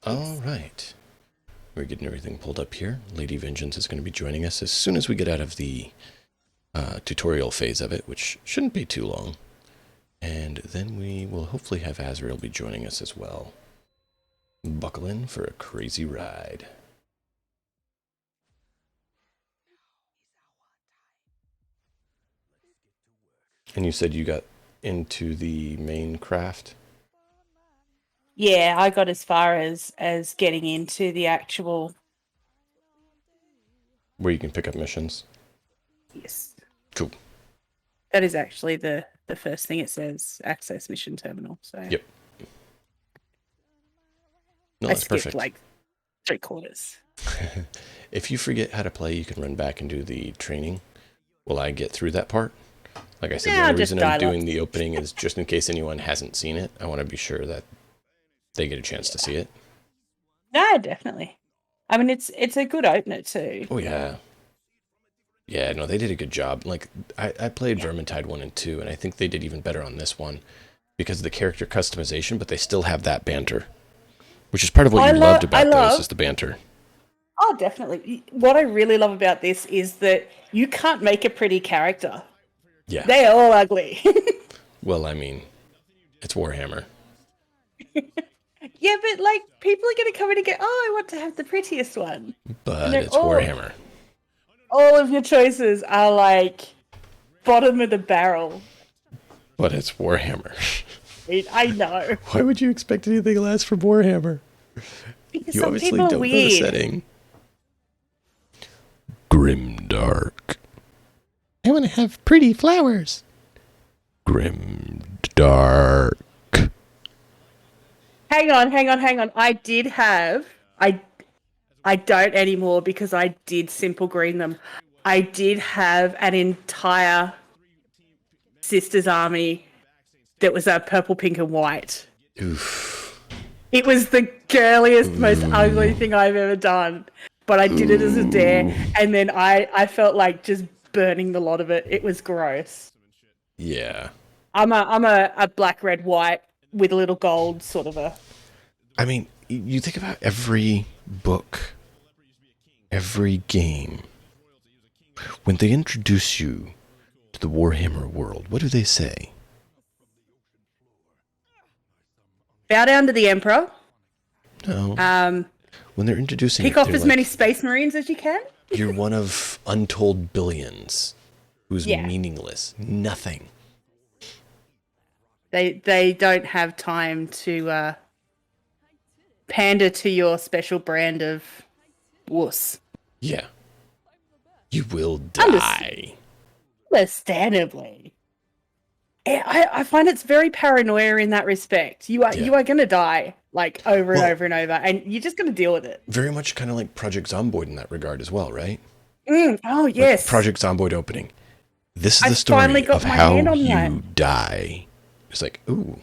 All right. We're getting everything pulled up here. Lady Vengeance is going to be joining us as soon as we get out of the tutorial phase of it, which shouldn't be too long. And then we will hopefully have Azrael be joining us as well. Buckle in for a crazy ride. And you said you got into the main craft? Yeah, I got as far as getting into the actual. Where you can pick up missions? Yes. Cool. That is actually the first thing it says, access mission terminal. So Yep. No, I that's skipped perfect. like 3/4. If you forget how to play, you can run back and do the training. Will I get through that part? Like I said, the Yeah, only I'll just reason I'm die doing lots. the opening is just in case anyone hasn't seen it. I want to be sure that they get a chance to see it. No, definitely. I mean, it's a good opener too. Oh, yeah. Yeah, no, they did a good job. Like, I played Yeah. Vermintide 1 and 2, and I think they did even better on this one because of the character customization, but they still have that banter, which is part of what you loved I about those, love. is the banter. Oh, definitely. What I really love about this is that you can't make a pretty character. Yeah. They're all ugly. Well, I mean, it's Warhammer. Yeah, but like people are going to come in and go, "Oh, I want to have the prettiest one," and But they're it's Warhammer. all of your choices are like bottom of the barrel. But it's Warhammer. I know Why would you expect anything less from Warhammer? because You some obviously people are don't know the weird. setting. Grimdark. I want to have pretty flowers. Grimdark. Hang on, hang on, hang on. I don't anymore because I did simple green them. I did have an entire sisters army that was a purple, pink, and white. Oof. It was the girliest, most ugly Ooh. thing I've ever done. But I did it as a dare, Ooh. and then I felt like just burning the lot of it. It was gross. Yeah. I'm a black, red, white with a little gold sort of a. I mean, you think about every book, every game. When they introduce you to the Warhammer world, what do they say? Bow down to the Emperor. No. Um, When they're introducing pick it, off they're as many like, Space Marines as you can. you're one of untold billions who's Yeah, meaningless. Nothing. they don't have time to pander to your special brand of wuss. Yeah. You will Unders- die. Understandably. I find it's very paranoia in that respect. Yeah. You are going to die like over and Well, over and over, and you're just going to deal with it. very much kind of like Project Zomboid in that regard as well, right? Oh Like yes, Project Zomboid opening. This is I the finally story got of my how hand on that. you die. It's like, ooh,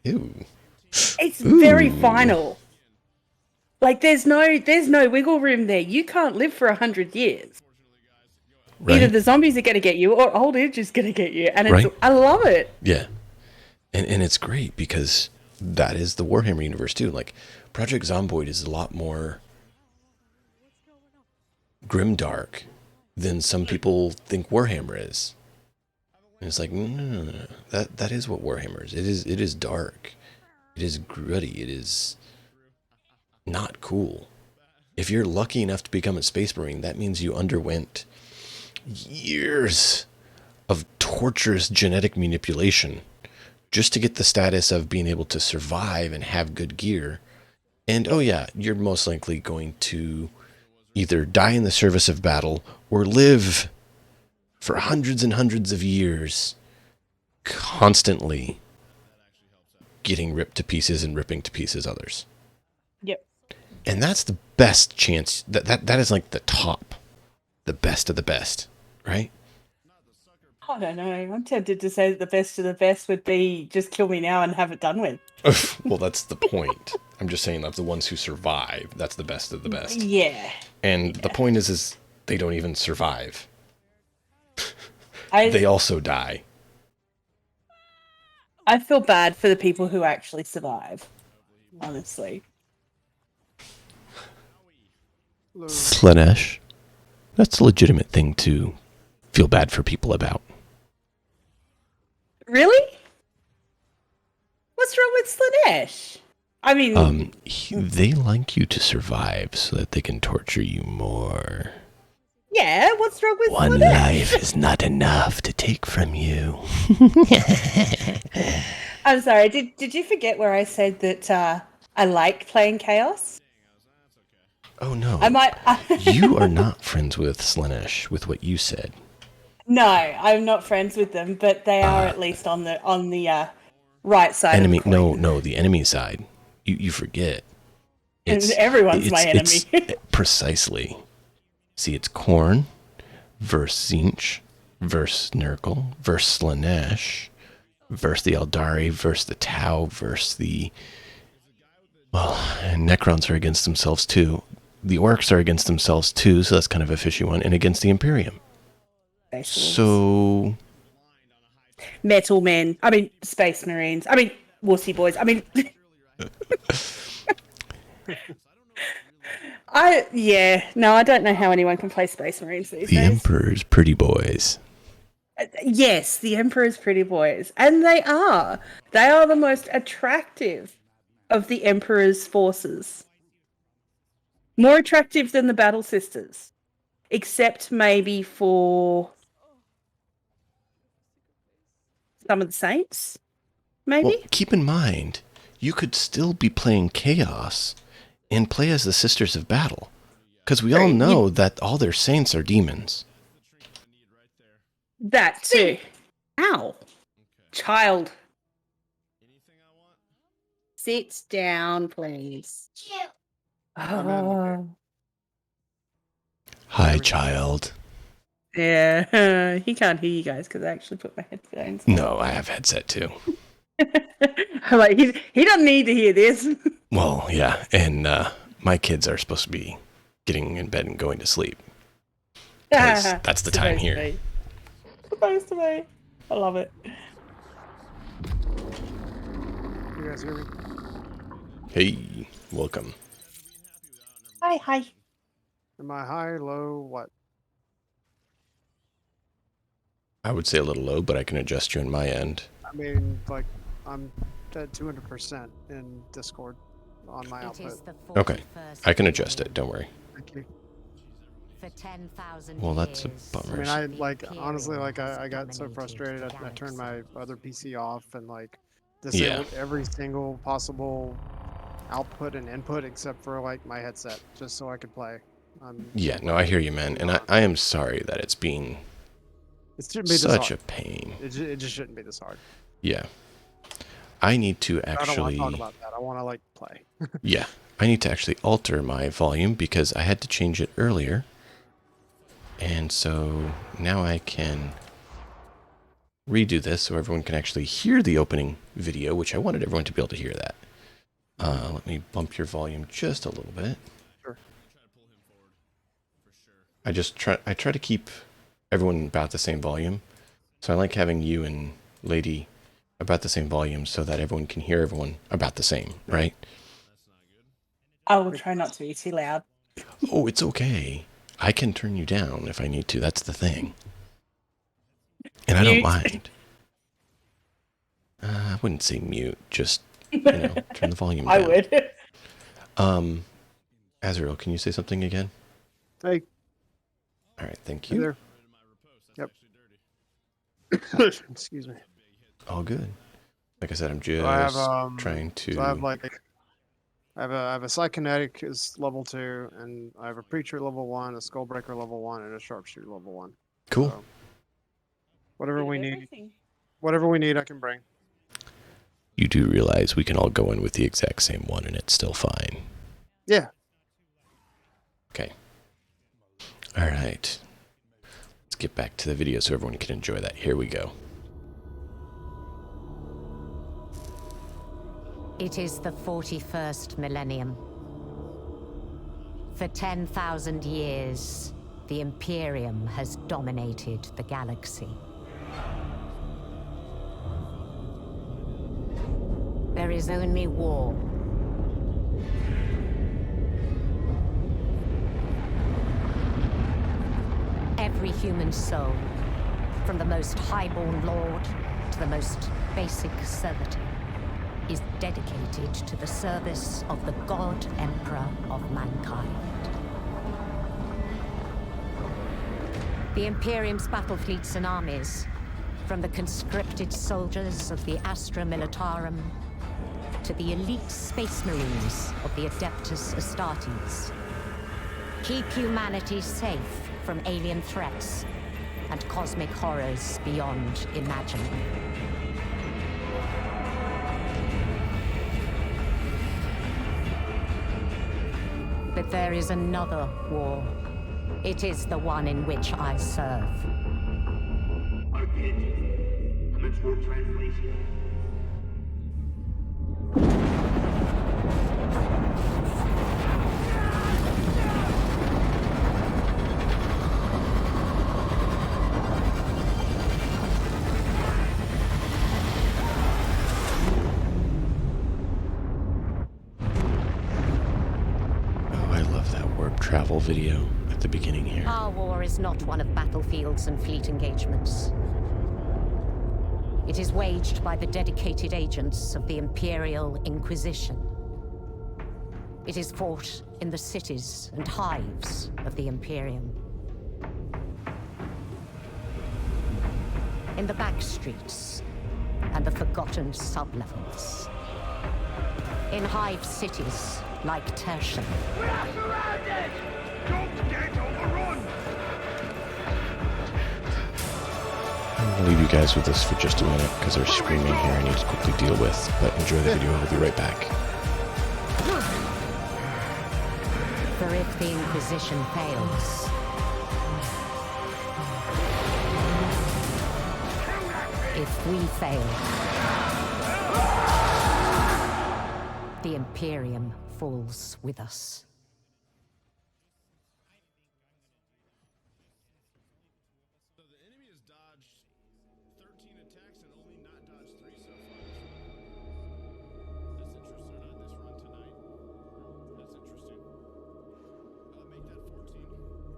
ew, It's very ooh. final. Like there's no wiggle room there. You can't live for 100 years. Either Right? the zombies are going to get you, or old age is going to get you, and it's Right? I love it. Yeah. And it's great because that is the Warhammer universe too. Like Project Zomboid is a lot more grimdark than some people think Warhammer is. And it's like, no. That is what Warhammer is. It is dark. It is gritty. It is not cool. If you're lucky enough to become a space marine, that means you underwent years of torturous genetic manipulation just to get the status of being able to survive and have good gear. And oh yeah, you're most likely going to either die in the service of battle or live for hundreds and hundreds of years constantly getting ripped to pieces and ripping to pieces others. Yep. And that's the best chance. That is like the top, the best of the best, right? I don't know. I'm tempted to say that the best of the best would be just kill me now and have it done with. Well, that's the point. I'm just saying that's the ones who survive. That's the best of the best. Yeah. And the Yeah. point is they don't even survive. I They also die. I feel bad for the people who actually survive, honestly. Slanesh, that's a legitimate thing to feel bad for people about. Really? What's wrong with Slanesh? I mean, They like you to survive so that they can torture you more. yeah, what's wrong with One Slanesh? life is not enough to take from you. I'm sorry, did you forget where I said that I like playing Chaos? Oh no. I might. You are not friends with Slanesh with what you said. No, I'm not friends with them, but they are at least on the right side Enemy, of the coin. no, the enemy side. You forget. Everyone's my enemy. Precisely. See, it's Korn versus Zinch versus Nurgle versus Slanesh versus the Eldari versus the Tau versus the... Well, Necrons are against themselves too. The Orcs are against themselves too, so that's kind of a fishy one. And against the Imperium. So... Metal men. I mean, Space Marines. I mean, Wussy Boys. I mean... I don't know how anyone can play Space Marines these days. The Emperor's pretty boys. Yes, the Emperor's pretty boys. And they are. They are the most attractive of the Emperor's forces. More attractive than the Battle Sisters. Except maybe for some of the Saints, maybe? Well, keep in mind, you could still be playing Chaos and play as the Sisters of Battle. Because we all know that all their Saints are demons. That too. Ow. Child. Sit down, please. Oh. Hi, child. Yeah, he can't hear you guys because I actually put my headphones on. No, I have headset too. I'm like, he doesn't need to hear this. Well, yeah, and my kids are supposed to be getting in bed and going to sleep. Because that's the time here. Supposed to be. I love it. You guys hear me? Hey, welcome. Hi. Am I high, low, what? I would say a little low, but I can adjust you on my end. I mean, like, I'm at 200% in Discord on my output. Okay, I can adjust it, don't worry. Thank you. For 10,000 Well, that's a I bummer. mean, I, like, honestly, like, I got so frustrated, I turned my other PC off and, like, disabled every single possible output and input except for, like, my headset, just so I could play. Yeah, no, I hear you, man, and I am sorry that it's been such a pain. It just shouldn't be this hard. Yeah. I need to actually... I don't want to talk about that. I want to, like, play. Yeah. I need to actually alter my volume because I had to change it earlier. And so now I can redo this so everyone can actually hear the opening video, which I wanted everyone to be able to hear that. Let me bump your volume just a little bit. Sure. I try to keep everyone about the same volume. So I like having you and Lady about the same volume so that everyone can hear everyone about the same, right? I will try not to be too loud. Oh, it's okay. I can turn you down if I need to. That's the thing. And I don't mind. I wouldn't say mute. Just, turn the volume down. I would. Azrael, can you say something again? Hey. All right, thank Hey you. there. Yep. Excuse me. All good. Like I said, I'm just trying to... So I have I have a Psykinetic is level 2, and I have a Preacher level 1, a Skullbreaker level 1, and a Sharpshooter level 1. Cool. So, whatever we need, I can bring. You do realize we can all go in with the exact same one and it's still fine. Yeah. Okay. All right. Let's get back to the video so everyone can enjoy that. Here we go. It is the 41st millennium. For 10,000 years, the Imperium has dominated the galaxy. There is only war. Every human soul, from the most highborn lord to the most basic servitor, is dedicated to the service of the God Emperor of mankind. The Imperium's battle fleets and armies, from the conscripted soldiers of the Astra Militarum to the elite space marines of the Adeptus Astartes, keep humanity safe from alien threats and cosmic horrors beyond imagining. But there is another war. It is the one in which I serve. Commence for translation. Travel video at the beginning here. Our war is not one of battlefields and fleet engagements. It is waged by the dedicated agents of the Imperial Inquisition. It is fought in the cities and hives of the Imperium. In the back streets and the forgotten sublevels. In hive cities like Tertian. We are surrounded! Don't get overrun! I'm gonna leave you guys with this for just a minute because there's screaming here I need to quickly deal with, but enjoy the video, I'll be right back. For if the Inquisition fails, if we fail, the Imperium falls with us. So the enemy has dodged 13 attacks and only not dodged 3 so far. That's interesting on this run tonight. That's interesting. Make that 14. The first death blow. Let's go. The very first attack. 15.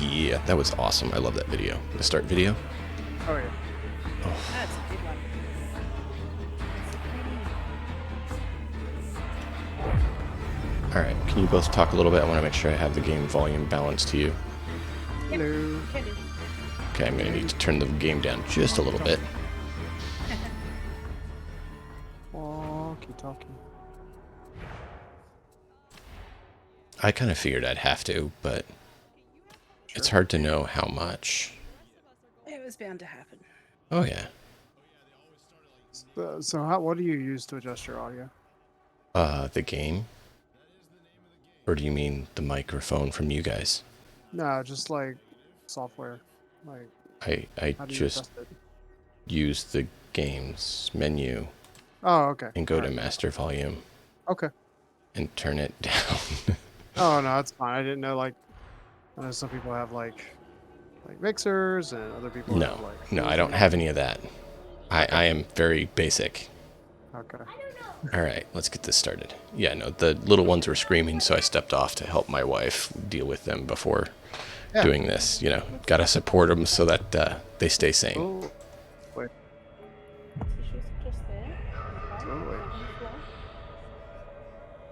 Yeah, that was awesome. I love that video. The start video. Oh yeah. That's a good one. Alright, can you both talk a little bit? I want to make sure I have the game volume balanced to you. Hello. Okay, I'm going to need to turn the game down just a little bit. Walkie-talkie. I kind of figured I'd have to, but it's hard to know how much. It was bound to happen. Oh yeah. So what do you use to adjust your audio? The game? Or do you mean the microphone from you guys? No, just like software. Like I how do you just adjust it? use the game's menu Oh, okay. and go to master volume Okay. and turn it down. Oh no, that's fine. I didn't know like I know some people have like mixers and other people have No, like no, I don't have any of that. I am very basic. Okay. All right, let's get this started. Yeah, no, the little ones were screaming, so I stepped off to help my wife deal with them before Yeah. doing this. You know, gotta support them so that they stay sane. Oh, wait. Tissues just there. Okay. Oh, wait. On the floor.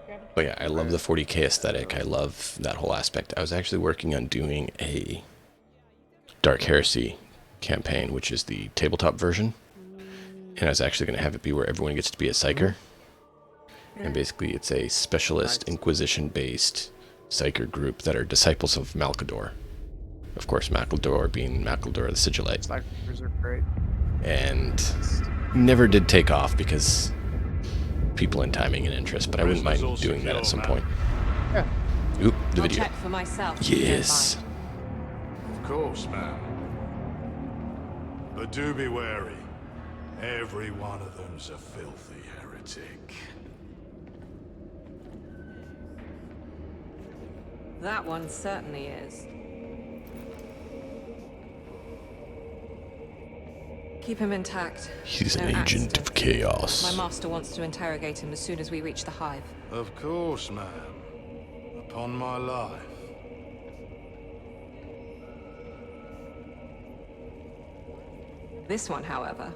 Grab a But yeah, I love the 40K aesthetic. I love that whole aspect. I was actually working on doing a Dark Heresy campaign, which is the tabletop version. And I was actually going to have it be where everyone gets to be a Psyker. And basically it's a specialist Nice. Inquisition-based Psyker group that are disciples of Malcador. Of course, Malcador being Malcador the Sigillite. Psychers are great. And never did take off because people in timing and interest, but I wouldn't mind doing that at some point. Yeah. Oop, the I'll video. check for myself. if you don't Yes. mind. Of course, ma'am. But do be wary. Every one of them's a filthy heretic. That one certainly is. Keep him intact. He's an No agent accident. of chaos. My master wants to interrogate him as soon as we reach the hive. Of course, ma'am. Upon my life. This one, however,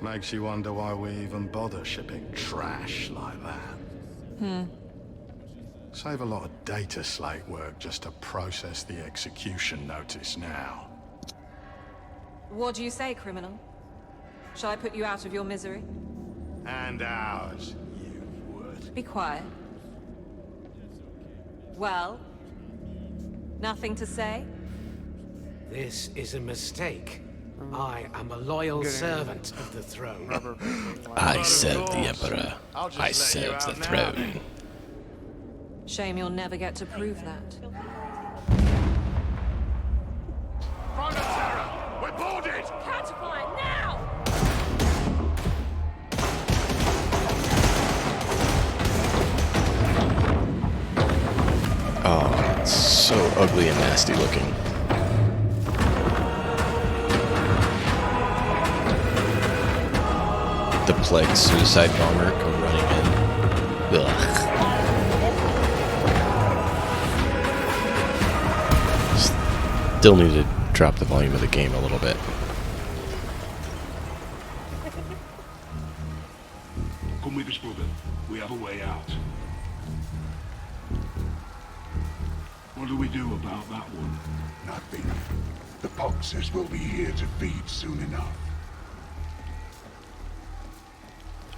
Makes you wonder why we even bother shipping trash like that. Save a lot of data slate work just to process the execution notice now. what do you say, criminal? Shall I put you out of your misery? And ours, you would. Be quiet. Well, nothing to say? This is a mistake. I am a loyal Good servant of the throne. Rubber. I of serve the course. Emperor. I'll just I let you serve out the now, throne. then. Shame you'll never get to prove that. Prime of Terror! We're boarded! Counterfire now! Oh, it's so ugly and nasty looking. The plague suicide bomber come running in. Ugh. Still need to drop the volume of the game a little bit. Come with us, brother. We have a way out. What do we do about that one? Nothing. The boxers will be here to feed soon enough.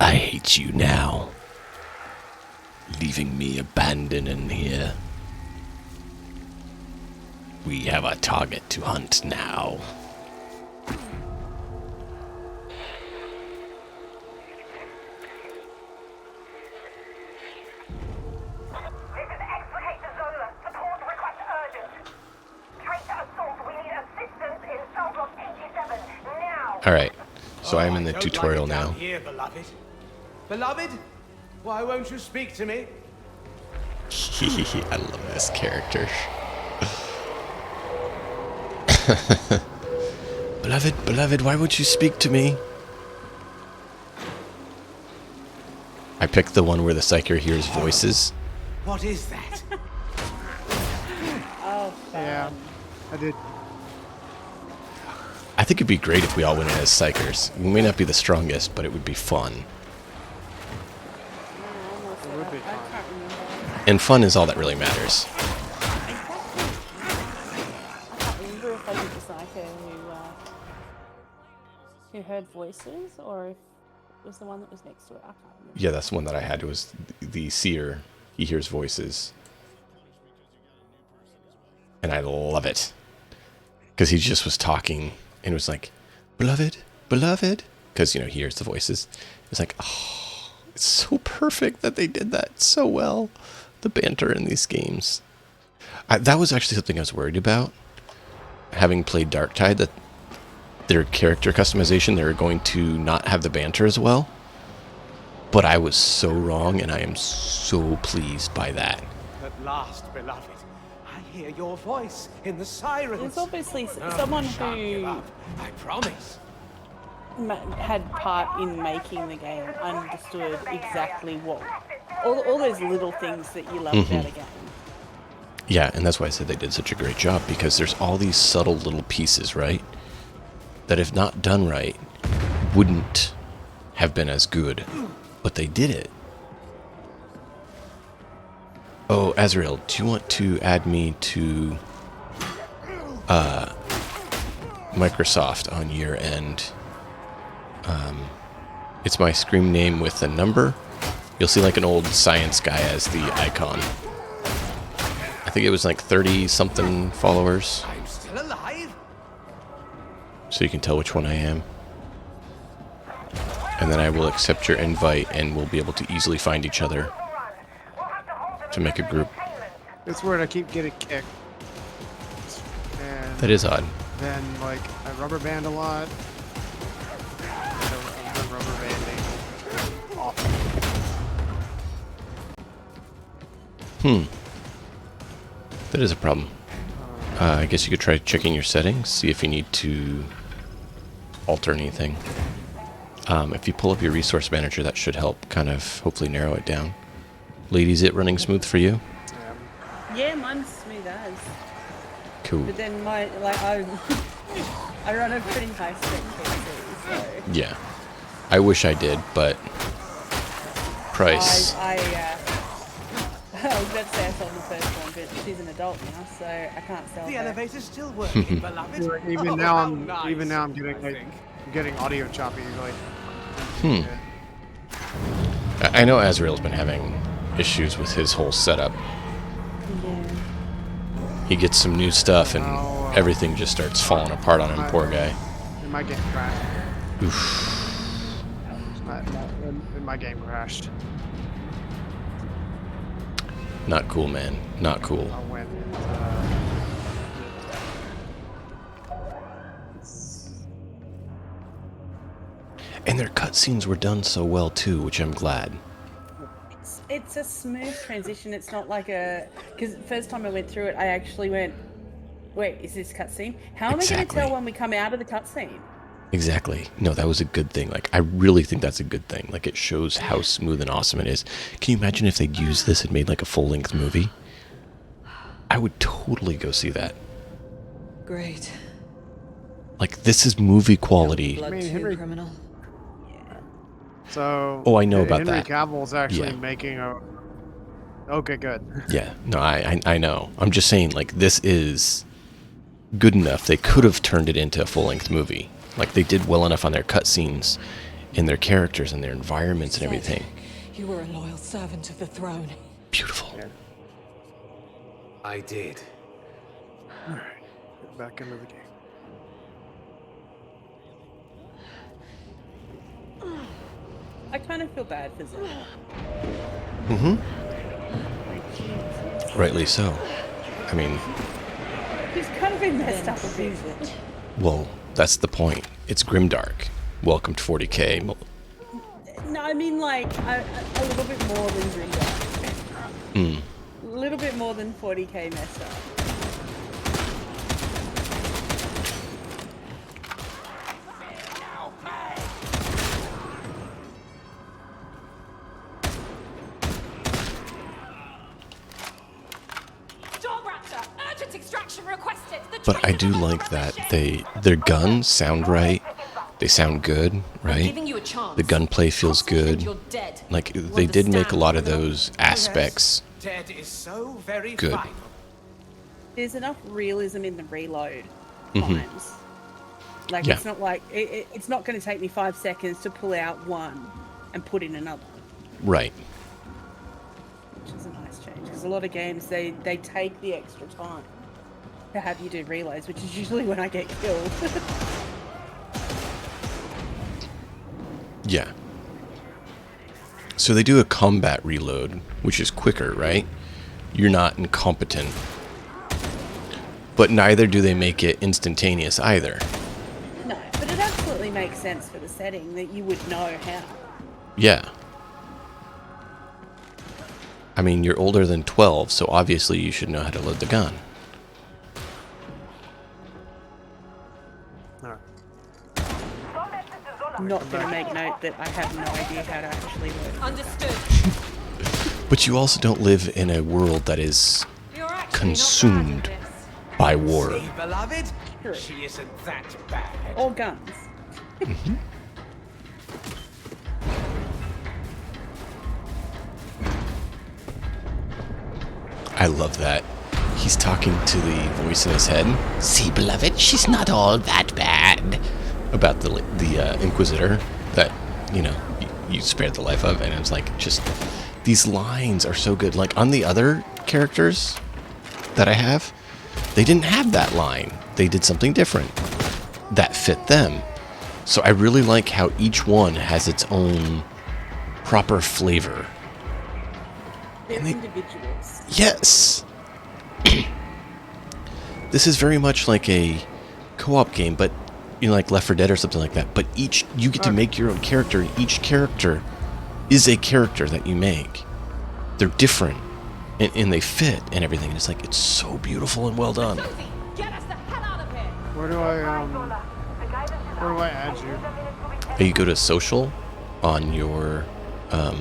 I hate you now. Leaving me abandoned in here. We have a target to hunt now. This is Explicate to Zola. Support request urgent. Traitor assault. We need assistance in cell block 87 now. Alright, so I'm in the Don't tutorial like it down now. Here, beloved. Beloved, why won't you speak to me? I love this character. Beloved, beloved, why won't you speak to me? I picked the one where the Psyker hears voices. What is that? Oh, Yeah. I did. I think it'd be great if we all went in as Psychers. We may not be the strongest, but it would be fun. It would be I fun. can't remember. And fun is all that really matters. I can't remember if I did the Psycho who heard voices or if it was the one that was next to it. I can't remember. Yeah, that's the one that I had. It was the seer. He hears voices. And I love it. Because he just was talking and it was like, beloved, beloved. Because, you know, he hears the voices. It's like, oh, it's so perfect that they did that so well. The banter in these games. That was actually something I was worried about. Having played Darktide, that their character customization, they're going to not have the banter as well. But I was so wrong, and I am so pleased by that. At last, beloved, I hear your voice in the sirens. There's obviously No, someone shan't give who up, I promise. had part in making the game understood exactly what all those little things that you love about a game. Yeah, and that's why I said they did such a great job, because there's all these subtle little pieces, right? That if not done right, wouldn't have been as good. But they did it. Oh, Azrael, do you want to add me to Microsoft on year end? It's my Scream name with a number. You'll see like an old science guy as the icon. I think it was like 30-something followers. I'm still alive. So you can tell which one I am. And then I will accept your invite, and we'll be able to easily find each other to make a group. It's weird, I keep getting kicked. And That is odd. then, like, I rubber band a lot. I've been rubber banding often. That is a problem. I guess you could try checking your settings, see if you need to alter anything. If you pull up your resource manager, that should help kind of hopefully narrow it down. Ladies, it running smooth for you? Yeah, mine's smooth as. Cool. But then I run a pretty high spec PC, so Yeah. I wish I did, but price. I was about to say I sold the first one, but she's an adult now, so I can't sell The her. elevator's still working, beloved. Even Oh, now, how nice, I'm I getting audio choppy. Like, I know Azrael's been having issues with his whole setup. Yeah. He gets some new stuff, and everything just starts falling apart on him, poor guy. my game crashed. Oof. My game crashed. Not cool, man. Not cool. I went And their cutscenes were done so well too, which I'm glad. It's a smooth transition. It's not like a... Because first time I went through it, I actually went, wait, is this cutscene? How am I going to tell when we come out of the cutscene? Exactly. No, that was a good thing. Like, I really think that's a good thing. Like, it shows how smooth and awesome it is. Can you imagine if they'd used this and made like a full-length movie? I would totally go see that. Great. Like, this is movie quality. Blood too, criminal. So. Oh, I know about Henry that. Cavill's actually Yeah. making a. Okay, good. Yeah. No, I know. I'm just saying, like, this is good enough. They could have turned it into a full-length movie. Like, they did well enough on their cutscenes, in their characters, and their environments and everything. You were a loyal servant of the throne. Beautiful. Yeah. I did. Alright. Get back into the game. I kind of feel bad for Zena. Mm-hmm. Rightly so. I mean, He's kind of been messed up a bit. well, that's the point. It's grimdark. Welcome to 40K. No, I mean like a little bit more than Grimdark. Mm. A little bit more than 40k messed up. Urgent extraction requested. But I do like that their guns sound right. They sound good, right? Giving you a chance. The gunplay feels good. You're dead. Like, they did make a lot of those aspects Dead is so very good. final. There's enough realism in the reload Mhm. times. Like Yeah. it's not like it's not going to take me 5 seconds to pull out one and put in another, Right. which is a nice change. Because a lot of games they take the extra time to have you do reloads, which is usually when I get killed. Yeah. So they do a combat reload, which is quicker, right? You're not incompetent. But neither do they make it instantaneous either. No, but absolutely makes sense for the setting that you would know how. Yeah. I mean, you're older than 12, so obviously you should know how to load the gun. Alright. I'm not going to make note that I have no idea how to actually load. Understood. But you also don't live in a world that is You're actually consumed not bad at this. by war. See, beloved? True. She isn't that bad. Or guns. I love that. He's talking to the voice in his head. See, beloved, she's not all that bad. About the Inquisitor that, you know, you spared the life of. And it's like, just, these lines are so good. Like, on the other characters that I have, they didn't have that line. They did something different that fit them. So I really like how each one has its own proper flavor. They're individuals. Yes! This is very much like a co-op game, but, you know, like Left 4 Dead or something like that. But you get to make your own character, and each character is a character that you make. They're different, and they fit and everything. And it's like, it's so beautiful and well done. Get us the hell out of here! Where do I add you? You go to social on your Yep.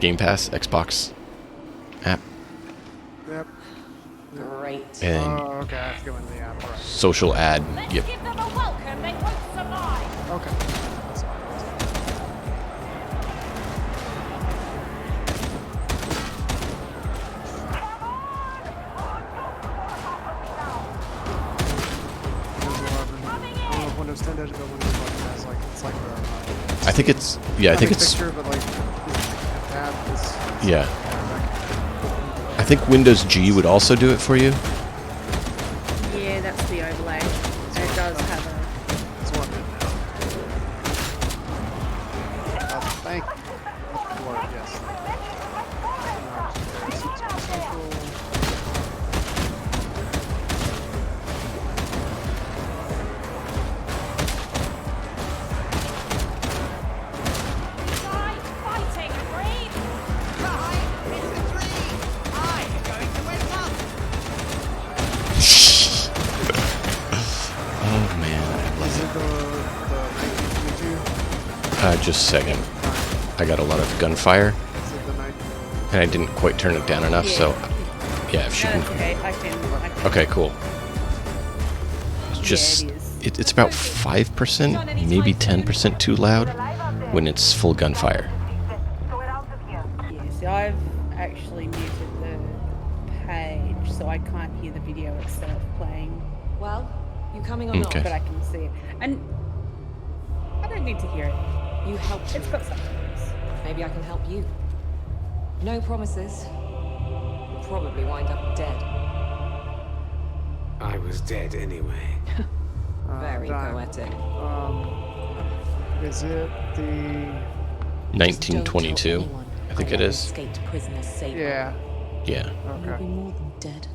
Game Pass Xbox app, Yep. Great. and Oh, okay. I have to go into the app. All right. social ad. Yep. Give them a welcome they won't survive. Okay. That's fine. Windows 10 does it, but Windows 11 has like it's like I think it's I think it's picture, but like tab is yeah. I think Windows G would also do it for you. Yeah, that's the overlay. And it does have a... That's what I meant now. Thank you. Lord, yes. Die fighting, breathe. Oh man, I love The 1922? it. Just a second. I got a lot of gunfire, Is it the 19? and I didn't quite turn it down enough. So yeah, if she No, can. that's okay. I can Okay, cool. It's just it is. it's about 5%, maybe 10% too loud when it's full gunfire. Yeah, see, I've actually muted the page, so I can't hear the video itself playing, Well, you coming or not? Okay. but I can see it. And I don't need to hear it. You helped It's me. got subtitles. Maybe I can help you. No promises. You'll probably wind up dead. I was dead anyway. Very Dime. poetic. Is it the? 1922, I think it is. Escaped prisoner safe. Yeah. Yeah, Okay. more than dead.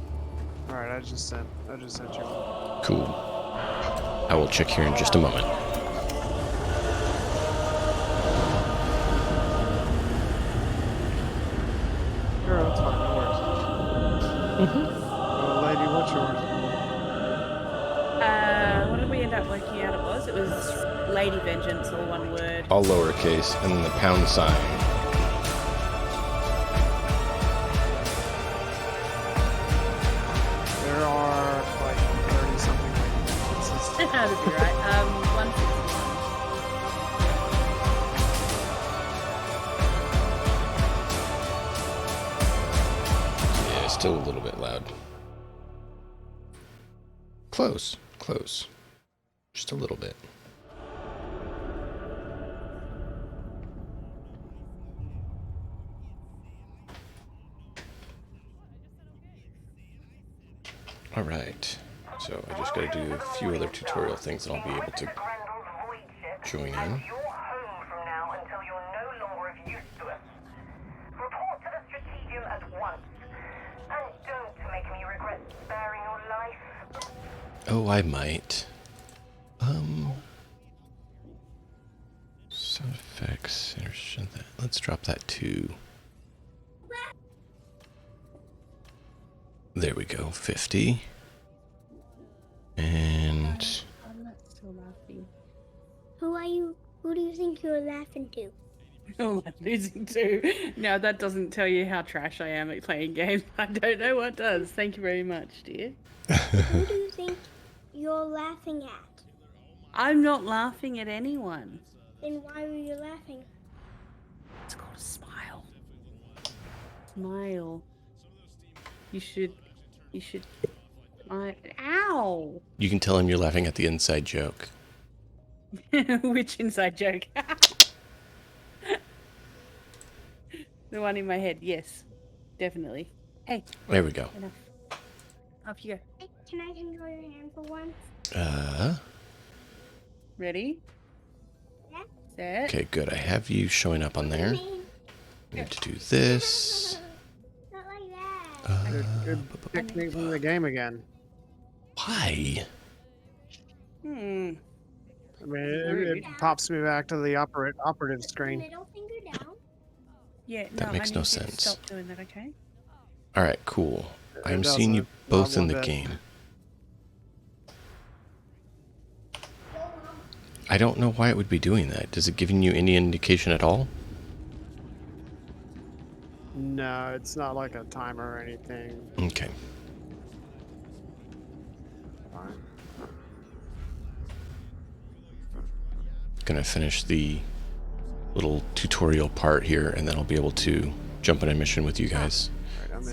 All right. I just sent you one. cool. I will check here in just a moment. Sure, that's fine. No worries. Lady, what's yours? What did we end up working out it was? It was Lady Vengeance, all one word. All lowercase, and then the pound sign. There are like 30 something responses. That'd be right. 161. Yeah, still a little bit loud. Close, close. Just a little bit. All right. So I just got to do a few other tutorial things, and I'll be able to join in. You're home from now until you're no longer of use to us. Report to the Strategium at once. And don't make me regret sparing your life. Oh, I might. Sound effects. Let's drop that too. There we go. 50. And I'm not still laughing. Who do you think you're laughing to? Oh, I'm losing too. No, that doesn't tell you how trash I am at playing games. I don't know what does. Thank you very much, dear. Who do you think you're laughing at? I'm not laughing at anyone. Then why were you laughing? It's called a smile. Smile. You should. Ow! you can tell him you're laughing at the inside joke. Which inside joke? The one in my head. Yes, definitely. Hey. There we go. Enough. Off you go. Hey, can I control your hand for once? Ready? Yeah. Set. Okay, good. I have you showing up on there. I need to do this. Not like that. It kicked me from the game again. Why? I mean, it pops me back to the operative screen. Middle finger down. Yeah, That makes I no need you to sense. Stop doing that, okay? Alright, cool. I'm does seeing you it. both Not in one the bit. game. I don't know why it would be doing that. Is it giving you any indication at all? No, it's not like a timer or anything. Okay. Gonna finish the little tutorial part here, and then I'll be able to jump in a mission with you guys.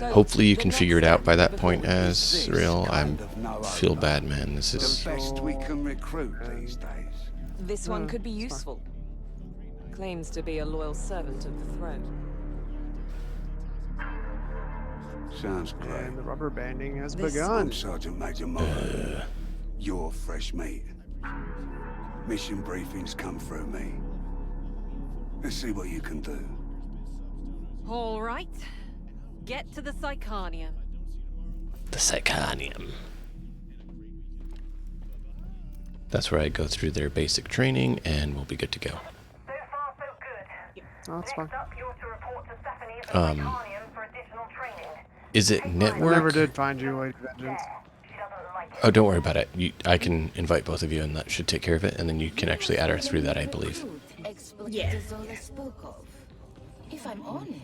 Hopefully you can figure it out by that point, as real. I feel bad, man. This is... The best we can recruit these days. This one could be useful. Claims to be a loyal servant of the throne. Sounds great. And the rubber banding has This begun. I'm Sergeant Major Morrow. You're fresh meat. Mission briefings come through me. Let's see what you can do. All right. Get to the Psycarnium. The Psycarnium. That's where I go through their basic training, and we'll be good to go. So far, so good. Oh, that's fine. Next up, you're to report to Stephanie at the Psycarnium for additional training. Is it I network? never did find you, Lady Vengeance. She doesn't like it. Oh, don't worry about it. I can invite both of you, and that should take care of it. And then you can actually add her through that, I believe. Yeah. Spoke of. If I'm honest,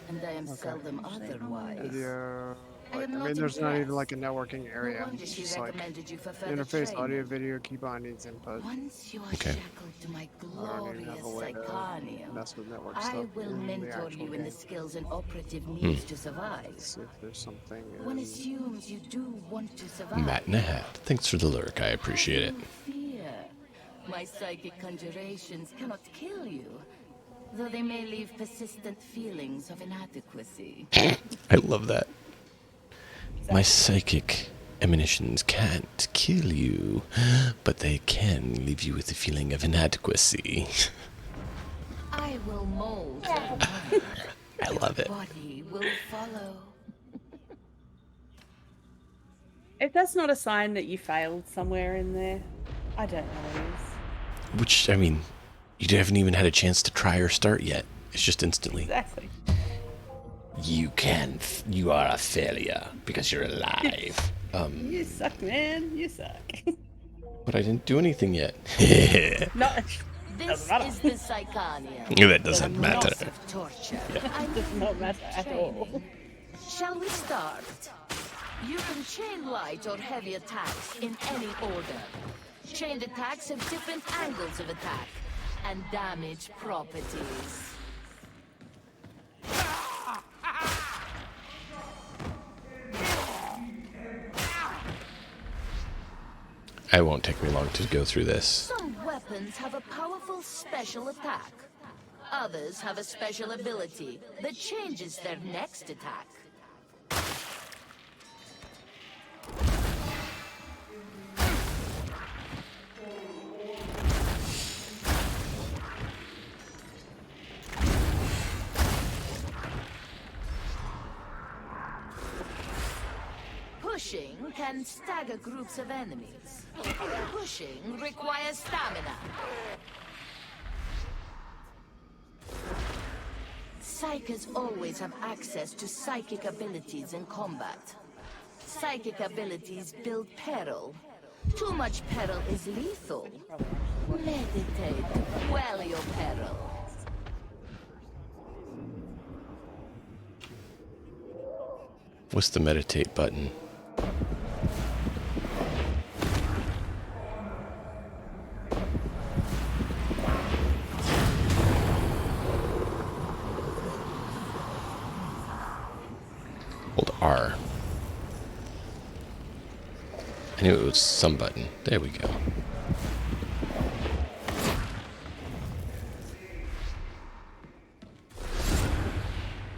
and I am seldom otherwise. Video. I Like, am I not mean, there's not even impressed. like a networking area. No wonder It's she just like recommended you for further interface, training. audio, video, keybind needs input. Once you are Okay. shackled to my I don't even have glorious a way to Psycarnium, mess with network I stuff will in the mentor actual you in the game. skills and operative needs to survive. See if there's something. One in- assumes you do want to survive. Matt in a hat. Thanks for the lurk. I appreciate it. No fear. My psychic conjurations cannot kill you, though they may leave persistent feelings of inadequacy. I love that. My psychic emanations can't kill you, but they can leave you with a feeling of inadequacy. I will mold your mind. I love it. Body will follow. If that's not a sign that you failed somewhere in there, I don't know what is. Which, I mean, you haven't even had a chance to try or start yet. It's just instantly. Exactly. You are a failure because you're alive. You suck, man. You suck. But I didn't do anything yet. No. This matter. is the Psycarnium. That doesn't matter. Loss of torture. It does not matter at all. Training. Shall we start? You can chain light or heavy attacks in any order. Chained attacks have different angles of attack and damage properties. It won't take me long to go through this. Some weapons have a powerful special attack. Others have a special ability that changes their next attack. Push pushing can stagger groups of enemies. Pushing requires stamina. Psykers always have access to psychic abilities in combat. Psychic abilities build peril. Too much peril is lethal. Meditate to quell your peril. What's the meditate button? Hold R. I knew it was some button. There we go.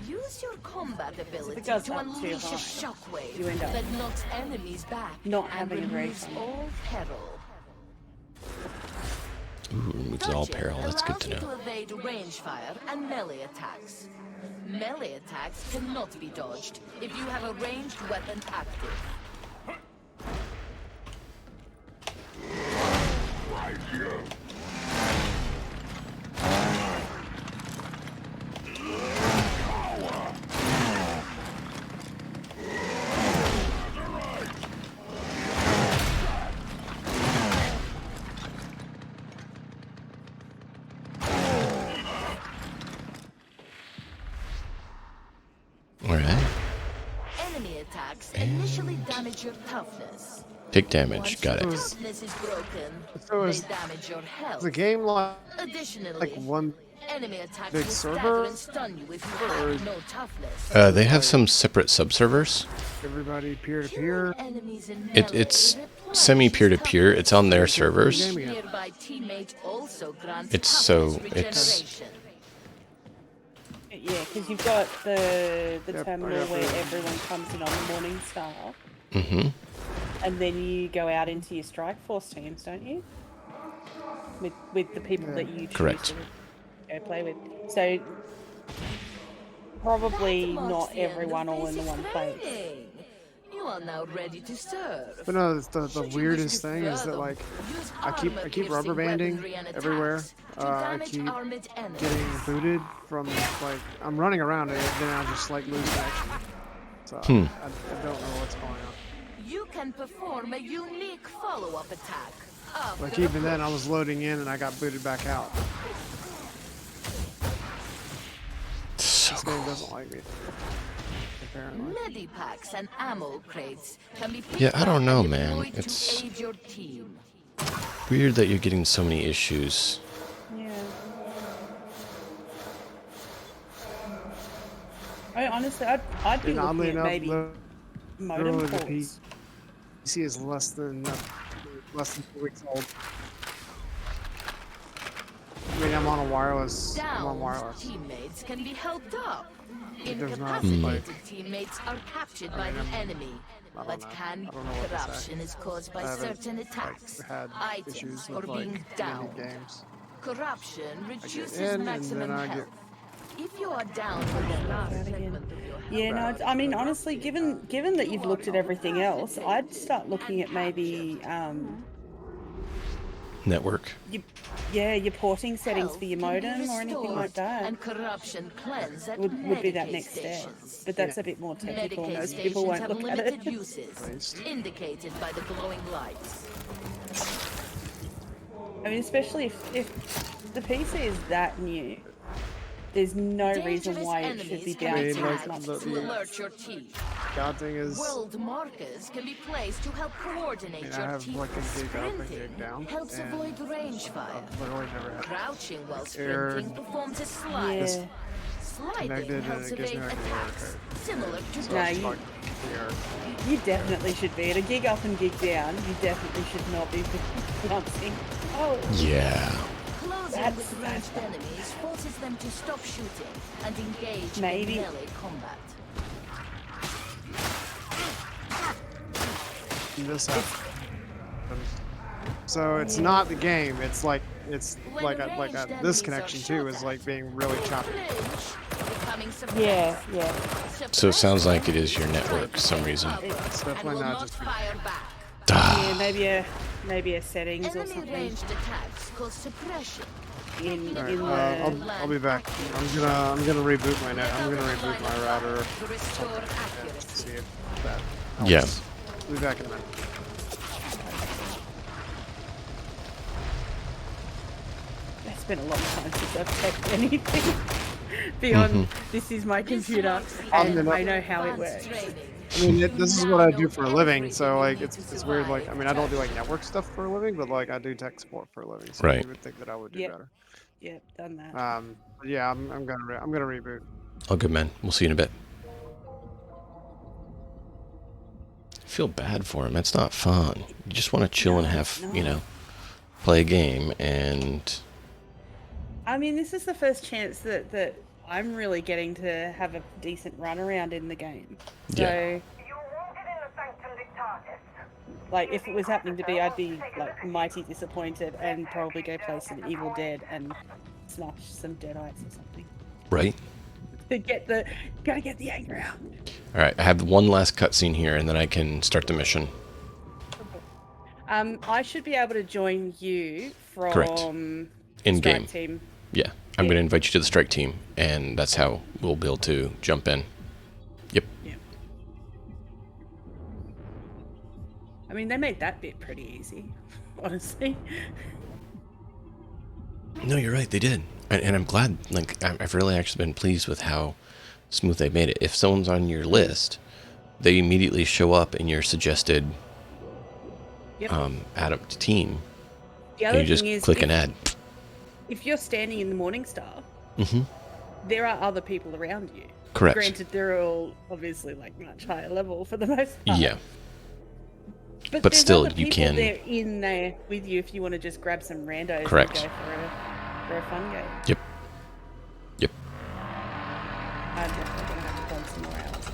Use your combat ability it goes to up too unleash high, a shockwave you end up that knocks enemies back not and having a removes race. all peril. Ooh, removes all peril. That's good to Allows you know. to evade range fire and melee attacks. Melee attacks cannot be dodged if you have a ranged weapon active. Right here. Alright. Enemy attacks initially damage your toughness. Take damage. Got Once your it. toughness is broken, So is they damage your health. the game like Additionally, one enemy attacks big will server? stagger and stun you if you Or have no toughness. They have some separate subservers. everybody peer to peer? Enemies in It's semi peer-to-peer. It's on their servers. nearby teammate also grants It's so toughness it's regeneration. Yeah, because you've got the Yep, terminal yep, where yep. everyone comes in on the Morning Star, mm-hmm. and then you go out into your Strike Force teams, don't you? With the people that you choose Correct. to go play with. So probably That not marks the end of everyone all in the basic one place. training. You are now ready to serve. But no, the Should you weirdest wish to thing is that further like use I keep armor-piercing rubber banding weaponry and everywhere. attacks to I damage keep armored enemies. getting booted from like I'm running around it, and then I just like lose connection. So I don't know what's going on. You can perform a unique follow-up attack. Like after even a then, I push. was loading in and I got booted back out. So This game doesn't like me. Apparently. Medipacks and ammo crates can be picked Yeah, I don't up know, and man. deployed to It's aid your team. weird that you're getting so many issues. Yeah. I honestly, I'd be And oddly looking at enough, maybe modem literally the ports. PC is less than 2 weeks old. I mean, I'm on a wireless. I'm on Downed wireless. teammates can be helped up. It does not, Incapacitated like- teammates are captured I by mean, the enemy. I But don't know. can I don't know what to say. corruption is caused by I haven't, certain attacks, had items, issues or with like being many downed. games. Corruption I get reduces in and maximum then I health. get. If you are down for the last segment of your health, Yeah, no, I mean, honestly, given that you've looked at everything else, I'd start looking at maybe, Network. your porting settings for your health can be modem or anything like restored that. And corruption cleanse at Would be that Medicaid next step. stations. But that's a bit more technical. Medicaid Most people stations won't have look at limited it. uses, indicated by the glowing lights. I mean, especially if the PC is that new, there's no reason Dangerous why it should enemies be can down be to like, as much. tagged to alert your team. God thing is, World markers can be placed to help coordinate I mean, I your have team. like a gig up and Sprinting gig down, helps and avoid range fire. I've literally never had Crouching while Error sprinting performs a slide. Yeah. Sliding connected and helps it gives me evade like an attacks, error similar to No, dodging. you definitely should be. At a gig up and gig down, you definitely should not be bouncing. Oh, Yeah. Closing That's- with ranged enemies forces them to stop shooting and engage Maybe. in melee combat. this happens. So it's not the game. It's like When like ranged this enemies connection are too shot is at, like being really choppy. flinch, becoming incoming support. Yeah. So it sounds like it is your network for some reason. It's definitely not just fire back. Yeah, maybe a settings or Enemy something. ranged attacks cause suppression. In Alright, in the I'll be back. I'm gonna reboot my net. I'm gonna reboot my router. To restore accuracy. See if that helps. Yeah. I'll be back in a minute. It's been a long time since I've checked anything beyond this is my computer and I know how it works. I mean, this is what I do for a living, so like it's weird. Like, I mean, I don't do like network stuff for a living, but like I do tech support for a living. So Right. you would think that I would do better. Yep, done that. But yeah, I'm gonna reboot. Oh, good, man. We'll see you in a bit. I feel bad for him. That's not fun. You just want to chill and have, play a game and... I mean, this is the first chance that I'm really getting to have a decent run around in the game. So, like, if it was happening to be, I'd be like mighty disappointed and probably go play some Evil Dead and smash some Deadites or something. Right? Gotta get the anger out. All right, I have one last cutscene here, and then I can start the mission. I should be able to join you from Correct. In-game. Strike Team. Yeah, I'm going to invite you to the strike team, and that's how we'll be able to jump in. Yep. Yeah. I mean, they made that bit pretty easy, honestly. No, you're right, they did. And I'm glad, like, I've really actually been pleased with how smooth they made it. If someone's on your list, they immediately show up in your suggested add up to team. The And other you just thing is, click and add. if you're standing in the Morningstar, there are other people around you. Correct. Granted, they're all obviously like much higher level for the most part. Yeah. But But there's still, other you people can... there in there with you if you want to just grab some randos Correct. and go for a fun game. Yep. Yep. I'm definitely going to have to play some more hours.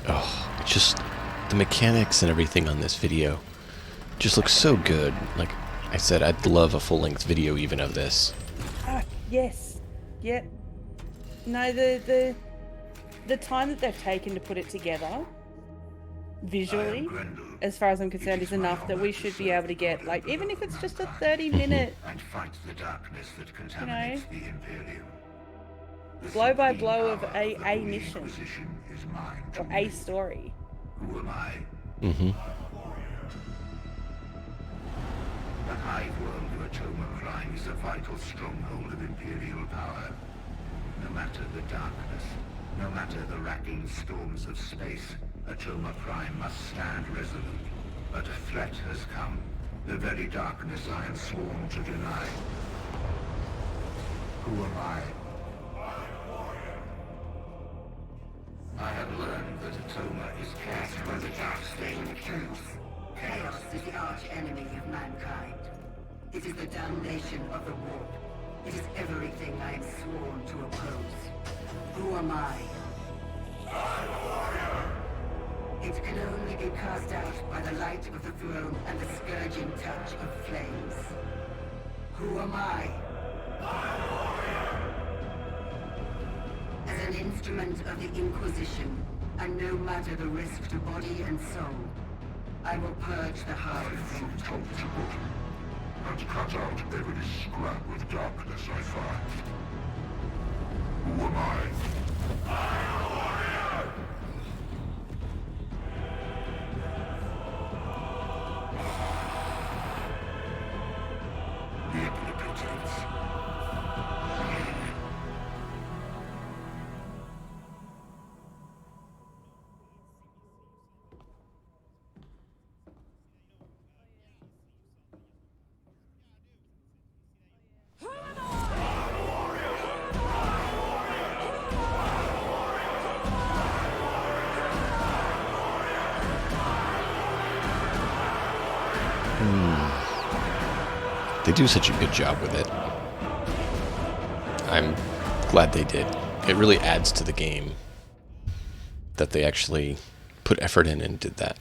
Oh, just the mechanics and everything on this video just looks so good. Like I said, I'd love a full-length video even of this. Yes. Yep. No, the time that they've taken to put it together visually, as far as I'm concerned, is enough that we should be able to get, like, even if it's just a 30-minute, blow by blow of a mission or a story. Who am I? The hive world of Atoma Prime is a vital stronghold of Imperial power. No matter the darkness, no matter the racking storms of space, Atoma Prime must stand resolute. But a threat has come, the very darkness I am sworn to deny. Who am I? I have learned that Atoma is cast by the dark stain of truth. Chaos is the arch-enemy of mankind. It is the damnation of the warp. It is everything I am sworn to oppose. Who am I? It can only be cast out by the light of the throne and the scourging touch of flames. Who am I? As an instrument of the Inquisition, and no matter the risk to body and soul, I will purge the hive from top to bottom, and cut out every scrap of darkness I find. Who am I? The omnipotence. They do such a good job with it. I'm glad they did. It really adds to the game that they actually put effort in and did that.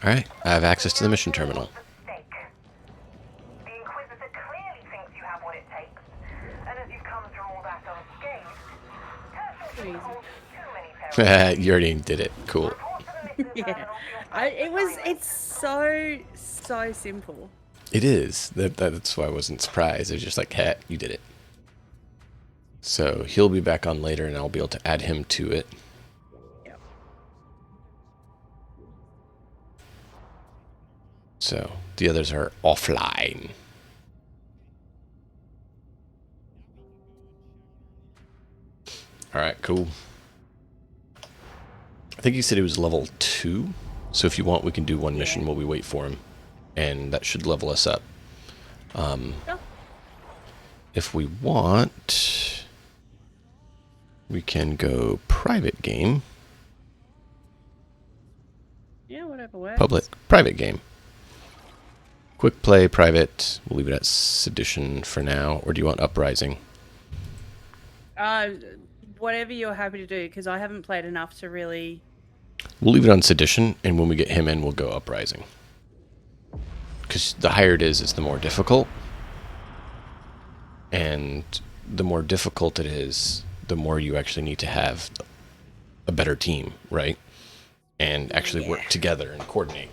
Alright, I have access to the mission terminal. The Inquisitor clearly thinks you have what it takes. And as you've come through all that You already did it. Cool. Yeah. It's so simple. It is. That's why I wasn't surprised. It was just like, hey, you did it. So he'll be back on later, and I'll be able to add him to it. Yep. So the others are offline. All right, cool. I think he said he was level 2. So if you want, we can do one mission while we wait for him. And that should level us up. If we want, we can go private game. Yeah, whatever works. Public, private game. Quick play, private. We'll leave it at Sedition for now. Or do you want Uprising? Whatever you're happy to do, because I haven't played enough to really... We'll leave it on Sedition, and when we get him in, we'll go Uprising. Because the higher it is, it's the more difficult. And the more difficult it is, the more you actually need to have a better team, right? And actually work together and coordinate.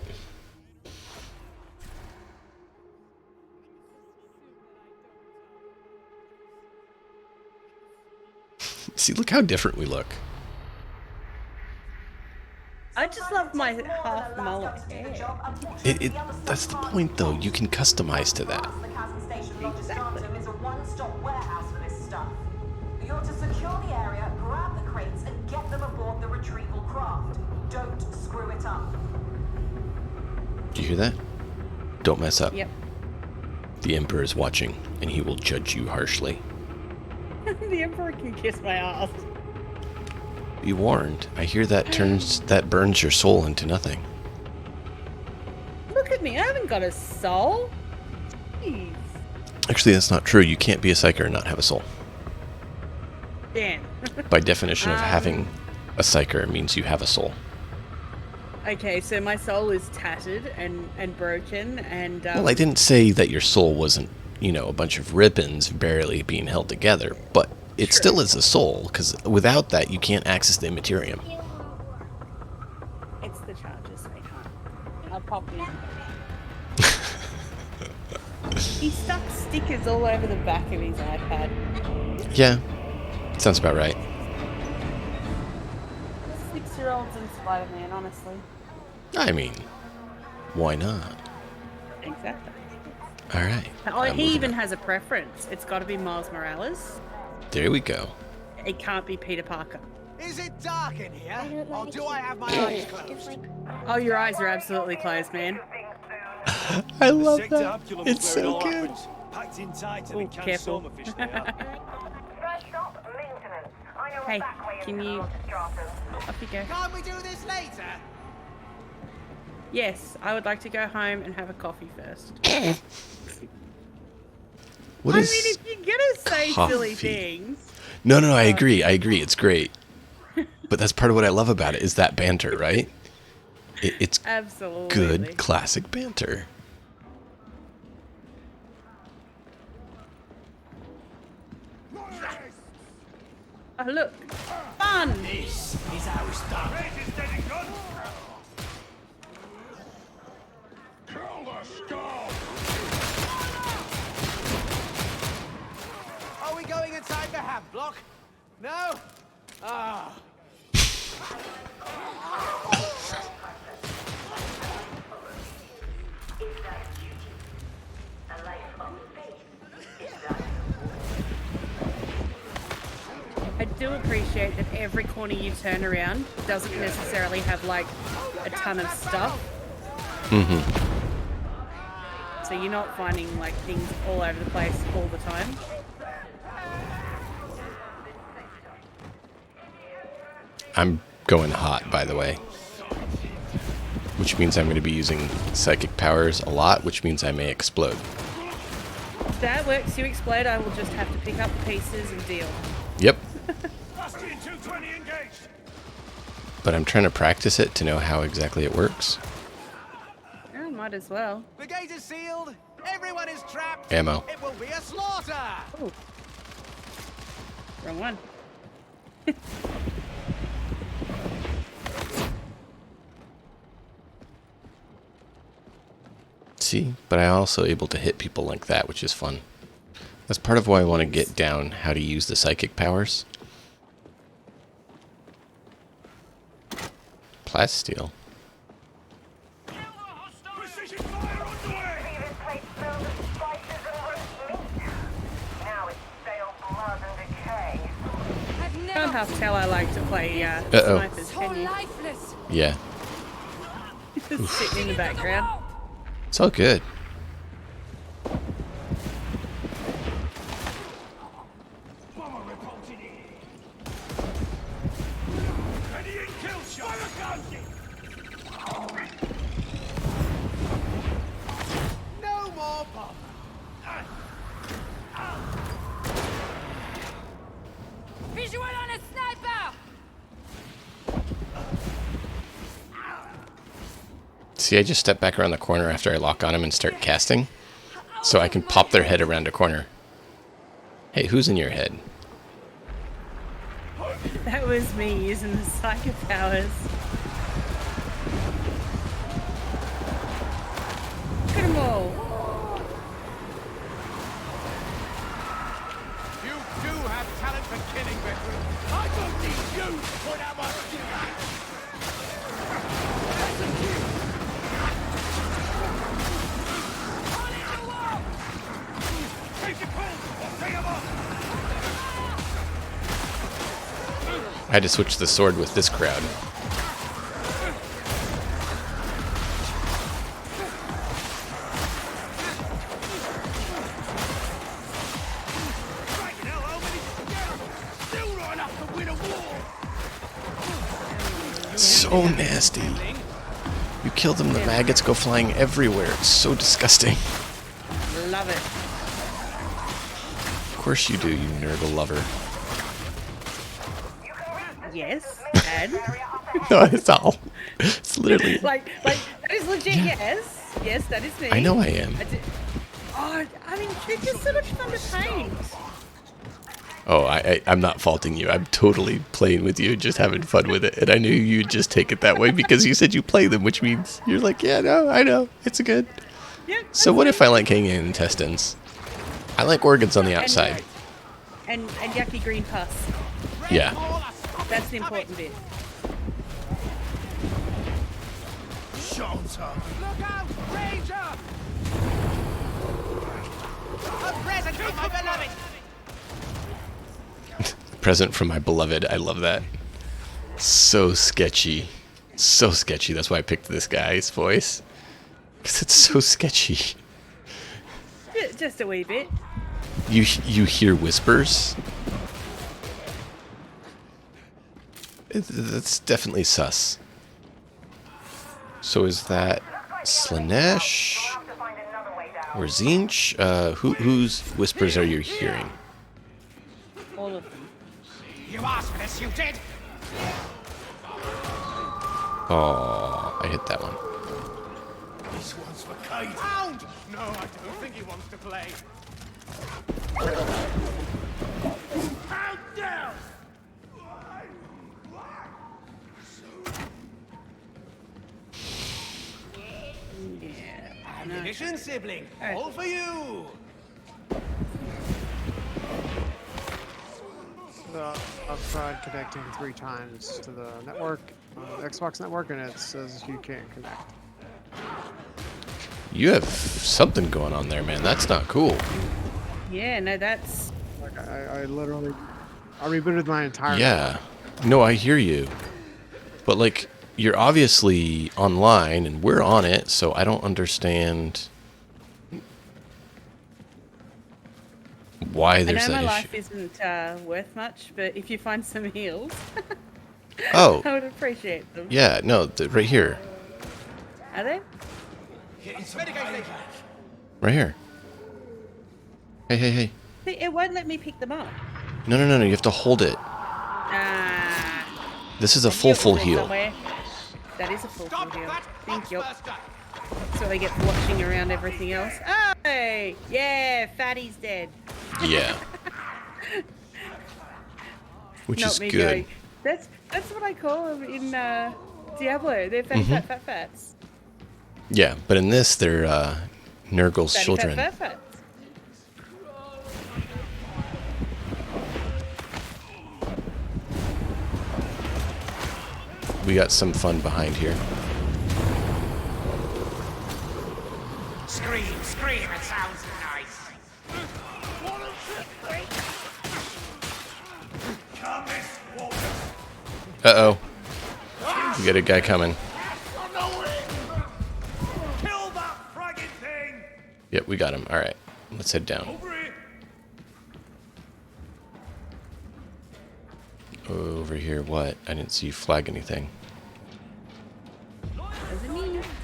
See, look how different we look. I just love my half mullet hair. That's the point, though. You can customize to that. Exactly. is a one-stop warehouse for this stuff. You're to secure the area, grab the crates, and get them aboard the retrieval craft. Don't screw it up. Do you hear that? Don't mess up. Yep. The Emperor is watching, and he will judge you harshly. The Emperor can kiss my ass. Be warned. I hear that burns your soul into nothing. Look at me, I haven't got a soul. Jeez. Actually, that's not true. You can't be a Psyker and not have a soul. Damn. By definition of having a Psyker means you have a soul. Okay, so my soul is tattered and broken and... Well, I didn't say that your soul wasn't, a bunch of ribbons barely being held together, but it still is a soul, because without that, you can't access the Immaterium. It's the charger, sweetheart. I'll pop in. He stuck stickers all over the back of his iPad. Yeah, sounds about right. 6-year-olds and Spider-Man, honestly. I mean, why not? Exactly. All right. Oh, he even has a preference. It's got to be Miles Morales. There we go. It can't be Peter Parker. Is it dark in here? Or do I have my eyes closed? Oh, your eyes are absolutely closed, man. I love that. It's so good. Packed in tight Ooh, careful. Hey, can you... Off you go. Can't we do this later? Yes, I would like to go home and have a coffee first. What I is mean, if you're gonna say silly coffee? Things... No, I agree. It's great. But that's part of what I love about it, is that banter, right? It's absolutely good, classic banter. Oh, look. Fun! This is how it's done. Are we going inside the ham block? No? Ah. I do appreciate that every corner you turn around doesn't necessarily have, like, a ton of stuff. Mm-hmm. So you're not finding, like, things all over the place all the time. I'm going hot, by the way. Which means I'm going to be using psychic powers a lot, which means I may explode. If that works, you explode, I will just have to pick up the pieces and deal. Yep. Bastion 220 engaged. But I'm trying to practice it to know how exactly it works. Oh, might as well. The gate is sealed. Everyone is trapped. Ammo. It will be a slaughter. Oh. Wrong one. artsy, but I'm also able to hit people like that, which is fun. That's part of why I want to get down how to use the psychic powers. Plasteel. Can't have tell I like to play snipers, can you? Yeah. Just sitting in the background. It's all good. No more bomb. Visual on a sniper! See, I just step back around the corner after I lock on him and start casting, so I can pop their head around a corner. Hey, who's in your head? That was me using the Psyker powers. Look at them all. You do have talent for killing, veteran. I don't need you to put out my I had to switch the sword with this crowd. So nasty. You kill them, the maggots go flying everywhere. It's so disgusting. Love it. Of course you do, you nerd lover. Yes, and No, it's all. It's literally. like that is legit. Yes, that is me. I know I am. I mean, they're just so much fun to paint. Oh, I'm not faulting you. I'm totally playing with you, just having fun with it. And I knew you'd just take it that way because you said you play them, which means you're like, yeah, no, I know. It's good. Yeah, So what if I like hanging intestines? I like organs on the outside. And yucky green pus. Yeah. That's the important bit. Shonta! Look out, Ranger! A present from my beloved! Present from my beloved. I love that. So sketchy. So sketchy. That's why I picked this guy's voice. Because it's so sketchy. Just a wee bit. You hear whispers? That's definitely sus. So is that Slanesh or Zinch? Whose whispers are you hearing? All of them. You asked for this, you did! Oh, I hit that one. This one's for Kate. Hound! No, I don't think he wants to play. Hound down! Ammunition, sibling. All for you. I've tried connecting 3 times to the network, Xbox network, and it says you can't connect. You have something going on there, man. That's not cool. Yeah, no, that's... Like, I literally... I rebooted my entire... Yeah. No, I hear you. But, like, you're obviously online, and we're on it, so I don't understand why there's I know that my issue. life isn't worth much, but if you find some heals, Oh. I would appreciate them. Yeah, no, right here. Are they? Right here. Hey, hey, hey. See, it won't let me pick them up. No, no, no, no. You have to hold it. This is a full heal. Somewhere. That is a full heal. Thank you. So I get watching around everything else. Hey! Yeah, Fatty's dead. Yeah. Which Not is me good. going, that's what I call them in Diablo. They're fat, fats. Yeah, but in this, they're Nurgle's children. Perfect. We got some fun behind here. Scream, scream, it sounds nice. Uh-oh. We got a guy coming. Kill that fragging thing! Yep, we got him. Alright, let's head down. Over here, what? I didn't see you flag anything.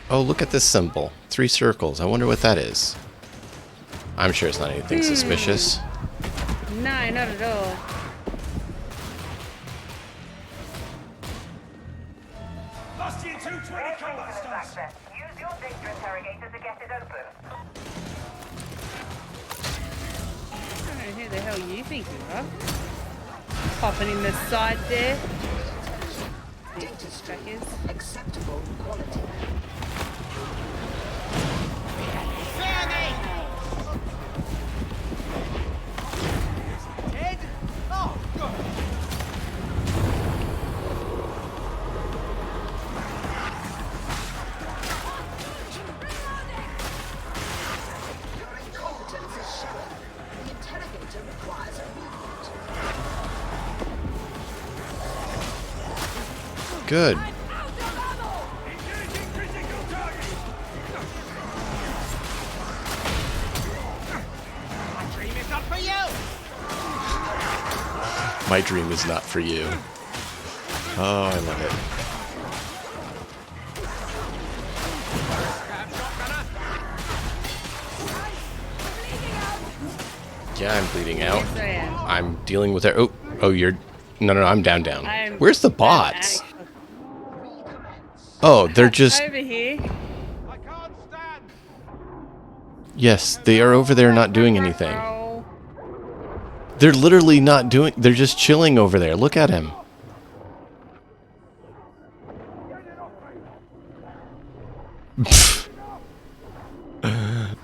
Oh, look at this symbol. 3 circles. I wonder what that is. I'm sure it's not anything suspicious. No, not at all. Bastion 220 combat stance. Use your data interrogator to get it open. I don't know who the hell you think you are. Popping in the side there. Data stream acceptable quality. Dead? Oh, God. Your incompetence is showing. The interrogator requires a reboot. Good. My dream is not for you. Oh, I love it. Yeah, I'm bleeding out. Yes, I am. I'm dealing with it. Oh, you're... No, I'm down. Where's the bots? Oh, they're just... Over here. Yes, they are over there not doing anything. They're literally not doing... They're just chilling over there. Look at him.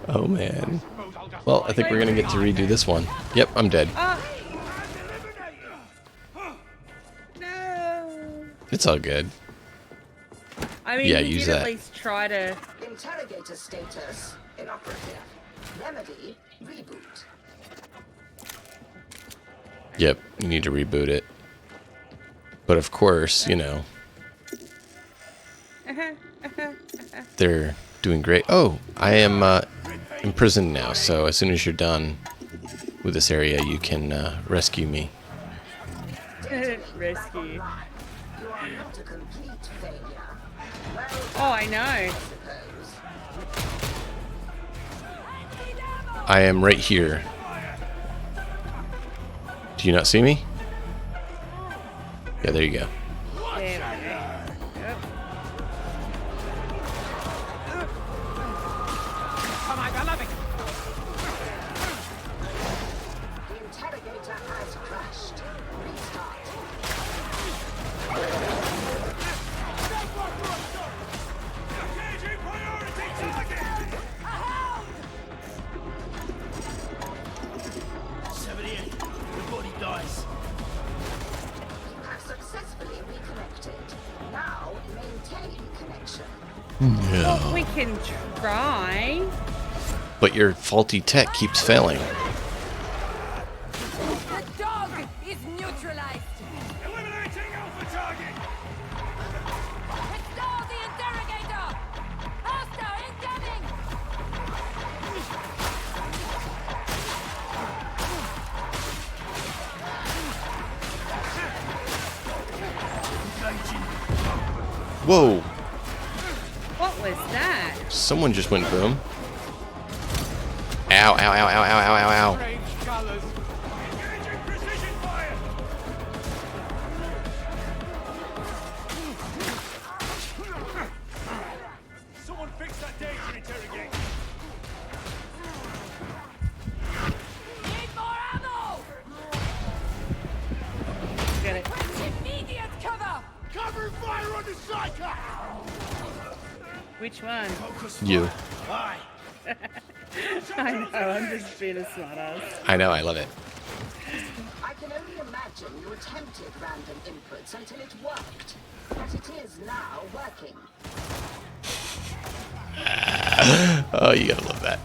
Oh, man. Well, I think we're going to get to redo this one. Yep, I'm dead. No. It's all good. I mean, Yeah, you use did that. at least try to... Interrogator status inoperative. Remedy reboot. Yep, you need to reboot it. But of course, you know, they're doing great. Oh, I am imprisoned now, so as soon as you're done with this area, you can rescue me. Rescue. Oh, I know. I am right here. Do you not see me? Yeah, there you go. There we go. Yep. Come on, I love it. The interrogator has crashed. Restart. Engaging priority target. 78. The body dies. You have successfully reconnected. Now maintain connection. Well, we can try. But your faulty tech keeps failing. The dog is neutralized. Eliminating alpha target. Restore the interrogator. Hostile incoming. Whoa! What was that? Someone just went boom. Ow, ow, ow, ow, ow, ow, ow, ow. Strange colors. Engaging precision fire. Someone fix that data interrogate. Need more ammo. Get it. Immediate cover. Cover fire on the Psyker. Which one? You. Aye. I know, I'm just being a smartass. I know, I love it. I can only imagine you attempted random inputs until it worked. But it is now working. Oh, you gotta love that.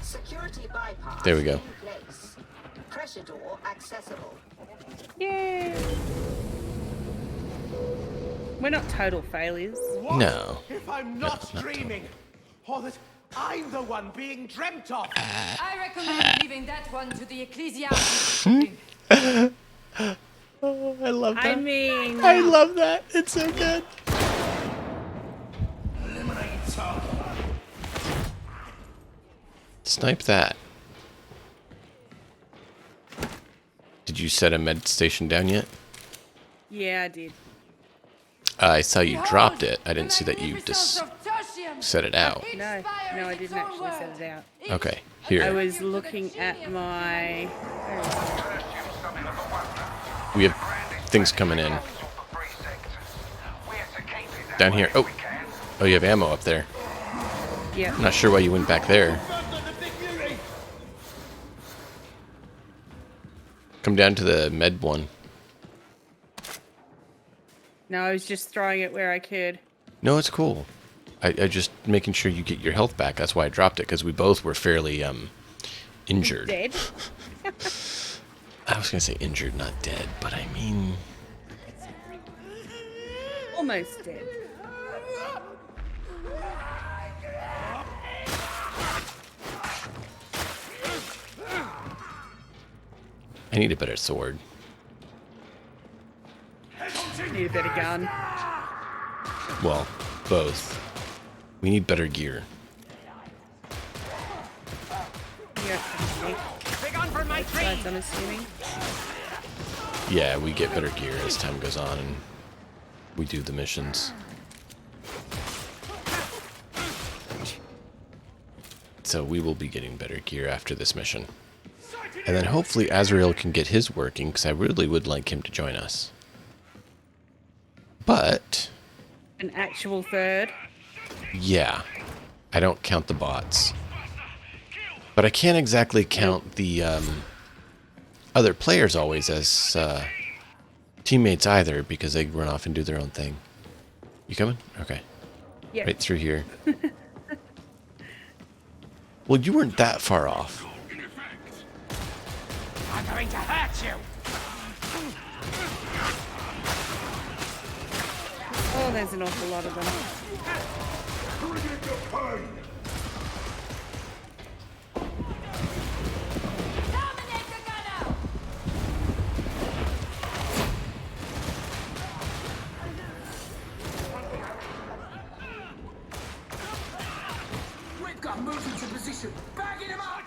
Security bypass There we go. in place. Pressure door accessible. Yay! We're not total failures. What No. if I'm not dreaming? Or that I'm the one being dreamt of? I recommend leaving that one to the ecclesiastes. Oh, I love that. I mean... I love that. It's so good. Snipe that. Did you set a med station down yet? Yeah, I did. I saw you dropped it. I didn't see that you just set it out. No, I didn't actually set it out. Okay, I here. was looking at my... We have things coming in. Down here. Oh, you have ammo up there. Yeah. I'm not sure why you went back there. Come down to the med one. No, I was just throwing it where I could. No, it's cool. I just making sure you get your health back. That's why I dropped it, because we both were fairly injured. Dead? I was gonna say injured, not dead, but I mean... Almost dead. I need a better sword. Need a better gun. Well, both. We need better gear. Big on for my tree. I'm assuming. Yeah, we get better gear as time goes on and we do the missions. So we will be getting better gear after this mission. And then hopefully Azrael can get his working, because I really would like him to join us. But... An actual third? Yeah. I don't count the bots. But I can't exactly count the other players always as teammates either, because they run off and do their own thing. You coming? Okay. Yeah. Right through here. Well, you weren't that far off. I'm going to hurt you. Oh, there's an awful lot of them. We've got moved into position. Bagging him out.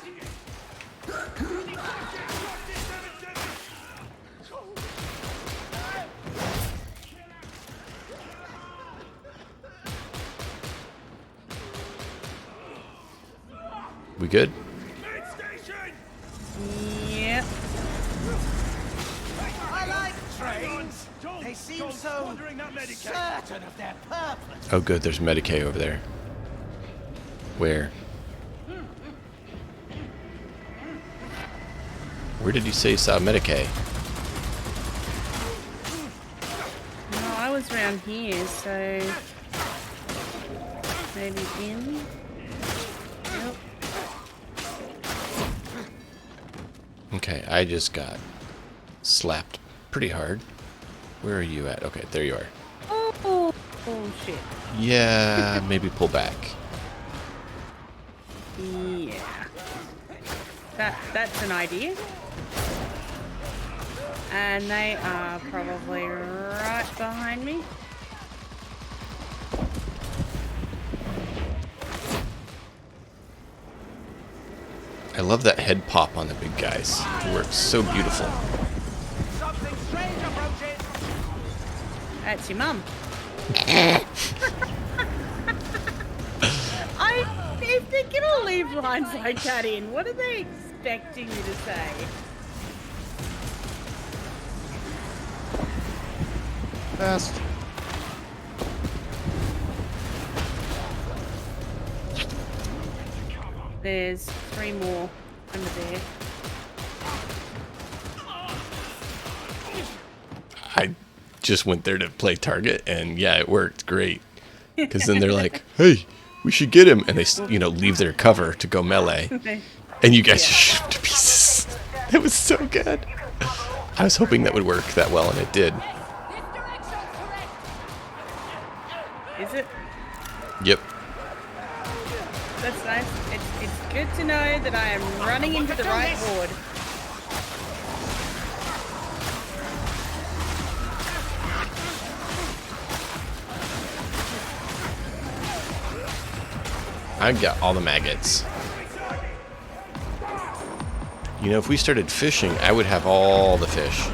We good? Yep. I like trains. They seem so certain of their purpose. Oh good, there's Medicaid over there. Where? Where did you say you saw Medicaid? No, I was around here, so... Maybe in? Nope. Okay, I just got slapped pretty hard. Where are you at? Okay, there you are. Oh shit. Yeah, maybe pull back. Yeah. That's an idea. And they are probably right behind me. I love that head pop on the big guys. It works so beautiful. Something strange approaches. That's your mum. If they're gonna leave lines like that in, what are they expecting you to say? Best. There's 3 more under there. I just went there to play target, and yeah, it worked great. Because then they're like, "Hey, we should get him," and they, leave their cover to go melee, and you guys just shoot him to pieces. That was so good. I was hoping that would work that well, and it did. Is it? Yep. That's nice. It's good to know that I am running into the right board. I've got all the maggots. If we started fishing, I would have all the fish.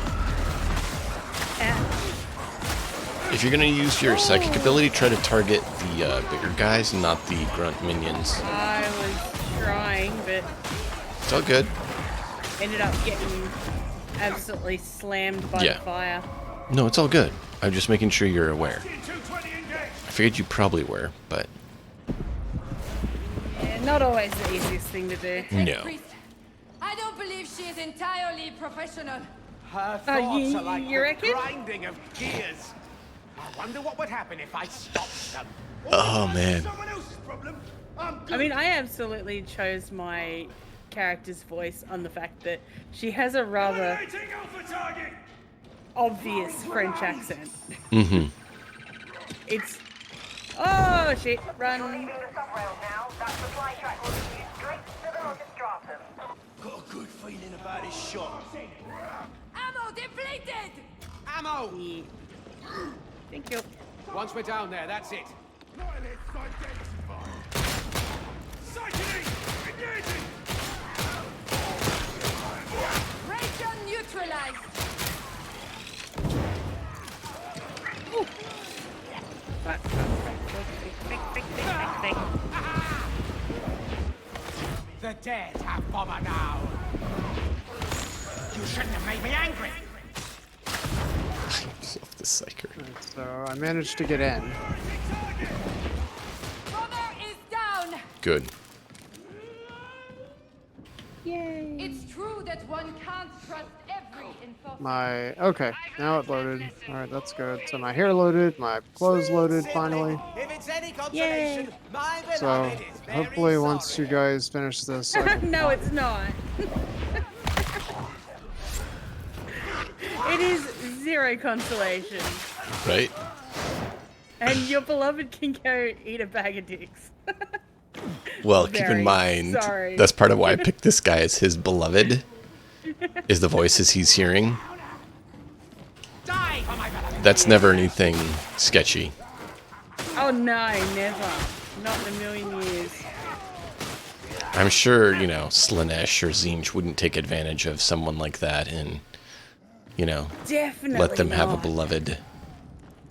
If you're going to use your psychic ability, try to target the bigger guys, not the grunt minions. I was trying, but... It's all good. Ended up getting absolutely slammed by the fire. No, it's all good. I'm just making sure you're aware. I figured you probably were, but... Yeah, not always the easiest thing to do. No. I don't believe she is entirely professional. Her thoughts are like you the reckon? grinding of gears. I wonder what would happen if I stopped them. Oh, man. I mean, I absolutely chose my character's voice on the fact that she has a rather obvious French accent. Mm-hmm. It's... Oh, shit. Run. Got a good feeling about his shot. Ammo depleted! Ammo! Yeah. Thank you. Once we're down there, that's it. Ray gun neutralized! The dead have bomber now. You shouldn't have made me angry. Love the Psyker. So I managed to get in. Bomber is down! Good. Yay. It's true that one can't trust every info. Okay, now it loaded. Alright, that's good. So my hair loaded, my clothes loaded finally. If it's any consolation, my So beloved is very hopefully once sorry. you guys finish this, I can... No, it's not. It is 0 consolation. Right? And your beloved can go eat a bag of dicks. Well, keep in mind, sorry. that's part of why I picked this guy as his beloved, is the voices he's hearing. That's never anything sketchy. Oh no, never. Not in a million years. I'm sure, Slanesh or Zinj wouldn't take advantage of someone like that and, Definitely let them have a not. beloved.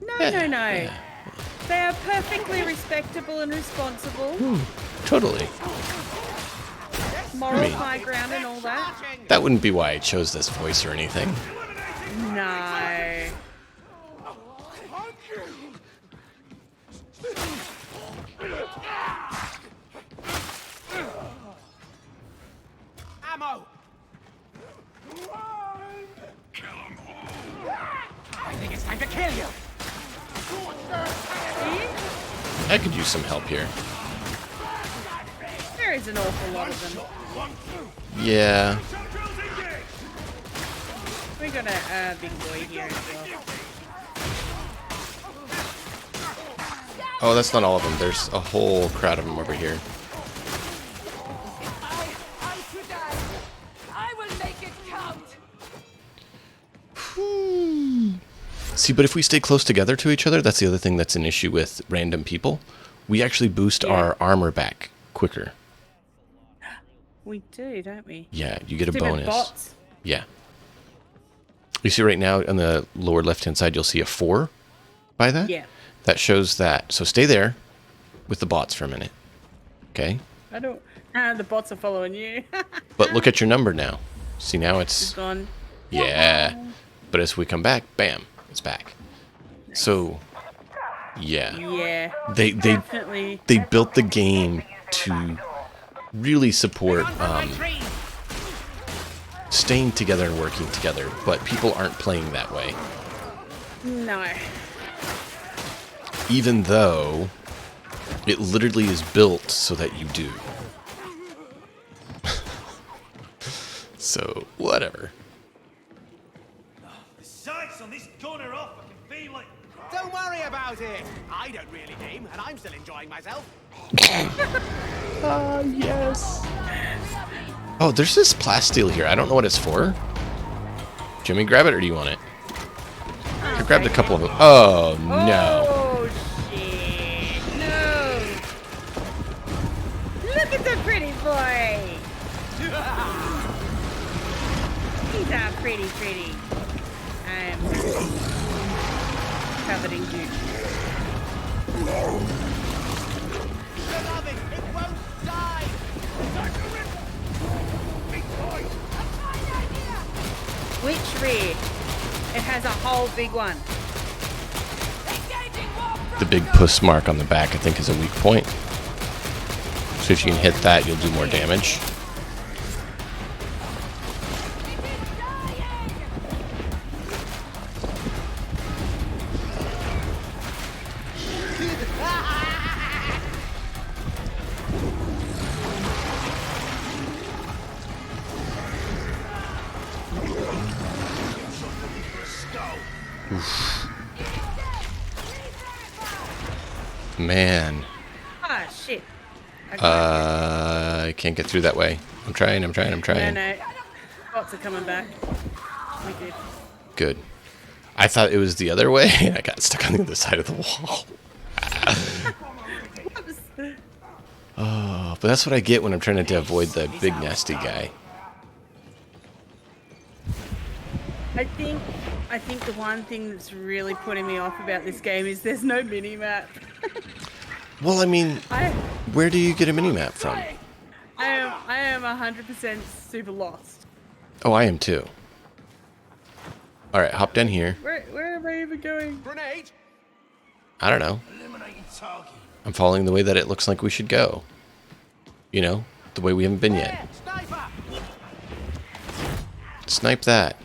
No. They are perfectly respectable and responsible. Totally. Moral high ground and all that. That wouldn't be why I chose this voice or anything. No. Ammo! I think it's time to kill you. I could use some help here. There is an awful lot of them. Yeah. We got a big boy here as well. Oh, that's not all of them. There's a whole crowd of them over here. I will make it count! See, but if we stay close together to each other, that's the other thing that's an issue with random people. We actually boost our armor back quicker. We do, don't we? Yeah, you get a Stupid bonus. bots. Yeah. You see right now on the lower left-hand side, you'll see a 4 by that. Yeah. That shows that. So stay there with the bots for a minute. Okay? I don't... the bots are following you. But look at your number now. See, now it's... It's gone. Yeah. But as we come back, bam, it's back. So, yeah. Yeah. They definitely. built the game to really support staying together and working together, but people aren't playing that way. No. Even though it literally is built so that you do. So, whatever. The sights on this corner off, I can feel it. Don't worry about it. I don't really game, and I'm still enjoying myself. Ah, yes. Oh, there's this plasteel here. I don't know what it's for. Jimmy, grab it, or do you want it? I grabbed a couple of them. Oh, no. Oh, shit. No. Look at the pretty boy. He's not pretty. I'm covered in gooch. Beloved, it won't die. Which rear? It has a whole big one. The big puss mark on the back, I think, is a weak point. So if you can hit that, you'll do more damage. Man. Ah, shit. I can't get through that way. I'm trying. No. Bots are coming back. We're good. Good. I thought it was the other way, and I got stuck on the other side of the wall. Oh, but that's what I get when I'm trying to avoid the big nasty guy. I think the one thing that's really putting me off about this game is there's no mini-map. Well, I mean, where do you get a mini-map from? I am 100% super lost. Oh, I am too. Alright, hop down here. Where am I even going? Grenade. I don't know. I'm following the way that it looks like we should go. You know, the way we haven't been yet. Snipe that.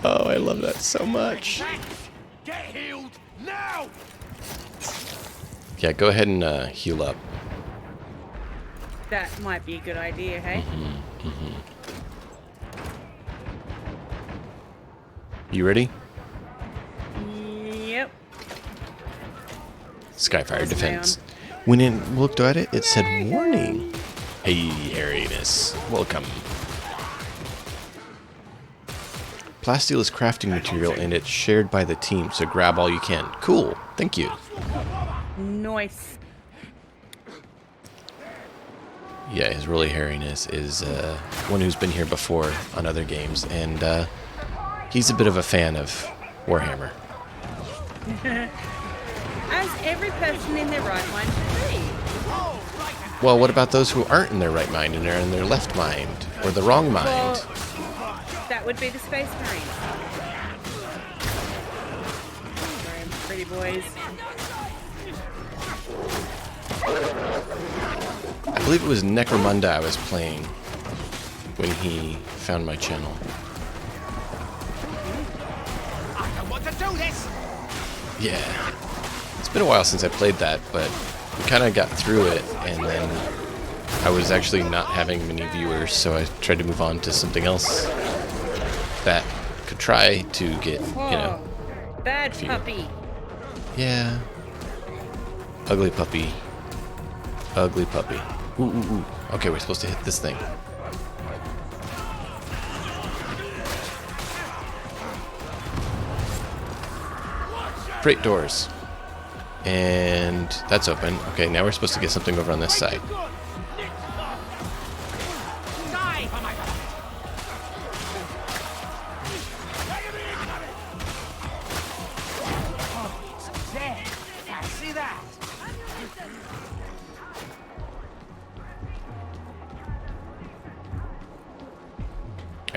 Oh, I love that so much. Get healed now. Yeah, go ahead and heal up. That might be a good idea, hey? You ready? Yep. Skyfire defense. When it looked at it, it said warning. Hey, hairiness. Welcome. Plasteel is crafting material and it's shared by the team, so grab all you can. Cool. Thank you. Nice. Yeah, his really hairiness is one who's been here before on other games, and he's a bit of a fan of Warhammer. As every person in their right mind should be. Well, what about those who aren't in their right mind and are in their left mind or the wrong mind? Well, that would be the Space Marines. Pretty boys. I believe it was Necromunda I was playing when he found my channel. I don't want to do this. Yeah. It's been a while since I played that, but we kind of got through it, and then I was actually not having many viewers, so I tried to move on to something else that could try to get, you know. Bad puppy. Yeah. Ugly puppy. Ugly puppy. Ooh, ooh, ooh. Okay, we're supposed to hit this thing. Freight doors. And that's open. Okay, now we're supposed to get something over on this side.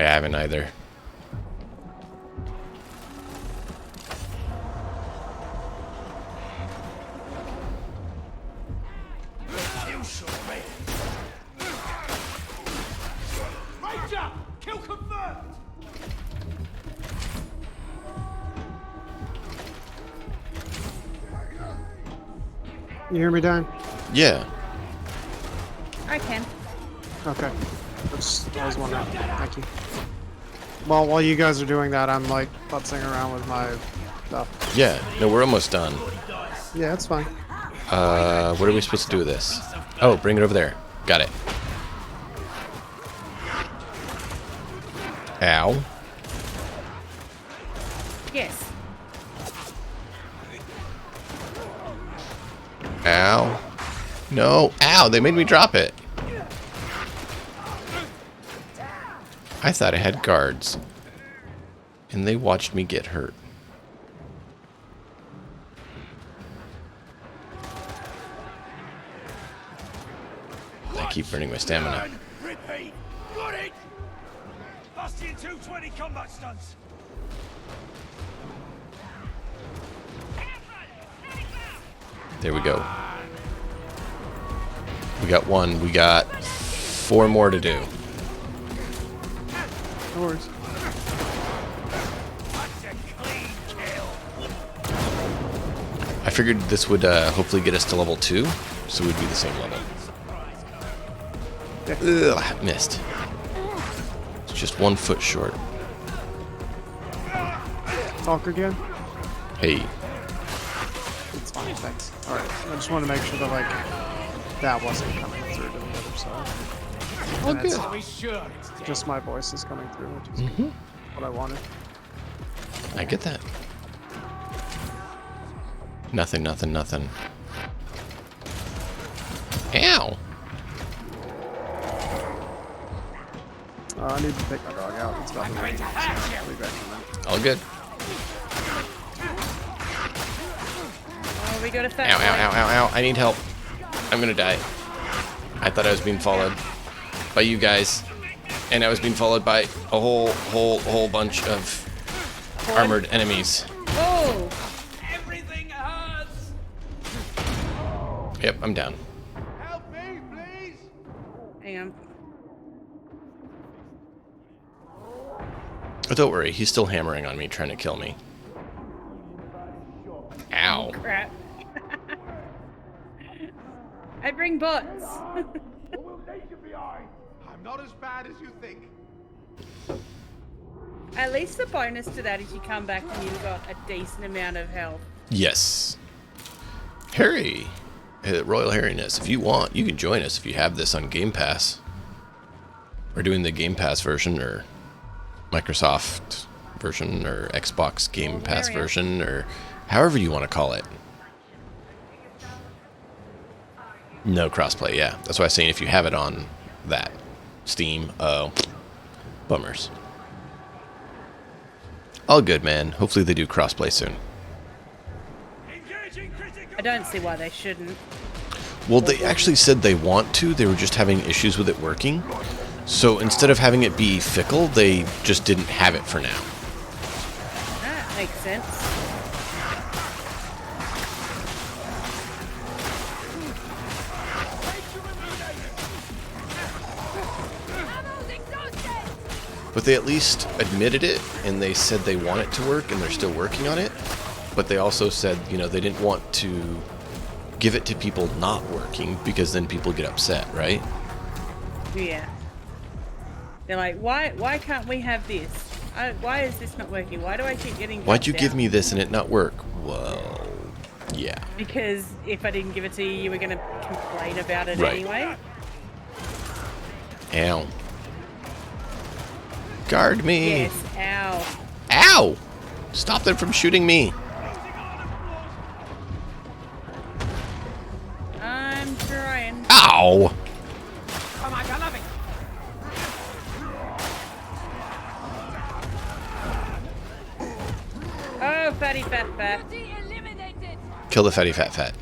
I haven't either. Ranger! Kill confirmed! You hear me, Dan? Yeah. I can. Okay. I was wondering. Thank you. Well, while you guys are doing that, I'm like futzing around with my stuff. Yeah. No, we're almost done. Yeah, that's fine. What are we supposed to do with this? Oh, bring it over there. Got it. Ow. Yes. Ow. No. Ow, they made me drop it. I thought I had guards. And they watched me get hurt. I keep burning my stamina. Repeat! Got it! Bastian 220 combat stunts! There we go. We got one. We got 4 more to do. No worries. I figured this would hopefully get us to level 2, so we'd be the same level. Ugh, missed. It's just 1 foot short. Talk again? Hey. It's fine, thanks. Alright, I just want to make sure that, like, that wasn't coming through to the other side. Oh, good. Just my voice is coming through, which is what I wanted. I get that. Nothing, nothing, nothing. Ow! I need to take my dog out. It's about to rain. So I'll be back in a minute. All good. Oh, we got a fat Ow, ow, ow, ow, ow. I need help. I'm gonna die. I thought I was being followed by you guys. And I was being followed by a whole bunch of armored enemies. Oh! Everything hurts! Yep, I'm down. Help me, please! Hang on. Oh, don't worry, he's still hammering on me, trying to kill me. Ow. Crap. I bring bots. I'm not as bad as you think. At least the bonus to that is you come back and you've got a decent amount of health. Yes. Harry, Royal Harryness, if you want, you can join us if you have this on Game Pass. We're doing the Game Pass version, or Microsoft version, or Xbox Game Pass version, or however you want to call it. No crossplay, yeah. That's why I was saying if you have it on that. Steam, oh, bummers. All good, man. Hopefully they do crossplay soon. I don't see why they shouldn't. Well, they actually said they want to. They were just having issues with it working. So instead of having it be fickle, they just didn't have it for now. That makes sense. But they at least admitted it, and they said they want it to work, and they're still working on it. But they also said, you know, they didn't want to give it to people not working, because then people get upset, right? Yeah. They're like, why can't we have this? Why is this not working? Why do I keep getting Why'd you dropped give out? me this and it not work? Well, yeah. Because if I didn't give it to you, you were going to complain about it Right. anyway. Ow. Guard me. Yes, ow. Ow! Stop them from shooting me. I'm trying. Ow! Come on, I love it! Oh, fatty fat fat. Kill the fatty fat fat.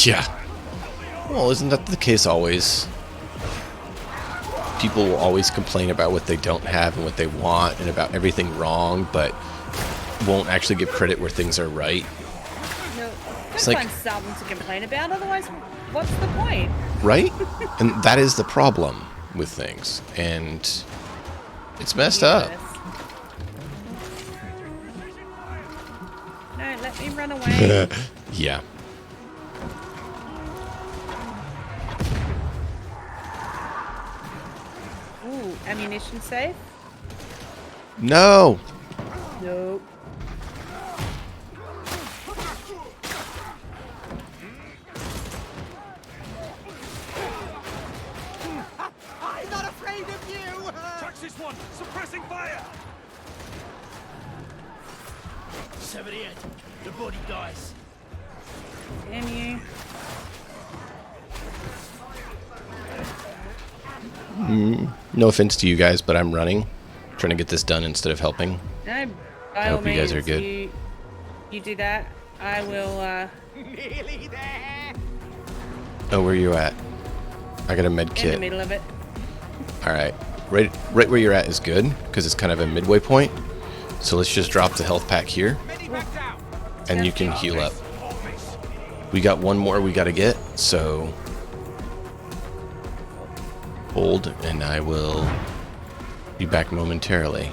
Yeah. Well, isn't that the case always? People will always complain about what they don't have and what they want and about everything wrong, but won't actually give credit where things are right. No, It's just like- find something to complain about. Otherwise, what's the point? Right? And that is the problem with things. And it's messed up. No, let me run away. Yeah. Ooh, ammunition safe? No! Nope. I'm not afraid of you! Touch this one! Suppressing fire! 78. The body dies. Damn you. No offense to you guys, but I'm running. Trying to get this done instead of helping. No, by I all hope you guys are means, good. You do that. I will, Nearly there. Oh, where are you at? I got a med in kit. the middle of it. Alright. Right where you're at is good, because it's kind of a midway point. So let's just drop the health pack here. And you can heal up. We got one more we gotta get, so hold, and I will be back momentarily.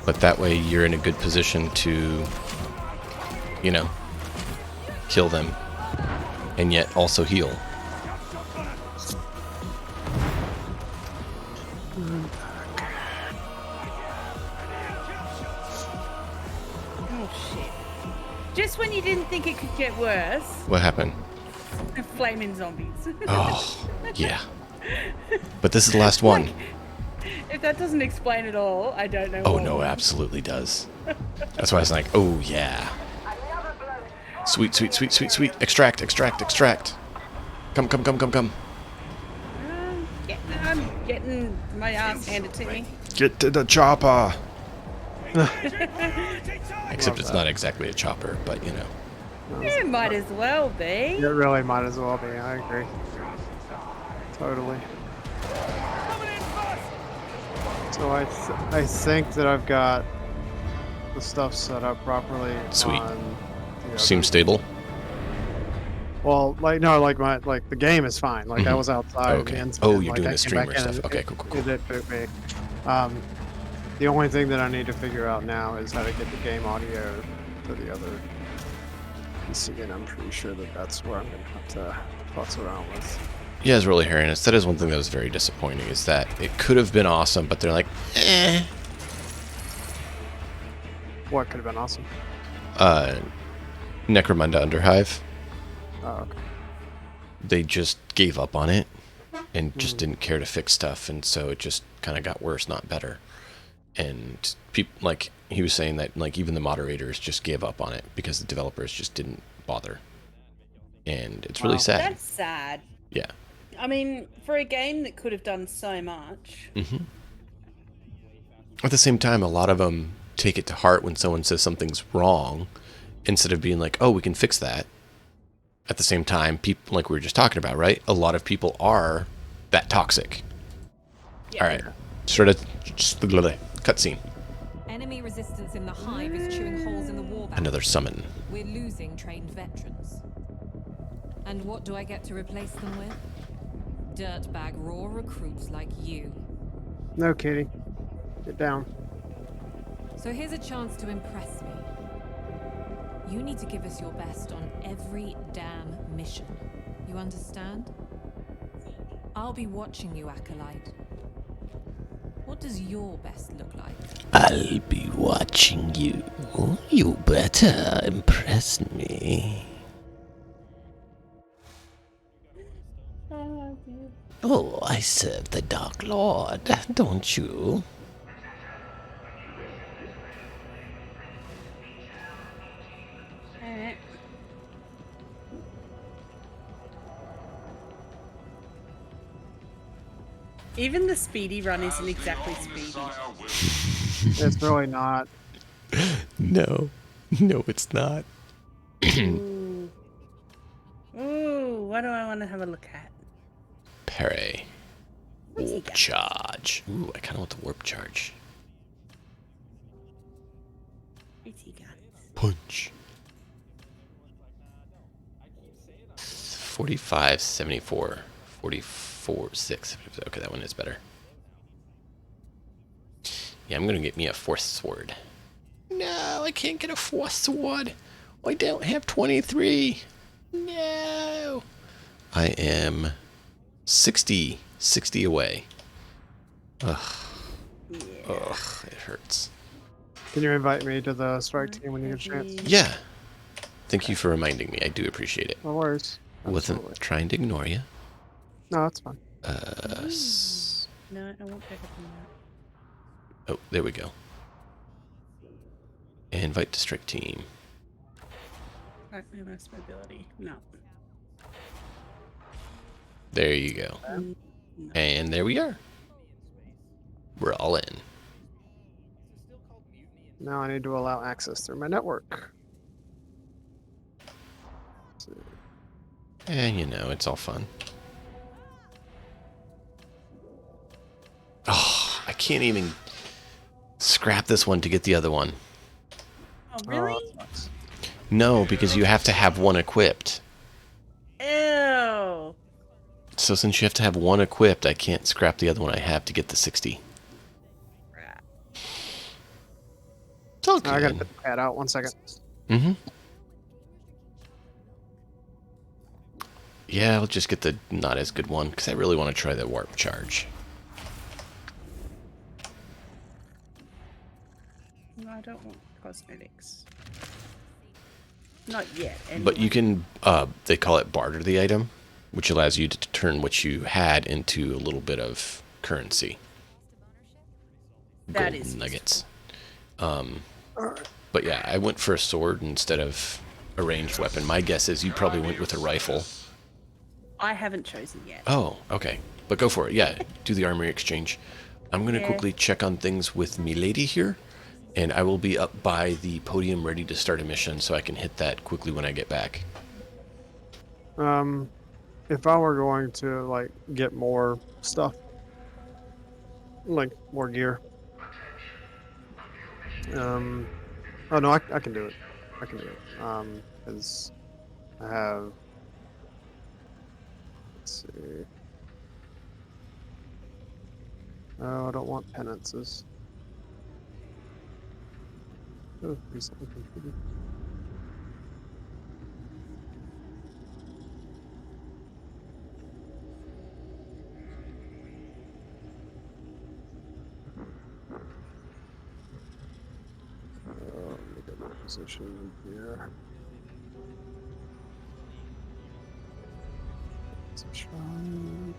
But that way you're in a good position to, you know, kill them and yet also heal. Oh shit. Just when you didn't think it could get worse, What happened? flaming zombies. Oh, yeah. But this is the last one. If that doesn't explain it all, I don't know. Oh what no, it will. absolutely does. That's why I was like, oh yeah. Sweet, sweet, sweet, sweet, sweet. Extract, extract, extract. Come, come, come, come, come. Yeah, I'm getting my ass handed to me. Get to the chopper. Except it's not exactly a chopper, but you know. It might as well be. It really might as well be. I agree. Totally. So I think that I've got the stuff set up properly. Sweet. On the other- Seems stable. Well, like no, like the game is fine. Like I was outside. Okay. And Oh, you're like, doing I the came back streamer in stuff. and Okay, cool, cool, cool. It did boot me. The only thing that I need to figure out now is how to get the game audio to the other PC, and I'm pretty sure that that's where I'm gonna have to futz around with. Yeah, it's really hairiness. That is one thing that was very disappointing, is that it could have been awesome, but they're like, eh. What could have been awesome? Necromunda Underhive. Oh, okay. They just gave up on it and just didn't care to fix stuff, and so it just kind of got worse, not better. And people, like he was saying, that like even the moderators just gave up on it because the developers just didn't bother, and it's really sad. That's sad. Yeah. I mean, for a game that could have done so much. At the same time, a lot of them take it to heart when someone says something's wrong, instead of being like, "Oh, we can fix that." At the same time, people, like we were just talking about, right? A lot of people are that toxic. Yeah. All right, sort of cutscene. Enemy resistance in the hive is chewing holes in the wall. Another summon. We're losing trained veterans. And what do I get to replace them with? Dirtbag raw recruits like you. No, Katie. Get down. So here's a chance to impress me. You need to give us your best on every damn mission. You understand? I'll be watching you, Acolyte. What does your best look like? I'll be watching you. You better impress me. Oh, I serve the Dark Lord, don't you? Even the speedy run isn't exactly speedy. It's really not. No, no, it's not. Ooh. What do I want to have a look at? Parry. What's he Warp got? charge. Ooh, I kind of want the warp charge. What's he got? Punch. 45, 74, 44, 6. Okay, that one is better. Yeah, I'm going to get me a fourth sword. No, I can't get a fourth sword. I don't have 23. No. I am 60 away. Ugh. Yeah. Ugh, it hurts. Can you invite me to the strike team when you get a chance? Yeah. Thank you for reminding me. I do appreciate it. No worries. Wasn't trying to ignore you. No, that's fine. No, I won't pick up on that. Oh, there we go. Invite to strike team. Right, mass mobility. No. There you go. And there we are. We're all in. Now I need to allow access through my network. And you know, it's all fun. Oh, I can't even scrap this one to get the other one. Oh, really? No, because you have to have one equipped. Ew. So since you have to have one equipped, I can't scrap the other one I have to get the 60. It's all good. I gotta put the pad out. 1 second. Mm-hmm. Yeah, I'll just get the not as good one, because I really want to try the warp charge. No, I don't want cosmetics. Not yet. Anyway. But you can, they call it barter the item, which allows you to turn what you had into a little bit of currency. That Gold is nuggets. But yeah, I went for a sword instead of a ranged weapon. My guess is you probably went with a rifle. I haven't chosen yet. Oh, okay. But go for it. Yeah, do the armory exchange. I'm going to Yeah. quickly check on things with Milady here, and I will be up by the podium ready to start a mission, so I can hit that quickly when I get back. If I were going to like get more stuff, like more gear. Oh no, I can do it. I can do it. Because I have. Let's see. Oh, I don't want penances. Oh, recently completed. Let me get my position here. It's a shrine.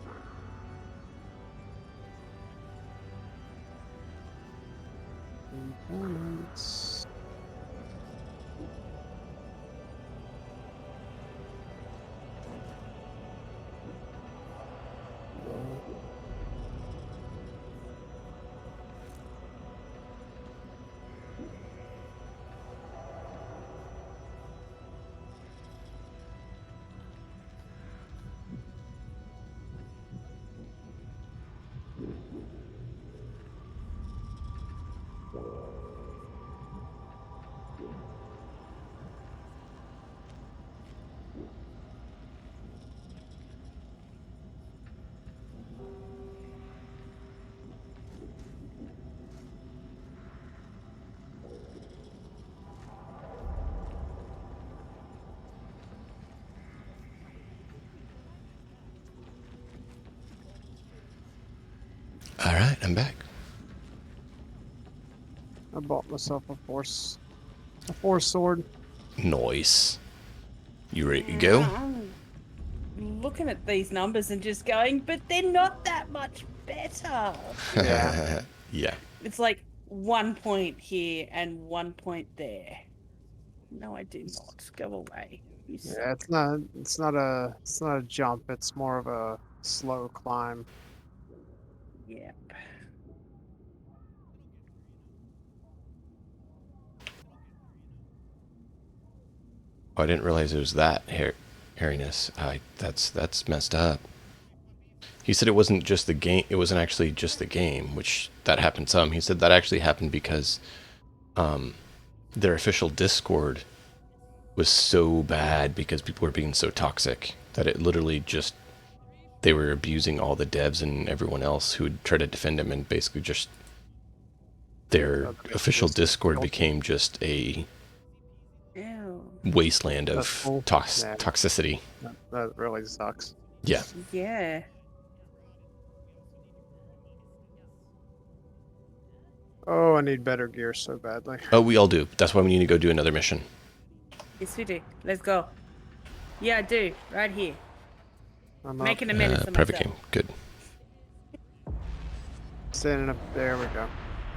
Components. All right, I'm back. I bought myself a force sword. Nice. You ready to go? I'm looking at these numbers and just going, but they're not that much better. Yeah. Yeah. It's like 1 point here and 1 point there. No, I do not. Go away. You suck. Yeah, it's not a jump, it's more of a slow climb. Yep. Oh, I didn't realize it was that here. hairiness. That's messed up. He said it wasn't just the game. It wasn't actually just the game, which that happened some. He said that actually happened because their official Discord was so bad because people were being so toxic that it literally just, they were abusing all the devs and everyone else who would try to defend him, and basically just their official Discord became just a wasteland of toxicity. That really sucks. Yeah. Yeah. Oh, I need better gear so badly. Oh, we all do. That's why we need to go do another mission. Yes, we do. Let's go. Yeah, I do. Right here. I'm making a menace of private myself. game. Good. Standing up. There we go.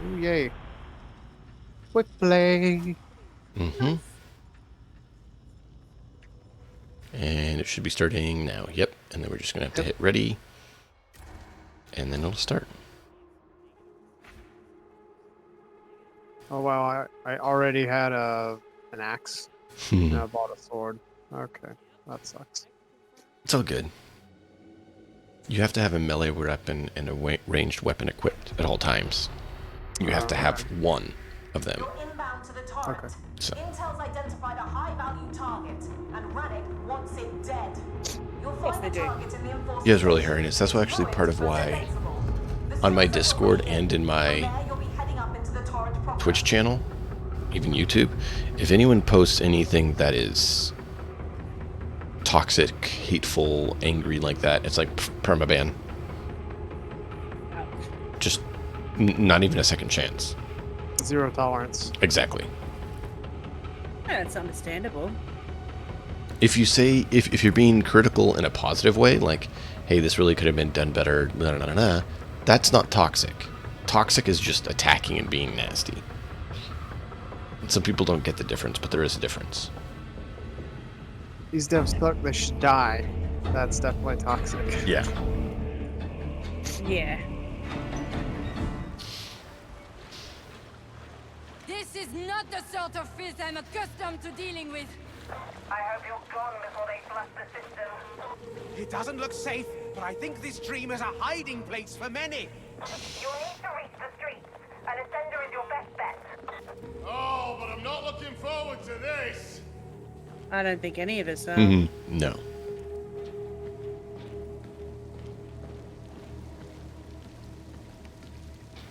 Ooh, yay. Quick play. Mm-hmm. And it should be starting now. Yep. And then we're just going to have to hit ready. And then it'll start. Oh, wow. I already had an axe. And I bought a sword. Okay. That sucks. It's all good. You have to have a melee weapon and a ranged weapon equipped at all times. You have to have one of them. You're inbound to the turret. Okay. So. Intel's identified a high-value target, and Rannick wants it dead. You'll find the target in the enforcement. Yeah, it's really hairiness. That's actually part of why on my Discord and in my Twitch channel, even YouTube, if anyone posts anything that is toxic, hateful, angry like that, it's like permaban. Just not even a second chance. Zero tolerance. Exactly. Yeah, that's understandable. If you say, if you're being critical in a positive way, like, hey, this really could have been done better, that's not toxic. Toxic is just attacking and being nasty. Some people don't get the difference, but there is a difference. These devs suck, they should die. That's definitely toxic. Yeah. Yeah. This is not the sort of filth I'm accustomed to dealing with. I hope you're gone before they flush the system. It doesn't look safe, but I think this dream is a hiding place for many. You'll need to reach the streets. An ascender is your best bet. Oh, but I'm not looking forward to this. I don't think any of us are. No.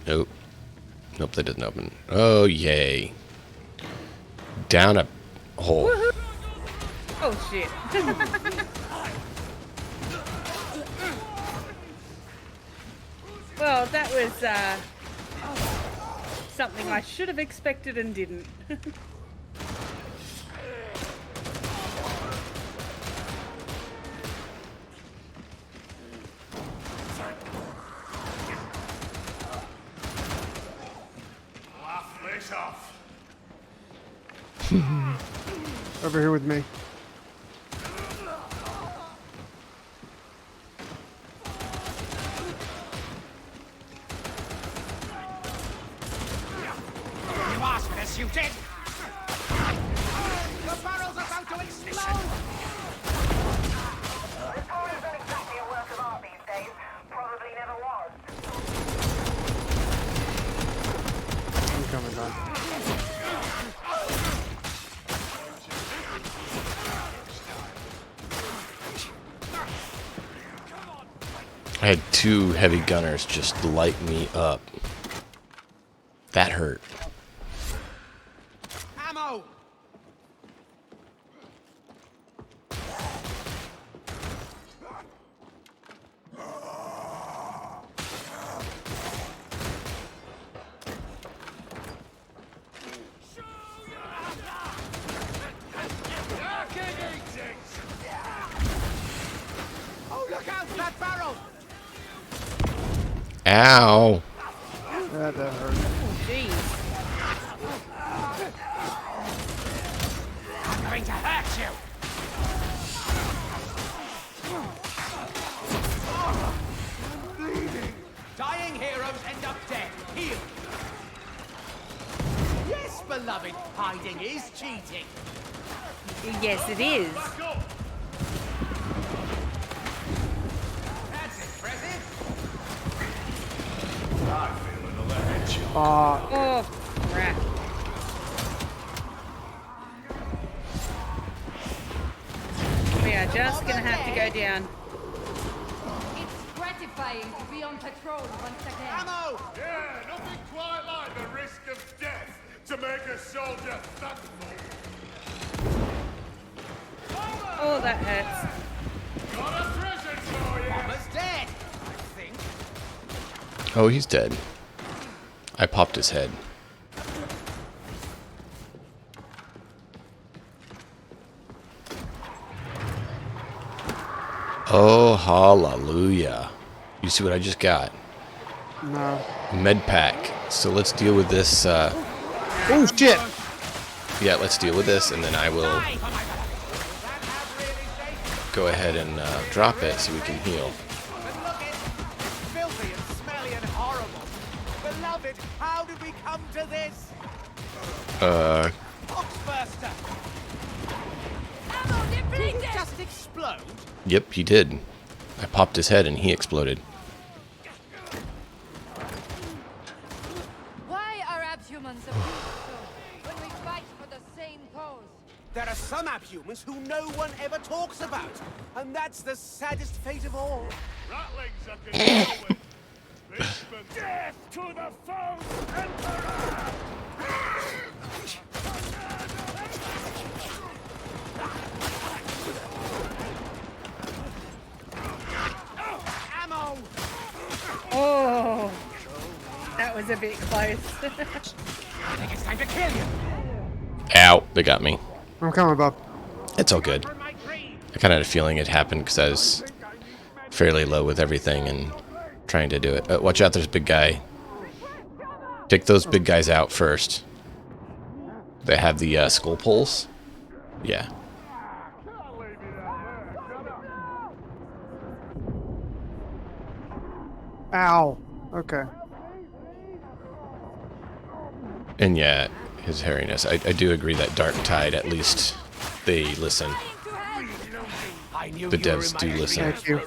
Nope. Nope, that doesn't open. Oh, yay. Down a hole. Woohoo! Oh, shit. Well, that was something I should have expected and didn't. Laugh this off. Over here with me. You asked for this, you did! The barrel's about to explode! The tower isn't exactly a work of art these days. Probably never was. I'm coming down. I had two heavy gunners just light me up. That hurt. Ammo! Oh, look out for that barrel! Ow. That hurt. Jeez. I'm going to hurt you! Dying heroes end up dead. Heal! Yes, beloved, hiding is cheating. Yes, it is. Back up. Oh, crap. We are just gonna have to go down. It's gratifying to be on patrol once again. Ammo! Yeah, nothing quite like the risk of death to make a soldier thankful. Oh, that hurts. Got a present for you. Bomber's dead, I think. Oh, he's dead. I popped his head. Oh, hallelujah. You see what I just got? No. Med pack. So let's deal with this. Oh, shit. Yeah, let's deal with this, and then I will go ahead and drop it so we can heal. But look it, filthy and smelly and horrible. Beloved, how did we come to this? Oxburster! Ammo Did depleted! it just explode? Yep, he did. I popped his head and he exploded. Why are abhumans abused so when we fight for the same cause? There are some abhumans who no one ever talks about, and that's the saddest fate of all. Rattlings I can deal with. This for death to the foes, Emperor! Ammo! Oh, that was a bit close. I think it's time to kill you. Ow, they got me. I'm coming, Bob. It's all good. I kind of had a feeling it happened because I was fairly low with everything and trying to do it. Watch out, there's a big guy. Take those big guys out first. They have the skull pulse. Yeah. Ow. Okay. And yeah, his hairiness. I do agree that Dark Tide, at least, they listen. The devs do listen. Thank you.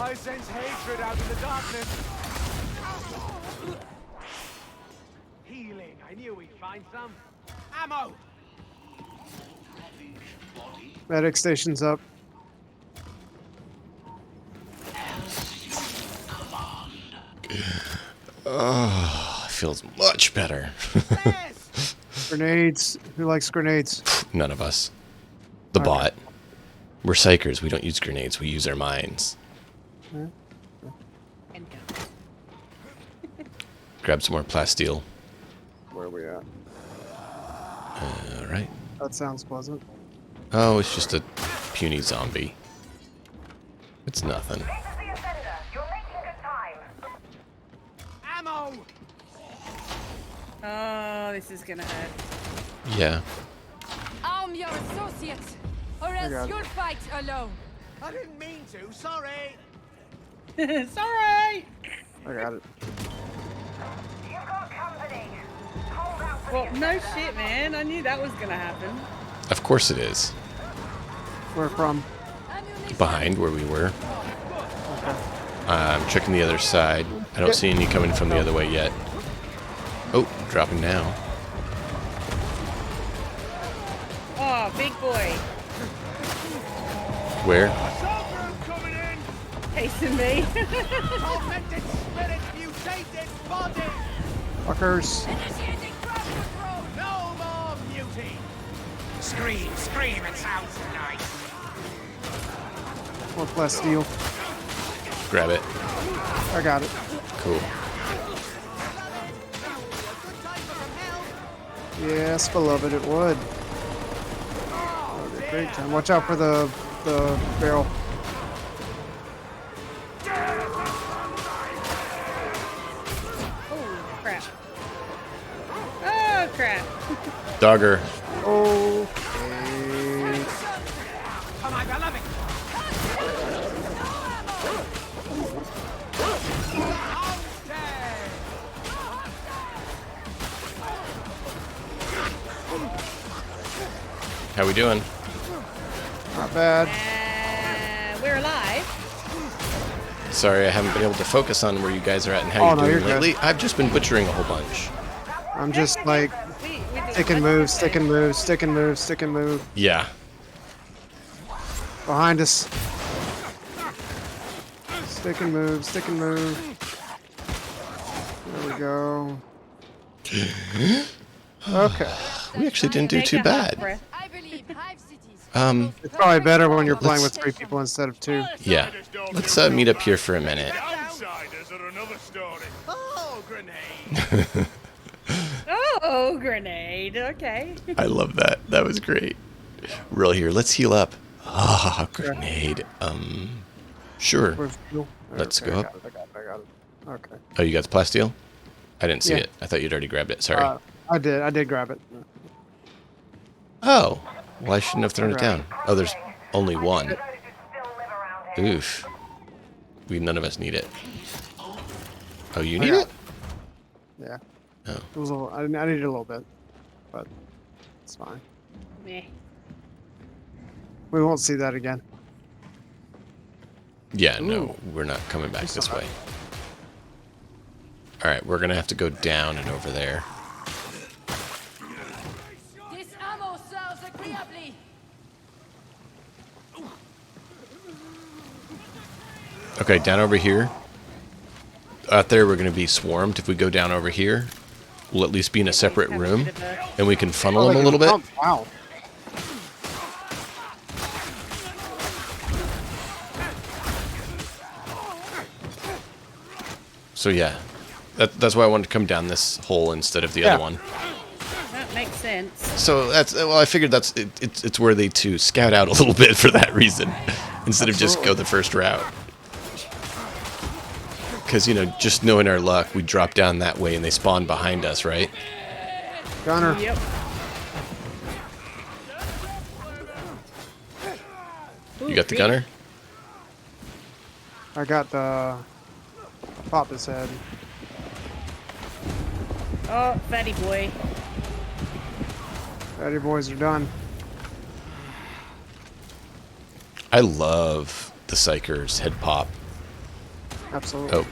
I sense hatred out in the darkness. Healing. I knew we'd find some. Ammo! Medic station's up. Oh, feels much better. Grenades. Who likes grenades? None of us. The bot. We're psychers. We don't use grenades. We use our minds. Grab some more plasteel. Where are we at? All right. That sounds pleasant. Oh, it's just a puny zombie. It's nothing. This is the offender. You're making good time. Ammo! Oh, this is gonna hurt. Yeah. Arm your associates, or else you'll fight alone. I didn't mean to. Sorry. It's alright. I got it. You've got company. Hold out for Well, no shit, man. I knew that was gonna happen. Of course it is. Where from? Behind where we were. I'm checking the other side. I don't see any coming from the other way yet. Oh, dropping now. Oh, big boy. Where? Chasing me. Tormented spirit, mutated body. Fuckers. No more muting. Scream, scream. It sounds nice. More plasteel. Grab it. I got it. Cool. Yes, beloved, it would. That would be a great time. Watch out for the barrel. Oh, crap. Oh, crap. Dogger. Okay. Come on, beloved. How we doing? Not bad. we're alive. Sorry, I haven't been able to focus on where you guys are at and how you're doing lately. I've just been butchering a whole bunch. I'm just like stick and move, stick and move, stick and move, stick and move. Yeah. Behind us. Stick and move, stick and move. There we go. Okay. We actually didn't do too bad. It's probably better when you're playing with 3 people instead of 2. Yeah. Let's meet up here for a minute. Oh, grenade. Oh, grenade. Okay. I love that. That was great. Real here. Let's heal up. Ah, grenade. Sure. Let's go up. I got it. Okay. Oh, you got the plasteel? I didn't see it. I thought you'd already grabbed it. Sorry. I did we it. Oh. Well, I shouldn't have thrown it down. Oh, there's only one. Oof. None of us need it. Oh, you need it? Yeah. Oh. It was a little, I needed a little bit, but it's fine. Meh. We won't see that again. Yeah, no, we're not coming back this way. Alright, we're gonna have to go down and over there. This ammo serves agreeably. Okay, down over here. Out there, we're gonna be swarmed. If we go down over here, we'll at least be in a separate room, and we can funnel them a little bit. Wow. So yeah, that's why I wanted to come down this hole instead of the other one. That makes sense. So I figured it's worthy to scout out a little bit for that reason, instead of just go the first route. Because, just knowing our luck, we drop down that way and they spawn behind us, right? Gunner. Yep. You got the gunner? I got the... Pop his head. Oh, fatty boy. Fatty boys are done. I love the Psyker's head pop. Absolutely. Oh.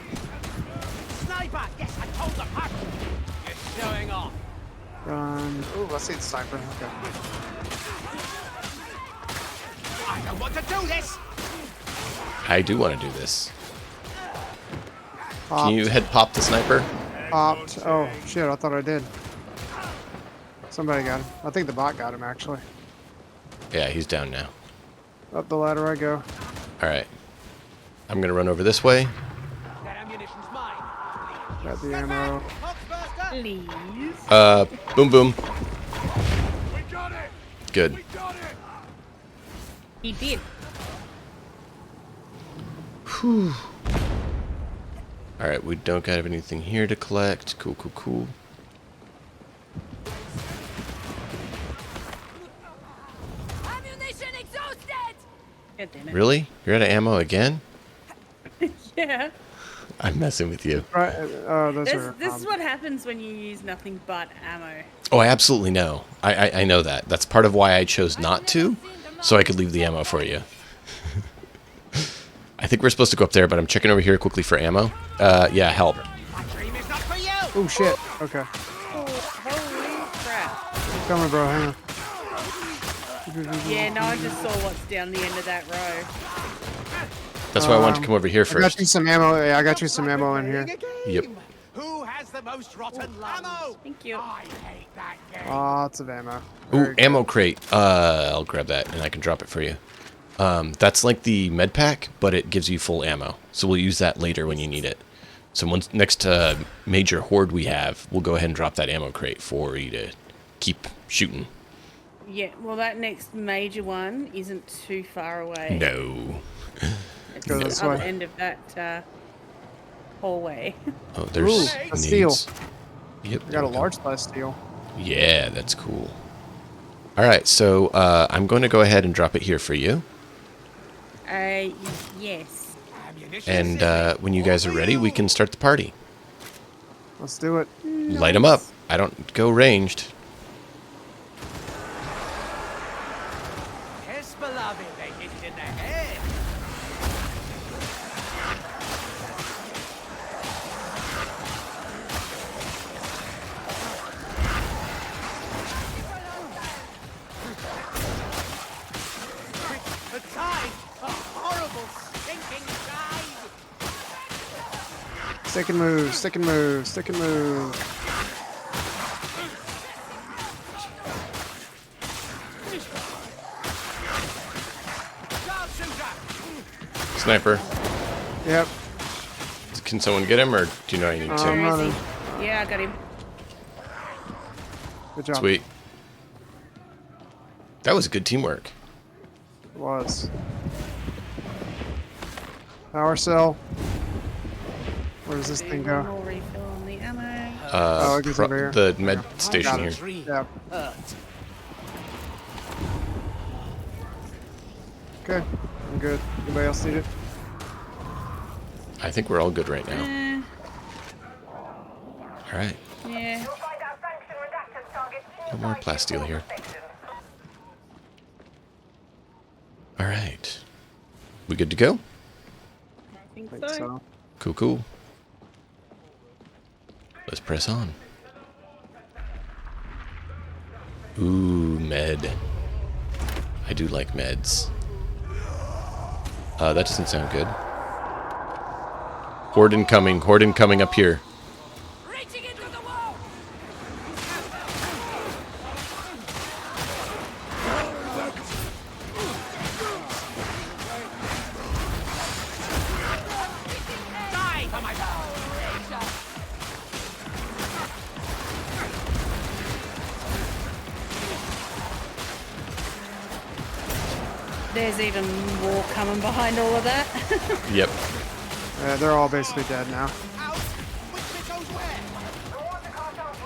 Sniper! Yes, I told them. You're showing off. Ooh, let's see the sniper. Okay. I don't want to do this. I do want to do this. Popped. Can you head pop the sniper? Popped. Oh, shit, I thought I did. Somebody got him. I think the bot got him, actually. Yeah, he's down now. Up the ladder I go. Alright. I'm going to run over this way. That ammunition's mine. Got the ammo. Please. Boom boom. We got it. Good. We got it. He did. Whew. Alright, we don't got anything here to collect. Cool, cool, cool. Ammunition exhausted. God damn it. Really? You're out of ammo again? Yeah. I'm messing with you. Right. This is what happens when you use nothing but ammo. Oh, I absolutely know. I know that. That's part of why I chose not to, so I could leave the ammo for you. I think we're supposed to go up there, but I'm checking over here quickly for ammo. Yeah, help. Oh, shit. Okay. Oh, holy crap. Coming, bro. Hang on. Yeah, no, I just saw what's down the end of that row. That's why I wanted to come over here I got first. you some ammo. Yeah, I got you some ammo in here. Yep. Who has the most rotten ammo? Thank you. I hate that game. Lots of ammo. Ooh, ammo crate. I'll grab that and I can drop it for you. That's like the med pack, but it gives you full ammo. So we'll use that later when you need it. So once next major horde we have, we'll go ahead and drop that ammo crate for you to keep shooting. Yeah, well, that next major one isn't too far away. No. It's Go the this other way. end of that hallway. Oh, there's a steel. needs. Yep. I got a large size steel. Yeah, that's cool. All right, so I'm going to go ahead and drop it here for you. Yes. And when you guys are ready, we can start the party. Let's do it. Light them up. I don't go ranged. Yes, beloved, they hit it in the head. Stick and move, stick and move, stick and move. Sniper. Yep. Can someone get him, or do you know I need to? Where is he? Yeah, I got him. Good job. Sweet. That was good teamwork. It was. Power cell. Where does this thing go? More refill on the ammo. Oh, it goes over here. The med station here. Yep. Okay, I'm good. Anybody else need it? I think we're all good right now. All right. Yeah. No more plasteel here. All right. We good to go? I think so. Cool, cool. Let's press on. Ooh, med. I do like meds. That doesn't sound good. Horde incoming up here. There's even more coming behind all of that. Yep. They're all basically dead now.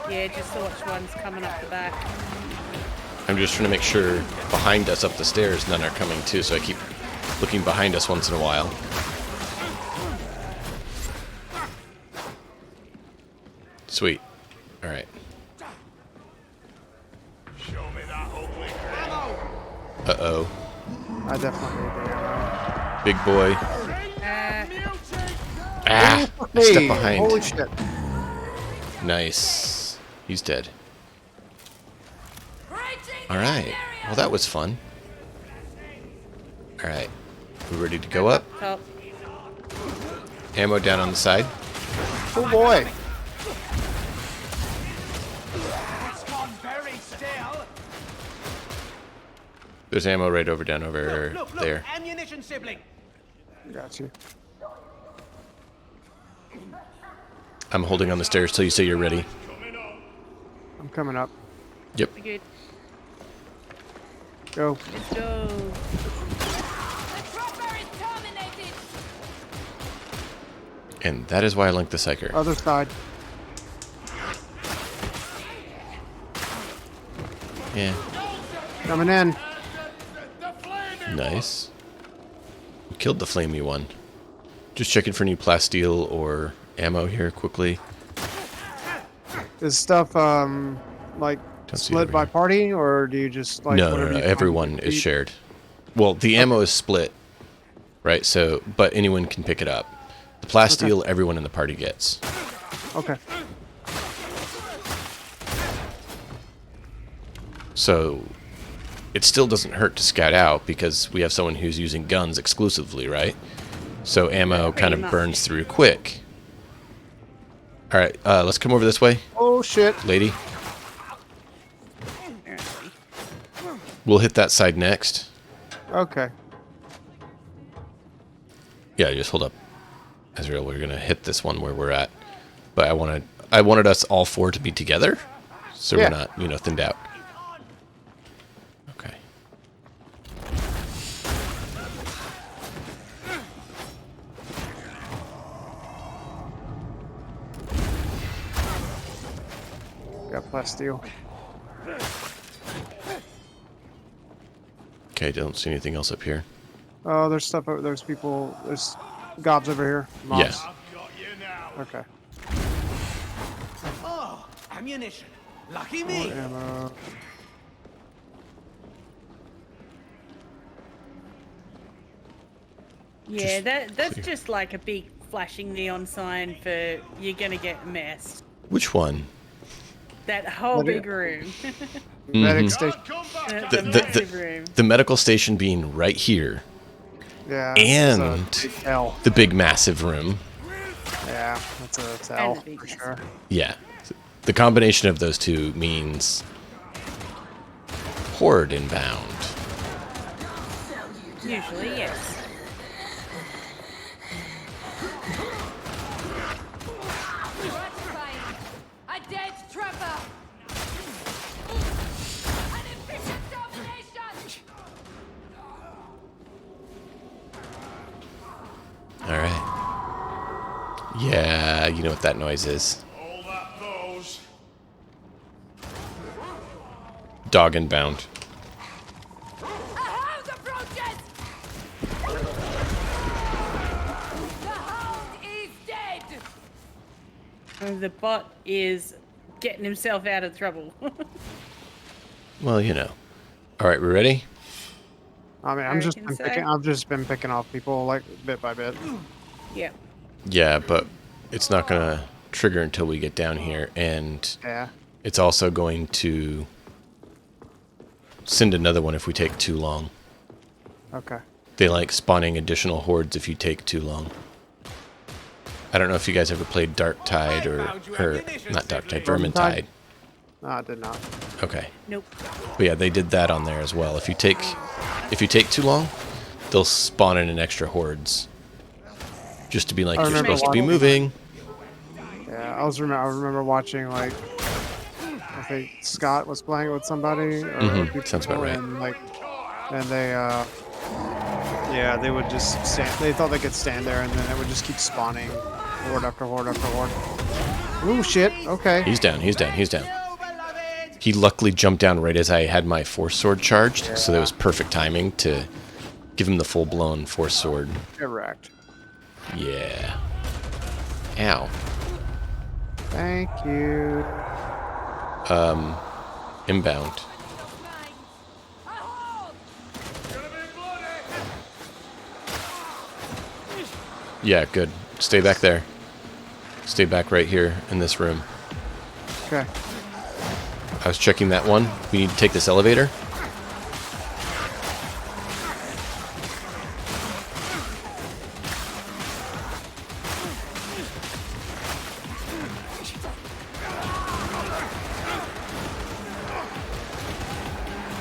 Yeah, just saw which one's coming up the back. I'm just trying to make sure behind us up the stairs none are coming too, so I keep looking behind us once in a while. Sweet. All right. Uh-oh. I definitely need the ammo. Big boy. I stepped behind. Holy shit. Nice. He's dead. Alright. Well, that was fun. Alright. We ready to go up? Top. Ammo down on the side. Oh boy. There's ammo right over down over there. Ammunition sibling. Got you. I'm holding on the stairs till you say you're ready. I'm coming up. Yep. Good. Go. Let's go. And that is why I like the Psyker. Other side. Yeah. Coming in. Nice. We killed the flamey one. Just checking for any plasteel or ammo here quickly. Is stuff like split by party, or do you just like no, whatever no, you everyone is shared. Well, the ammo is split, right? So, but anyone can pick it up. The plasteel, everyone in the party gets. Okay. So, it still doesn't hurt to scout out because we have someone who's using guns exclusively, right? So ammo kind of burns through quick. All right, let's come over this way. Oh shit, lady. We'll hit that side next. Okay. Yeah, just hold up, Ezreal. We're gonna hit this one where we're at, but I wanted us all four to be together, so we're not, thinned out. Okay. Got plasteel. Okay, don't see anything else up here. Oh, there's stuff over. There's people. There's gobs over here. Mobs. Yeah. Okay. Oh, ammunition. Lucky More me. ammo. Yeah, that's just like a big flashing neon sign for you're gonna get messed. Which one? That whole big room. Medic station. The massive room. The medical station being right here. Yeah. And the big massive room. Yeah, that's a And tell the big for mess. sure. Yeah. The combination of those two means horde inbound. Usually, yes. A dead trapper! An efficient domination! All right. Yeah, you know what that noise is. All that knows. Dog inbound. A hound approaches! The hound is dead! And the bot is getting himself out of trouble. Well, you know. All right, we ready? I mean, I I've just been picking off people like bit by bit. Yeah. Yeah, but it's not going to trigger until we get down here, and Yeah. it's also going to send another one if we take too long. Okay. They like spawning additional hordes if you take too long. I don't know if you guys ever played Dark Tide or not Dark Tide, Vermintide. No, I did not. Okay. Nope. But yeah, they did that on there as well. If you take too long, they'll spawn in an extra hordes. Just to be like, you're supposed to be moving. Yeah, I remember watching like I think Scott was playing with somebody or people, Sounds about right. and they yeah, they would just stand. They thought they could stand there, and then it would just keep spawning horde after horde after horde. Ooh, shit. Okay. He's down. He's down. He's down. He luckily jumped down right as I had my force sword charged, so that was perfect timing to give him the full-blown force sword. Correct. Yeah. Ow. Thank you. Inbound. Yeah, good. Stay back there. Stay back right here in this room. Okay. I was checking that one. We need to take this elevator.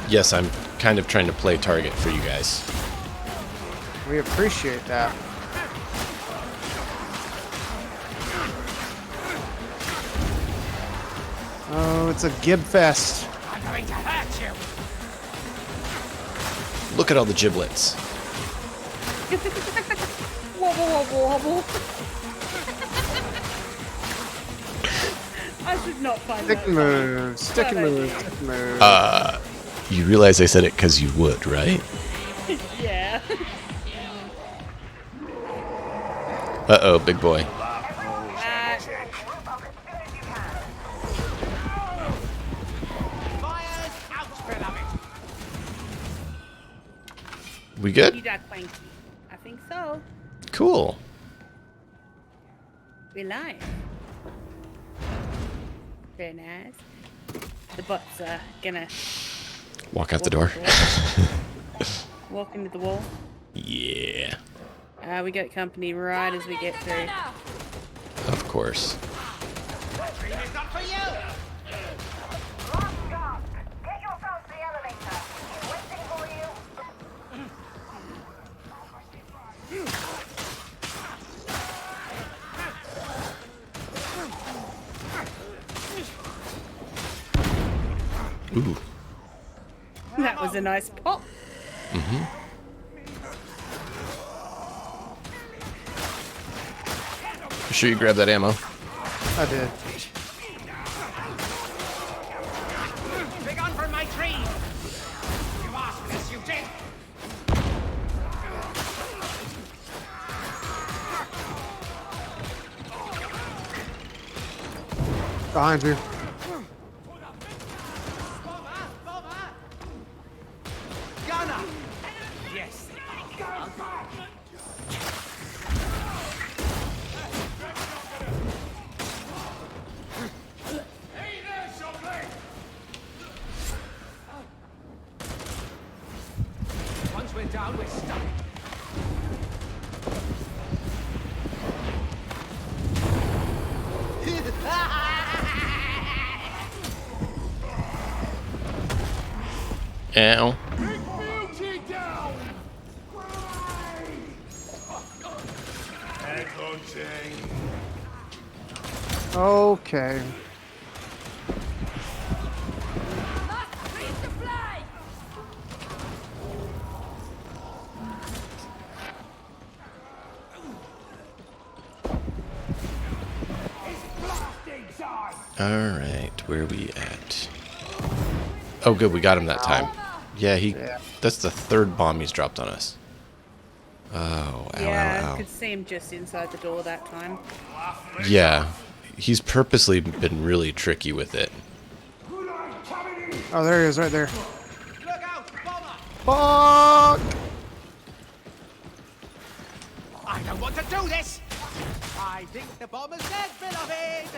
Yes, I'm kind of trying to play target for you guys. We appreciate that. Oh, it's a gib fest. I'm going to hurt you. Look at all the giblets. Wobble, wobble, wobble. I should not find Stick that. moves. Stick moves. Stick moves. You realize I said it because you would, right? Yeah. Uh-oh, big boy. We good? You got Clanky. I think so. Cool. We're live. Very nice. The bot's gonna Walk out the door. walk into the wall. Yeah. We got company right as we get through. Of course. It's not for you. Get yourself to the elevator. He's waiting for you. Ooh. That was a nice pop. Mm-hmm. You sure you grabbed that ammo? I did. Big on for my tree. You asked for this, you did. Behind you. Gunner. Yes. Once we're down, we're stuck. Ow. Beauty down! Headhunting. Okay. Alright, where are we at? Oh, good, we got him that time. Yeah, that's the third bomb he's dropped on us. Oh, ow, Yeah, ow, I ow. could see him just inside the door that time. Yeah, he's purposely been really tricky with it. Oh, there he is, right there. Look out, bomber! Fuck! I don't want to do this! I think the bomber's dead, beloved!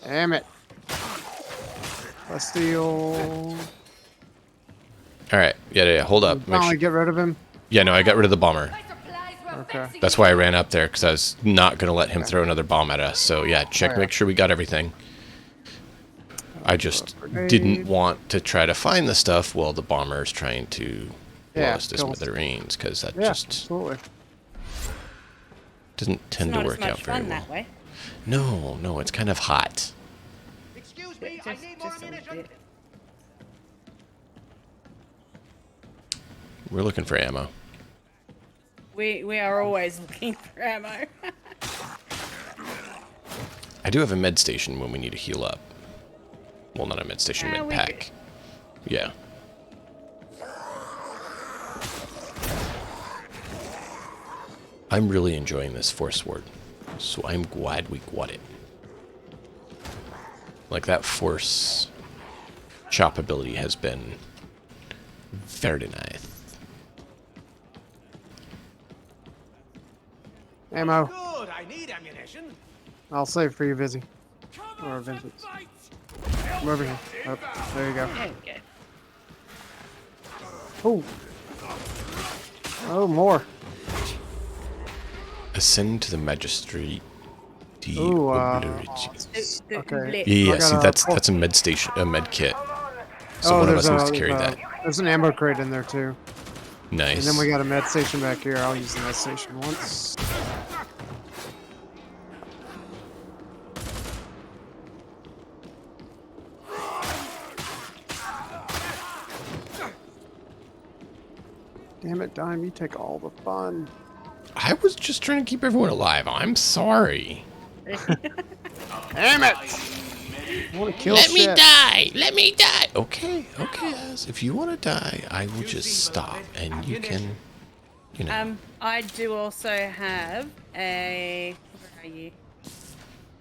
Damn it. Let's steal. Alright, yeah, hold up. Make Finally sure. get rid of him. Yeah, no, I got rid of the bomber. Okay. That's why I ran up there, because I was not going to let him throw another bomb at us. So, yeah, check, make sure we got everything. I just didn't want to try to find the stuff while the bomber's trying to blow us to smithereens, because that just absolutely. doesn't tend to work out very well. That way. No, no, it's kind of hot. Excuse me, I need more ammunition. We're looking for ammo. We are always looking for ammo. I do have a med station when we need to heal up. Well, not a med station, med pack. Yeah. I'm really enjoying this Force Sword, so I'm glad we got it. Like, that Force chop ability has been very nice. Ammo. Good, I need ammunition. I'll save for you, Vizzy. Or Vincent. Come over here. Oh, there you go. Oh. Oh, more. Ascend to the Magistrate. Ooh, okay. Yeah, see, that's a med station, a med kit. So one of us needs to carry that. There's an ammo crate in there too. Nice. And then we got a med station back here. I'll use the med station once. Damn it, Dime, you take all the fun. I was just trying to keep everyone alive. I'm sorry. Damn it! I want to kill Let me die! Let me die! Okay, okay, Az. If you want to die, I will just stop, and you can, you know. I do also have a. Where are you?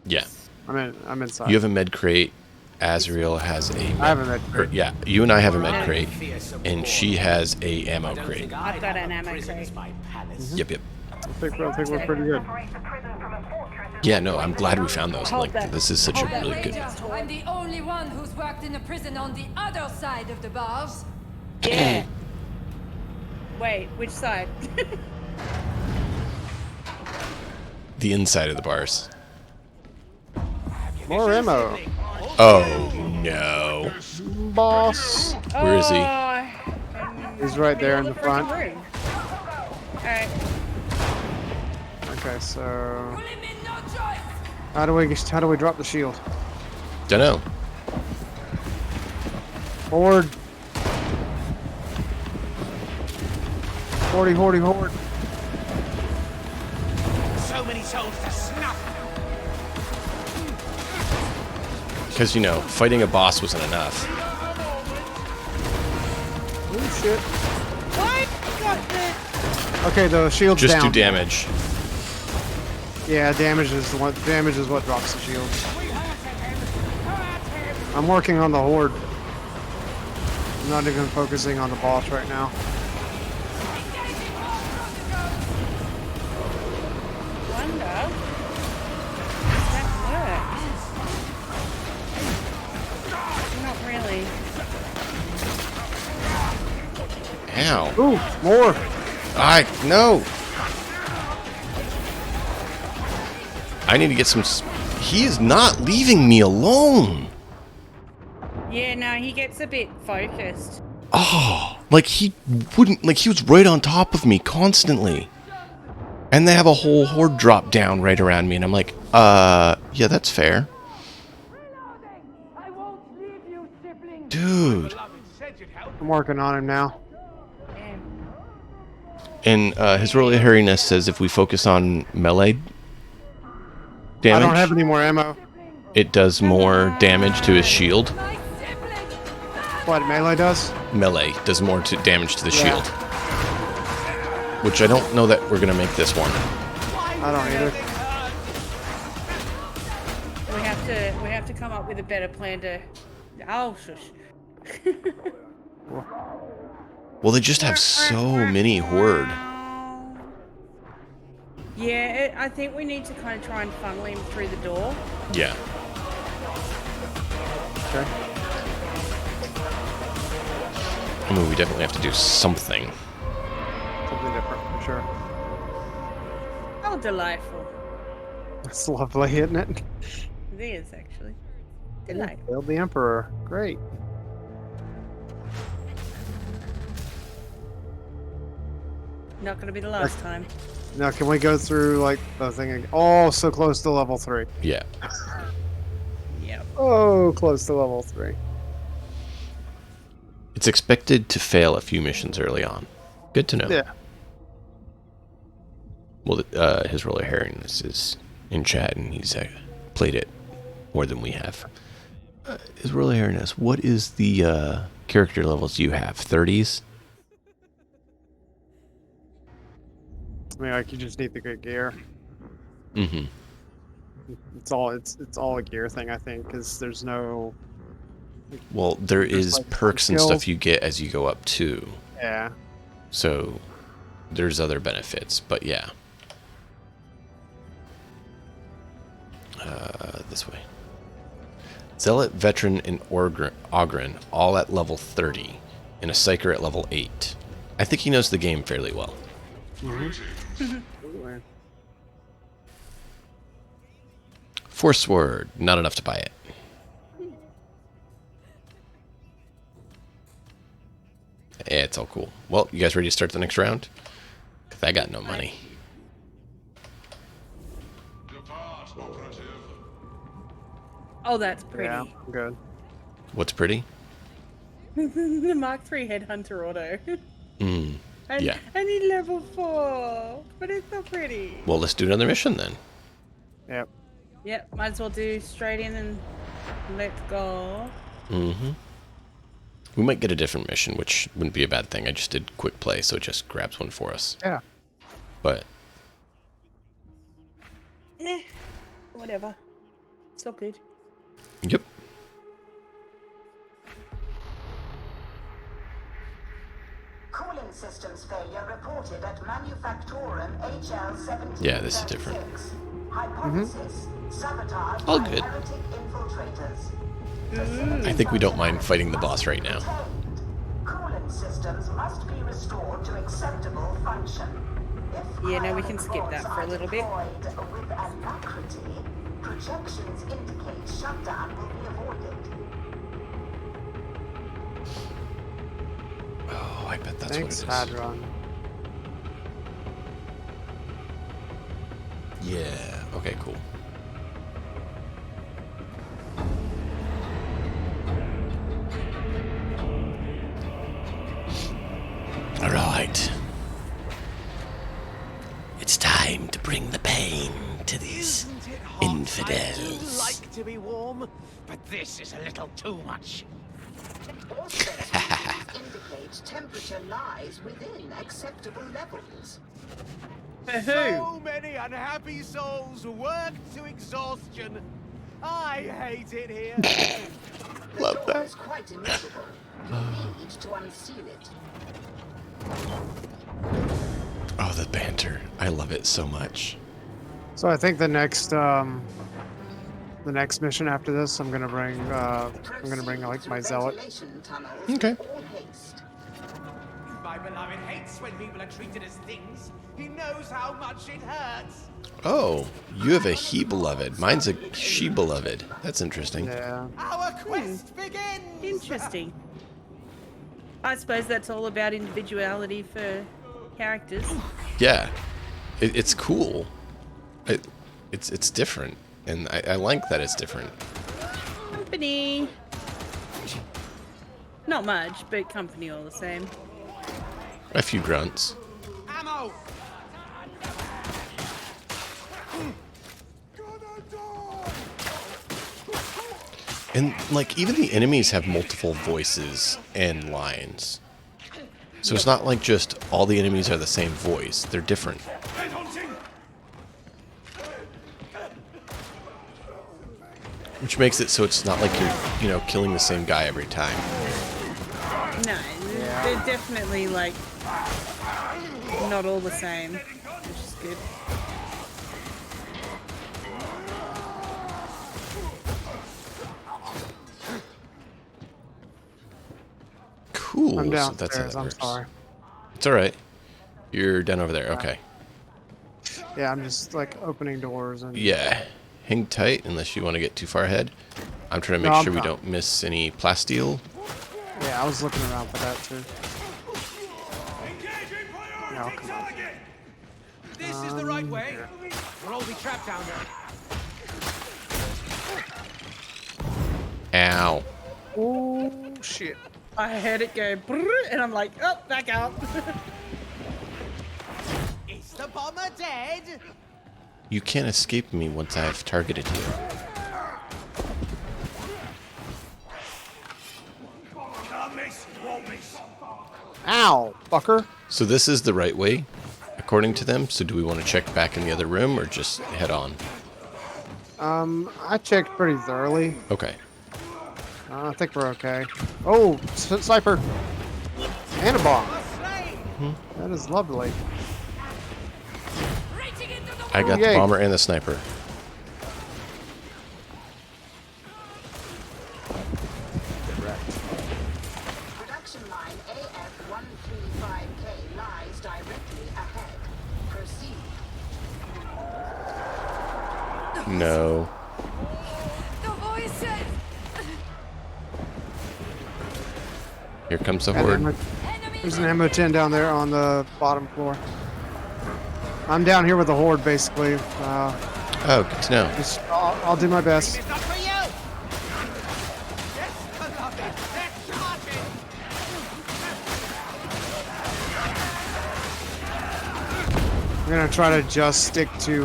Yeah. I'm inside. You have a med crate. Azrael has a. I have a med crate. Yeah, you and I have a med crate, and she has a ammo crate. I've got an ammo crate. Yep, yep. I think we're pretty good. Yeah, no, I'm glad we found those. Like, this is such a really good. I'm the only one who's worked in a prison on the other side of the bars. Yeah. Wait, which side? The inside of the bars. More ammo. Oh no. Boss. Where is he? He's right there in the front. Alright. Okay, so how do we drop the shield? Dunno. Forward. Hordy, horde. So many souls to snuff. Because, you know, fighting a boss wasn't enough. Oh shit. What? Got the... Okay, the shield's Just down. do damage. Yeah, damage is what drops the shield. I'm working on the horde. I'm not even focusing on the boss right now. Wonder. Does that work? Not really. Ow. Ooh, more. No. I need to get some. He is not leaving me alone. Yeah, no, he gets a bit focused. Oh, like he wouldn't, like he was right on top of me constantly. And they have a whole horde drop down right around me, and I'm like, yeah, that's fair. Dude. I'm working on him now. And his Royal Hairiness says if we focus on melee damage, I don't have any more ammo. it does more damage to his shield. What, melee does? Melee does more damage to the shield. Which I don't know that we're going to make this one. I don't either. We have to come up with a better plan to... Oh, shush. Well, they just have so many horde. Yeah, I think we need to kind of try and funnel him through the door. Yeah. Okay. I mean, we definitely have to do something. Something different, for sure. Oh, delightful. That's lovely, isn't it? It is, actually. Delightful. Killed the Emperor. Great. Not going to be the last time. Now, can we go through, like, the thing again? Oh, so close to level 3. Yeah. Yep. Oh, close to level 3. It's expected to fail a few missions early on. Good to know. Yeah. Well, his Royal Hairiness is in chat, and he's played it more than we have. His Royal Hairiness, what is the character levels you have? 30s? I mean, like, you just need the good gear. Mm-hmm. It's all a gear thing, I think, because there's no... Well, there is like perks and skills. stuff you get as you go up, too. Yeah. So, there's other benefits, but yeah. This way. Zealot, Veteran, and Ogren, all at level 30, and a Psyker at level 8. I think he knows the game fairly well. Force Word, not enough to buy it. Yeah, it's all cool. Well, you guys ready to start the next round? 'Cause I got no money. Oh, that's pretty. Yeah, good. What's pretty? The Mark III Headhunter auto. Yeah. I need level 4, but it's so pretty. Well, let's do another mission then. Yep. Yep, might as well do straight in and let's go. Mm-hmm. We might get a different mission, which wouldn't be a bad thing. I just did quick play, so it just grabs one for us. Yeah. But Whatever. It's all good. yep. Cooling systems failure reported at Manufactorum HL17. Yeah, this is different. Hypothesis: sabotage All by good. heretic infiltrators. I think we don't mind fighting the boss right now. Cooling systems must be restored to acceptable function. If Yeah, no, we can skip that for a little bit. deployed with alacrity, projections indicate shutdown will be avoided. Oh, I bet that's Thanks, what it is. Hadron. Yeah. Okay, cool. All right. It's time to bring the pain to these infidels. I do like to be warm, but this is a little too much. Indicates temperature lies within acceptable levels. So many unhappy souls work to exhaustion. I hate it here. Love that. It's quite immovable. You need to unseal it. Oh, the banter. I love it so much. So I think the next mission after this, I'm gonna bring like my zealot. Okay. My beloved hates when people are treated as things. He knows how much it hurts. Oh, you have a he beloved. Mine's a she beloved. That's interesting. Yeah. Our quest begins. Interesting. I suppose that's all about individuality for characters. Yeah, it's cool. It's different, and I like that it's different. Company. Not much, but company all the same. A few grunts. Ammo! And, like, even the enemies have multiple voices and lines. So it's not like just all the enemies are the same voice. They're different. Which makes it so it's not like you're, you know, killing the same guy every time. No, they're definitely, like, not all the same, which is good. Cool. I'm So downstairs, that's how that I'm works. sorry. It's alright. You're down over there. Okay. Yeah, I'm just like opening doors and Yeah. Hang tight unless you want to get too far ahead. I'm trying to No, make I'm sure we fine. don't miss any plasteel. Yeah, I was looking around for that too. No, come on. This is the right way. We'll all be trapped down there. Ow. Oh shit. I heard it go brrr, and I'm like, oh, back out. Is the bomber dead? You can't escape me once I've targeted you. Can't miss, won't miss. Ow, fucker. So this is the right way, according to them. So do we want to check back in the other room or just head on? I checked pretty thoroughly. Okay. I think we're okay. Oh, sniper. And a bomb. That is lovely. I got the Yay. bomber and the sniper. Production line AF135K lies directly ahead. Proceed. No. The voices! Here comes the And horde. there's an ammo tin down there on the bottom floor. I'm down here with the horde, basically. Oh, good to know. Just, I'll do my best. It's not for you! Yes, beloved, let's charge it! I'm gonna try to just stick to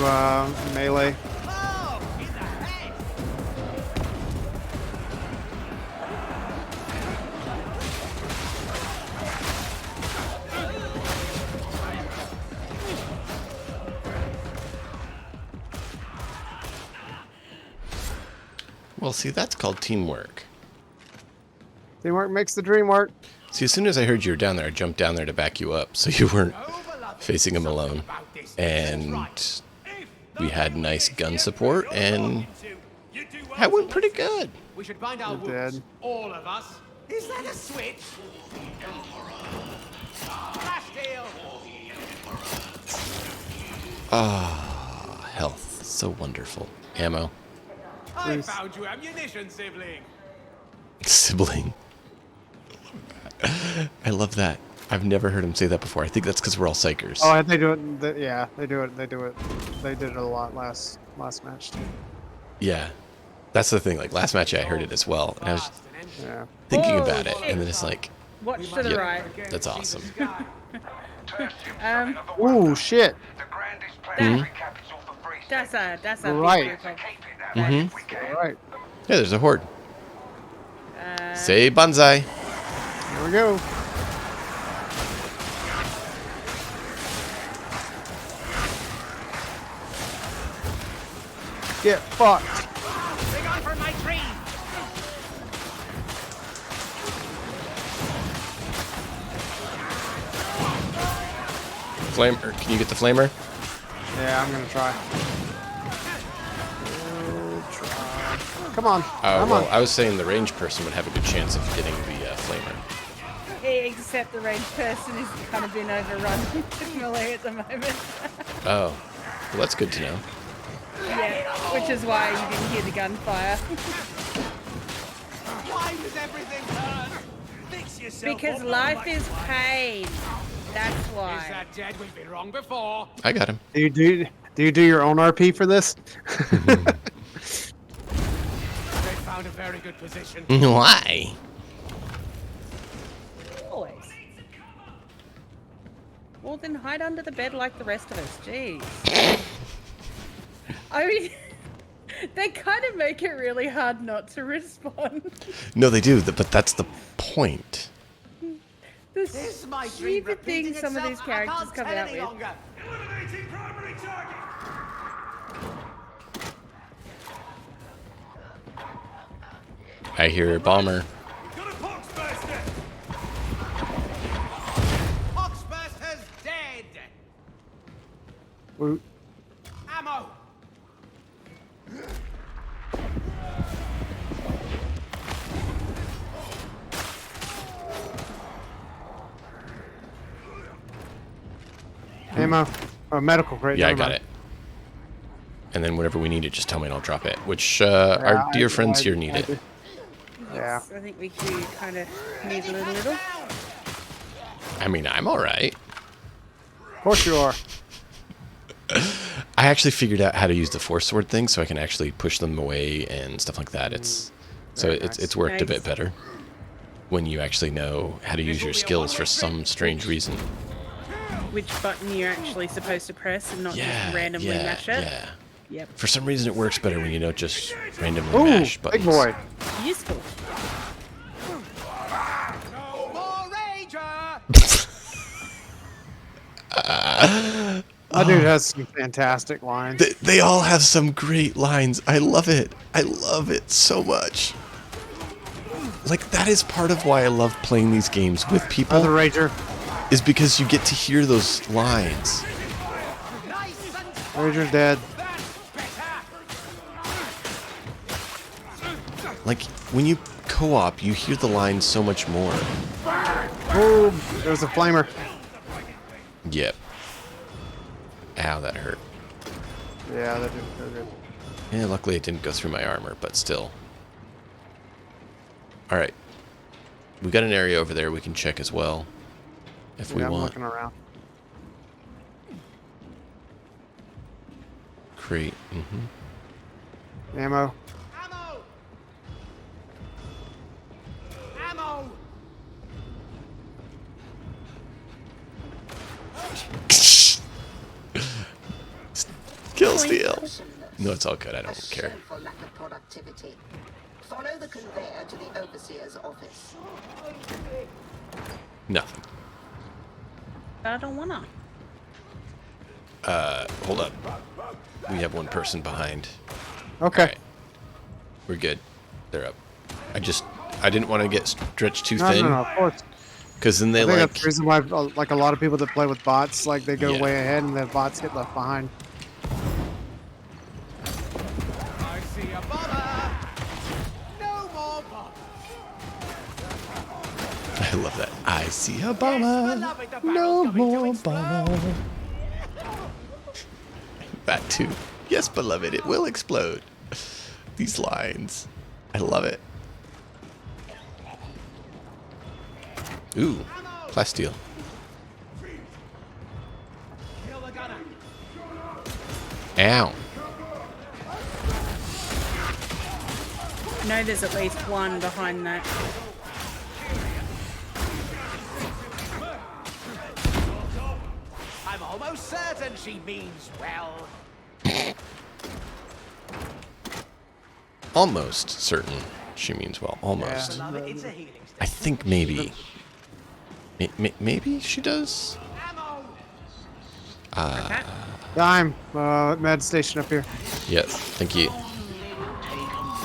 melee. Oh, in the head! Well, see, that's called teamwork. Teamwork makes the dream work. See, as soon as I heard you were down there, I jumped down there to back you up, so you weren't facing him alone. And we had nice gun support, and that went pretty good. We should find our You're wounds. dead. All of us. Is that a switch? Flash deal! Ah, health. So wonderful. Ammo. I found you ammunition, sibling. Sibling. I love that. I've never heard him say that before. I think that's because we're all psychers. Oh, they do it. Yeah, they do it. They do it. They did it a lot last match too. Yeah. That's the thing. Like, last match I heard it as well. And I was Yeah. thinking about it, and then it's like, Watch to the yeah, right. that's awesome. Ooh, shit. That's a Right. big group of- Mm-hmm. All right. Yeah, there's a horde. Say banzai. Here we go. Get fucked. Bring on for my tree! Flamer. Can you get the flamer? Yeah, I'm gonna try. Come on. Come Well, on. I was saying the range person would have a good chance of getting the flamer. Except the ranged person is kind of been overrun with melee at the moment. Oh. Well, that's good to know. Yeah, which is why you didn't hear the gunfire. Why does everything hurt? Fix yourself Because up, life like is one. pain. That's Is why. that dead? We've been wrong before. I got him. Do you do your own RP for this? They found a very good position. Why? Always. Well, then hide under the bed like the rest of us. Jeez. I mean, they kind of make it really hard not to respond. No, they do, but that's the point. The This is my dream stupid things repeating some of itself, these and I characters can't come tell out any with. longer. Eliminating primary target. I hear a bomber. Got a Poxbuster. Poxbuster's dead. Woot. Ammo. Ammo. Oh, medical crate. Yeah, I never got mind. it. And then whenever we need it, just tell me and I'll drop it. Which our dear friends here need it. Yeah. I think we do kind of need a little. I mean, I'm all right. Of course you are. I actually figured out how to use the force sword thing, so I can actually push them away and stuff like that. It's worked a bit better when you actually know how to use your skills for some strange reason. Which button you're actually supposed to press and not just randomly mash it. Yeah. Yep. For some reason, it works better when you don't just randomly Ooh, mash buttons. big boy. Useful. No more Rager. That dude has some fantastic lines. They all have some great lines. I love it. I love it so much. Like, that is part of why I love playing these games with people. Another Rager. Is because you get to hear those lines. Rager's dead. Like, when you co-op, you hear the lines so much more. Boom. There's a flamer. Yep. Ow, that hurt. Yeah, that didn't feel good. Yeah, luckily it didn't go through my armor, but still. Alright. We got an area over there we can check as well. If we I'm want. looking around. Crate. Mm-hmm. Ammo. Ammo. Ammo. Kill steal. No, it's all good. I don't care. For lack of productivity. Follow the conveyor to the overseer's office. Nothing. I don't wanna. Hold up. We have one person behind. Okay. Right. We're good. They're up. I didn't want to get stretched too No, thin. of course. Because then they I think like. that's the reason why, like, a lot of people that play with bots, like, they go Yeah. way ahead and the bots get left behind. I see a bomber. No more bomber. I love that. I see a bomber. No more bomber. That too. Yes, beloved, it will explode. These lines. I love it. Ooh, plasteel. Kill the gunner. Ow. I know there's at least one behind that. I'm almost certain she means well. Almost certain she means well. Almost. Beloved, it's a healing station. I think maybe. Maybe she does? Dime. Med station up here. Yes, thank you.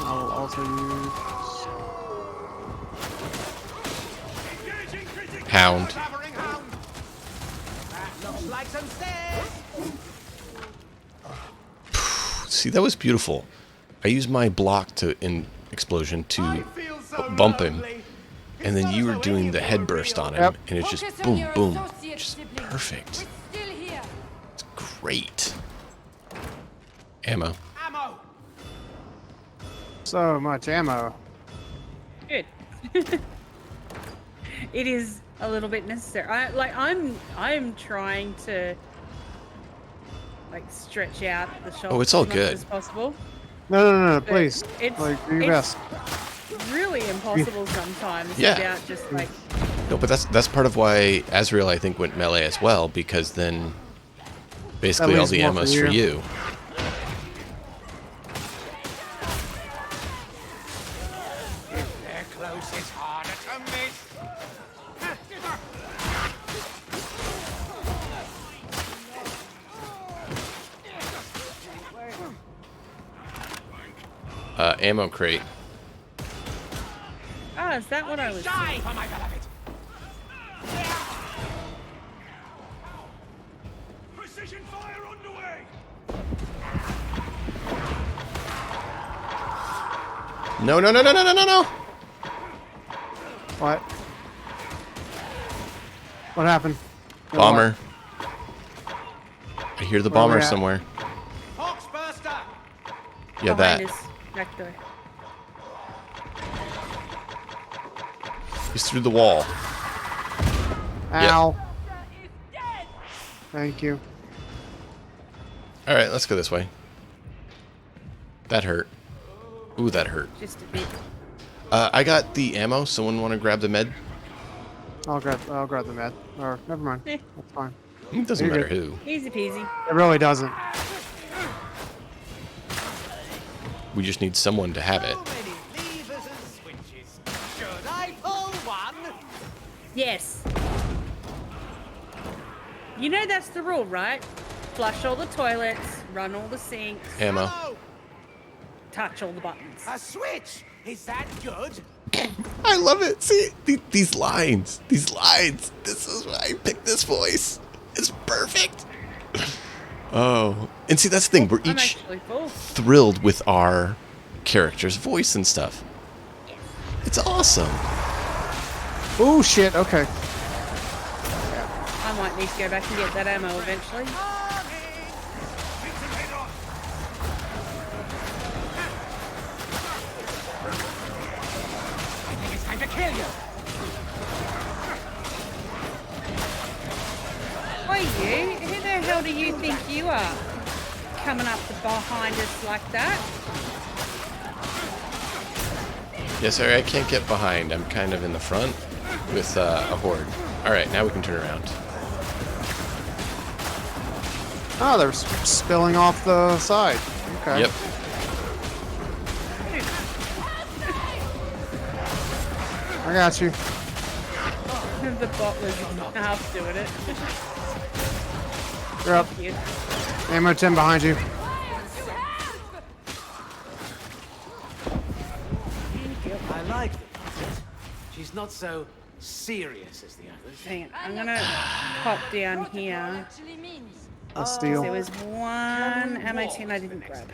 I'll also use... Hound. Covering hound. That looks like some stairs. See, that was beautiful. I used my block in explosion to bump him, and then you were doing the head burst on him, and it's just boom, boom, just perfect. It's great. Ammo. Ammo. So much ammo. Good. it is a little bit necessary. I'm trying to like stretch out the shot Oh, it's all as much good. as possible. No, please. It's Like, do your best. really impossible sometimes Yeah. without just like No, but that's part of why Azrael, I think, went melee as well, because then basically all leaves the more ammo's for for you. you. If they're close, it's harder to miss. Ammo crate. ah, is that what I was Die for my beloved. Precision fire underway! No. What? What happened? No, Bomber. I hear the Where we bomber at? somewhere. Hawksburster! Yeah, behind that. us back door. He's through the wall. Ow. Thank you. All right, let's go this way. That hurt. Ooh, that hurt. Just a bit. I got the ammo. Someone want to grab the med? I'll grab the med. Or never mind. Eh. That's fine. It doesn't You're matter good. who. Easy peasy. It really doesn't. We just need someone to have it. So many levers and switches. Should I pull one? Yes. You know that's the rule, right? Flush all the toilets, run all the sinks, Ammo. Hello, touch all the buttons. a switch. Is that good? I love it. See, these lines. These lines. This is why I picked this voice. It's perfect. Oh. And see, that's the thing. We're I'm each actually full. thrilled with our character's voice and stuff. It's awesome. Oh, shit. Okay. I might need to go back and get that ammo eventually. I think it's time to kill you. Oi, you! Who the hell do you think you are? Coming up behind us like that? Yeah, sorry, I can't get behind. I'm kind of in the front with a horde. All right, now we can turn around. Oh, they're spilling off the side. Okay. Yep. I got you. The bot was half doing it. You're up. Thank you. Ammo 10 behind you. I like it. She's not so serious as the others. Hang on, I'm gonna pop down here. A steal. There was one ammo tin I didn't grab.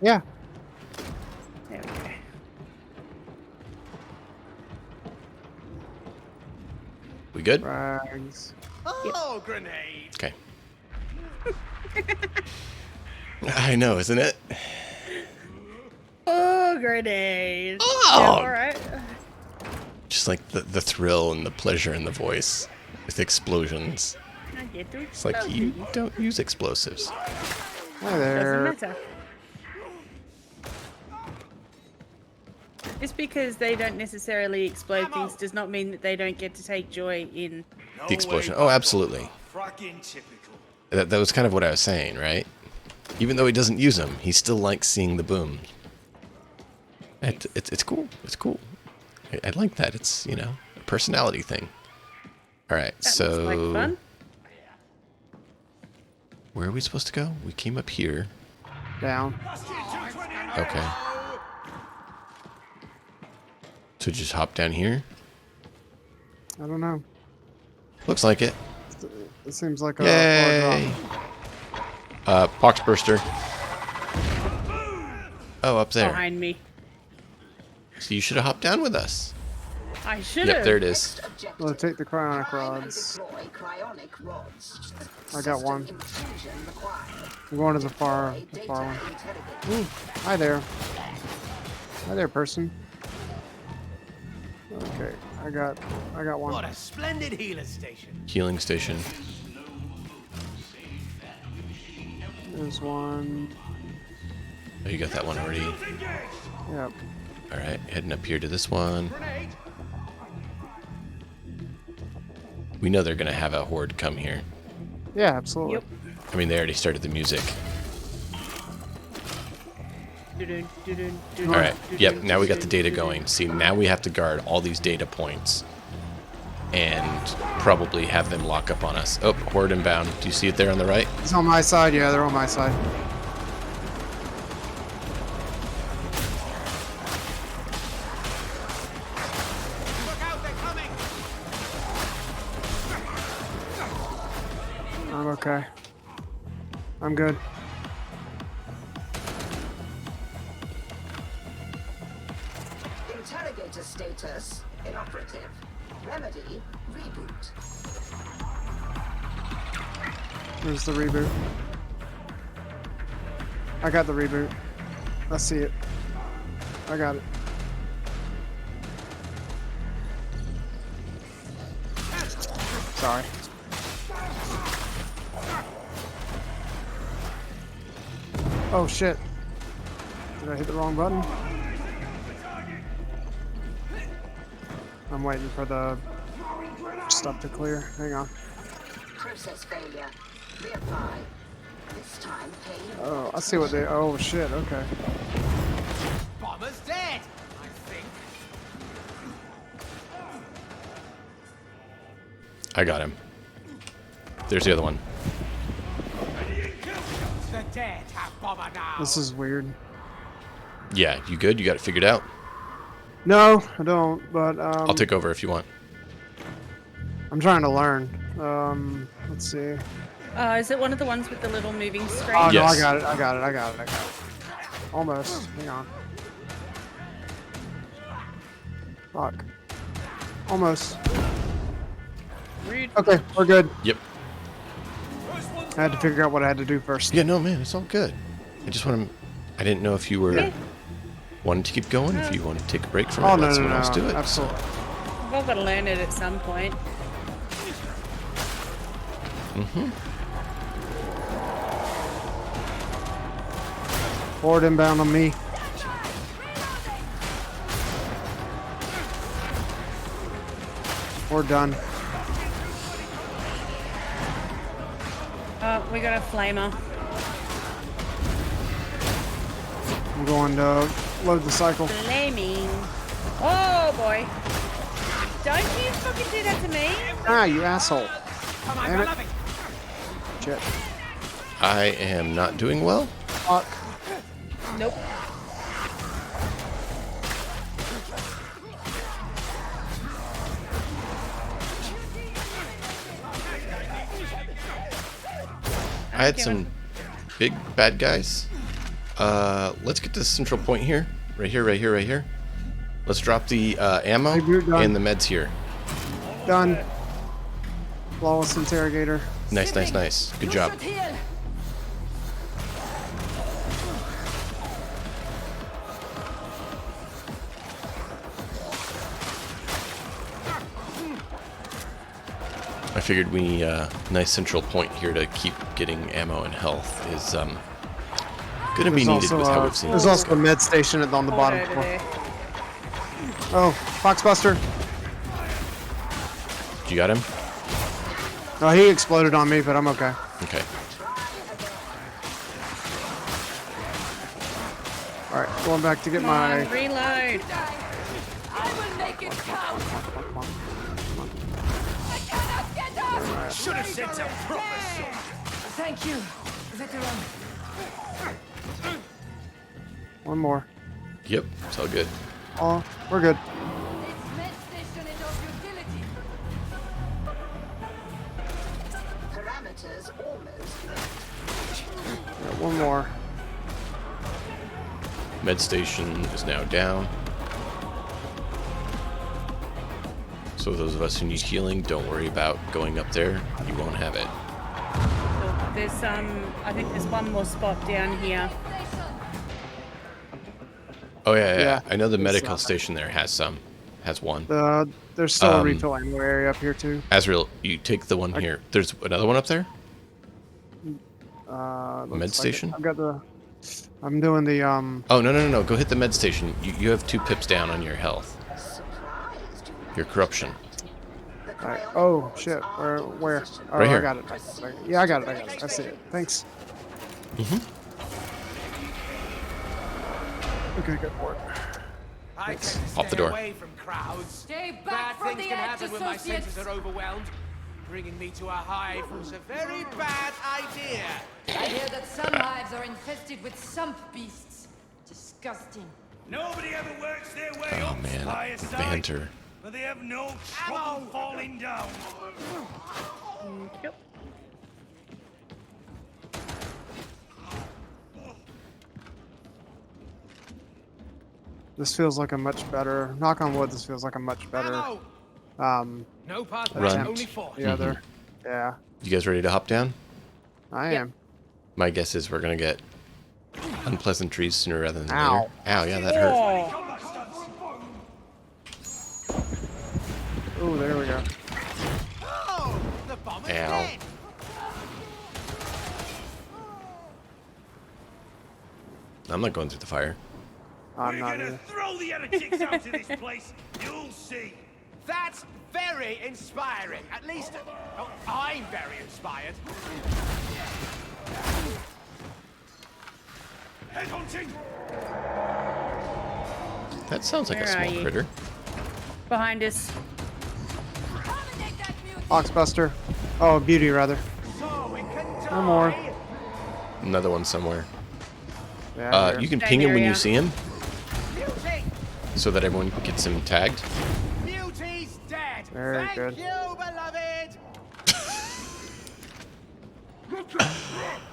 Yeah. There we go. We good? Rags. Oh, grenade! Okay. I know, isn't it? Oh, grenade. Oh! Yeah, alright. Just like the thrill and the pleasure in the voice with explosions. I get to It's like you don't use explosives. Hi there. Doesn't matter. Just because they don't necessarily explode things does not mean that they don't get to take joy in The explosion. Oh, absolutely. Fracking typical. That was kind of what I was saying, right? Even though he doesn't use them, he still likes seeing the boom. It's cool. It's cool. I like that. It's, you know, a personality thing. All right, That so looks like fun. where are we supposed to go? We came up here. Down. Okay. So just hop down here. I don't know. Looks like it. It seems like a Yay! Box burster. Oh, up there. Behind me. So you should have hopped down with us. I should have. Yep, there it is. Well, take the cryonic rods. I got one. I'm going to the far one. Ooh, hi there. Hi there, person. Okay. I got one. What a splendid healer station. Healing station. There's one. Oh, you got that one already. Yep. All right, heading up here to this one. We know they're gonna have a horde come here. Yeah, absolutely. Yep. I mean, they already started the music. All right. Yep. Now we got the data going. See, now we have to guard all these data points, and probably have them lock up on us. Oh, horde inbound. Do you see it there on the right? It's on my side. Yeah, they're on my side. I'm okay. I'm good. Interrogator status inoperative. Remedy reboot. Where's the reboot? I got the reboot. I see it. I got it. Sorry. Oh shit. Did I hit the wrong button? I'm waiting for the stuff to clear. Hang on. Process failure. Reapply. This time pay. Oh, I see what they. Oh shit. Okay. Bomber's dead, I think. I got him. There's the other one. The dead have bomber now. This is weird. Yeah, you good? You got it figured out? No, I don't. But I'll take over if you want. I'm trying to learn. Let's see. Is it one of the ones with the little moving screen? Oh no, Yes. I got it. I got it. I got it. I got it. Almost. Hang on. Fuck. Almost. Rude. Okay, we're good. Yep. I had to figure out what I had to do first. Yeah, no, man, it's all good. I just want to. I didn't know if you were wanting to keep going, if you wanted to take a break from it, Oh let no, no, someone no, else do it. absolutely. We've all got to learn it at some point. Forward inbound on me. We're done. We got a flamer. I'm going to load the cycle. Flaming. Oh boy. Don't you fucking do that to me. Ah, you asshole. Damn it. Shit. I am not doing well. Fuck. Nope. I had some big bad guys. Let's get to the central point here. Right here, right here, right here. Let's drop the ammo and the meds here. Done. Flawless interrogator. Nice, nice, nice. Good job. I figured we need a nice central point here to keep getting ammo and health is gonna be needed with how we've seen. There's also a med station on the bottom floor. Oh, Foxbuster. You got him? No, he exploded on me, but I'm okay. Okay. All right, going back to get Come my. on, reload. I will make it count. Should have sent some proper shot. Thank you, veteran. One more. Yep, it's all good. Oh, we're good. This med station is of utility. Parameters almost Yeah, one more. Med station is now down. So those of us who need healing, don't worry about going up there. You won't have it. There's I think there's one more spot down here. Oh yeah, yeah. Yeah, I know the it's medical station there has has one. There's still a refill ammo area up here too. Azrael, you take the one here. There's another one up there? Med station? I've got the... I'm doing the, Oh, no. Go hit the med station. You have 2 pips down on your health. Your corruption. Alright. Oh, shit. Where? Oh, Right here. I got it. Yeah, I got it. I see it. Thanks. Okay, good work. Thanks. Off the door. Away from crowds. Stay Bad back from things the can edge, happen when my senses associates. are overwhelmed. Bringing me to a hive was a very bad idea. I hear that some hives are infested with sump beasts. Disgusting. Nobody ever works their way Oh up man, by a side, banter. but they have no trouble falling down. Yep. This feels like a much better... Knock on wood, this feels like a much better... No path Run. back, only forth. The other. Yeah. You guys ready to hop down? I am. My guess is we're gonna get unpleasantries sooner rather than Ow. later. Ow, yeah, that hurt. Oh, there we go. Oh, the bomb is Ow. dead. I'm not going through the fire. I'm We're not gonna either. throw the heretics out of this place. You'll see. That's very inspiring. At least, I'm very inspired. Headhunting. That sounds like a Where small are you? critter. Behind us. Oxbuster. Oh, beauty, rather. No more. Another one somewhere. Yeah, here. You can Same ping him when area. you see him, Beauty! so that everyone gets him tagged. Beauty's dead. Very Thank good. you, beloved.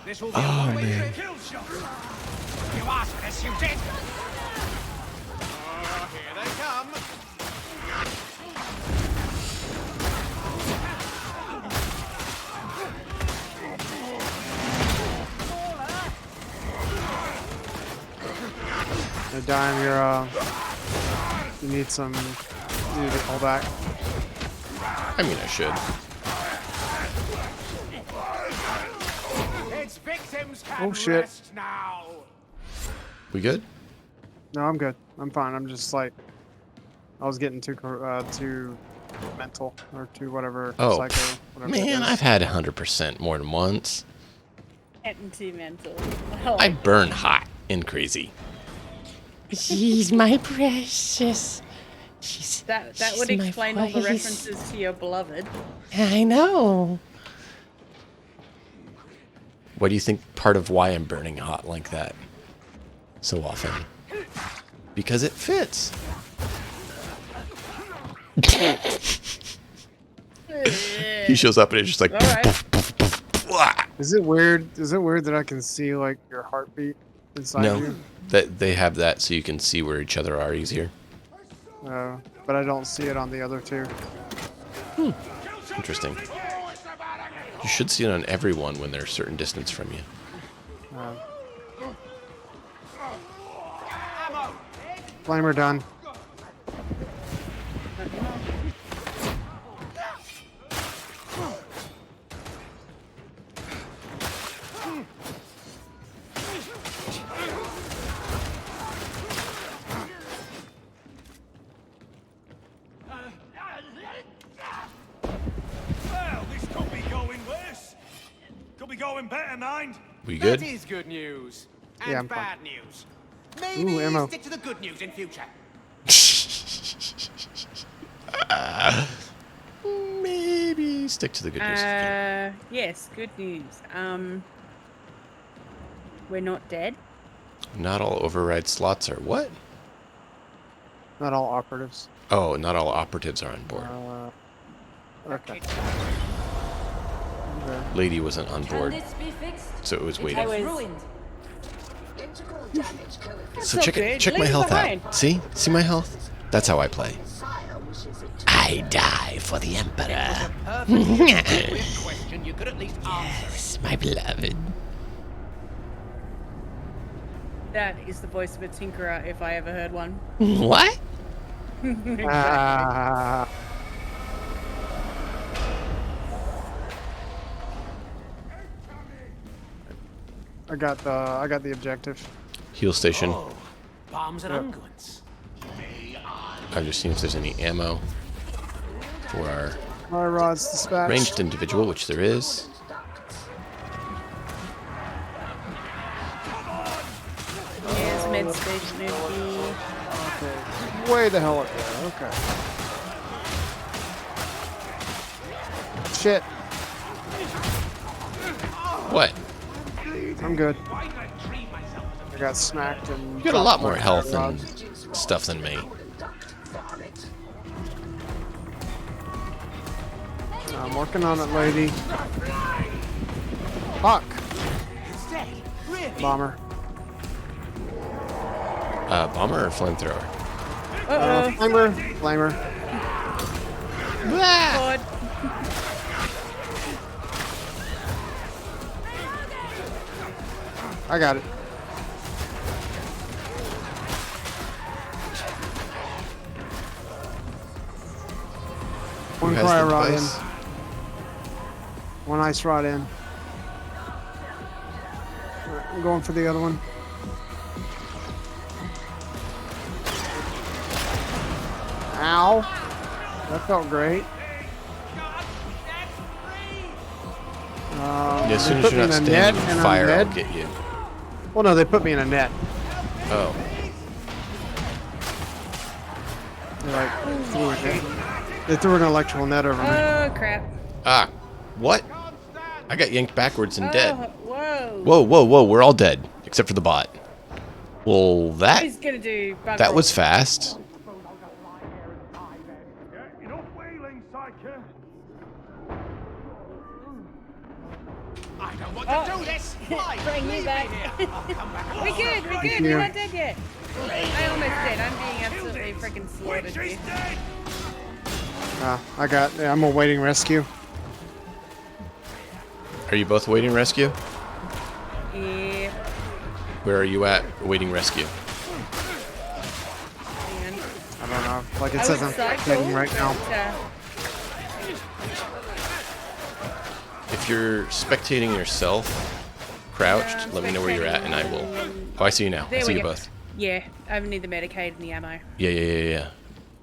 This will be a Oh, one-way man. trip. Kill shot. You asked for this, you did. Oh, here they come. Dime, you need some... You need to pull back. I mean, I should. Its victims can Oh, shit. rest now. We good? No, I'm good. I'm fine. I'm just like... I was getting too mental. Or too whatever. Oh, Psycho, whatever it man, is. I've had 100% more than once. Getting too mental. I burn hot and crazy. She's my precious. That would she's my explain all the voice. references to your beloved. I know. What do you think part of why I'm burning hot like that so often? Because it fits. He shows up and it's just like. All right. Is it weird? Is it weird that I can see like your heartbeat inside No, you? that they have that so you can see where each other are easier. But I don't see it on the other two. Interesting. You should see it on everyone when they're a certain distance from you. Flamer done. Well, this could be going worse. Could be going better, mind. We good? That is good news. And Yeah, I'm fine. bad news. Maybe ammo. stick to the good news in future. Maybe stick to the good news. Yes, good news. We're not dead. Not all override slots are what? Not all operatives. Oh, not all operatives are on board. Okay. Lady wasn't on board, Can this be fixed? so it was It waiting. was ruined. Integral damage coefficient. So not check good. check my Leave it health behind. out. See my health? That's how I play. Sire wishes it to I die for the Emperor. Perfectly question you could at least answer. Yes, my beloved. That is the voice of a tinkerer if I ever heard one. What? Ah. I got the objective. Heal station. Oh, bombs and unguents. I've just seen if there's any ammo for our My rod's dispatched. ranged individual, which there is. Here's mid station maybe. Okay. Way the hell up there. Okay. Shit. What? I'm good. I got smacked and. You got a lot more health and stuff than me. I'm working on it, lady. Fuck. Bomber. Bomber or flamethrower? Flamer. Flamer. God. I got it. One has cryo the rod in. device? One ice rod in. I'm going for the other one. Ow. That felt great. Yeah, as soon they as put you're me not in a standing net in and I'm fire, I'll dead. get you. Well, no, they put me in a net. Oh. They like threw a net. They threw an electrical net over me. Oh crap. Ah. What? I got yanked backwards and dead. Whoa. Whoa, whoa, whoa. We're all dead. Except for the bot. Well, that... He's gonna do bug That was roll. fast. Enough wailing, Psyker. I don't want to do this. Why? Bring me Leave back. here. I'll come back. We're good, we're good. We're not dead yet. I almost did. I'm being absolutely freaking slaughtered here. I'm awaiting rescue. Are you both awaiting rescue? Yeah. Where are you at awaiting rescue? Man. I don't know. Like it I says would I'm cycle, spectating right now. but, If you're spectating yourself, crouched, let me know where you're at and I will... Oh, I see you now. I there see we you go. both. Yeah, I need the Medicaid and the ammo. Yeah. I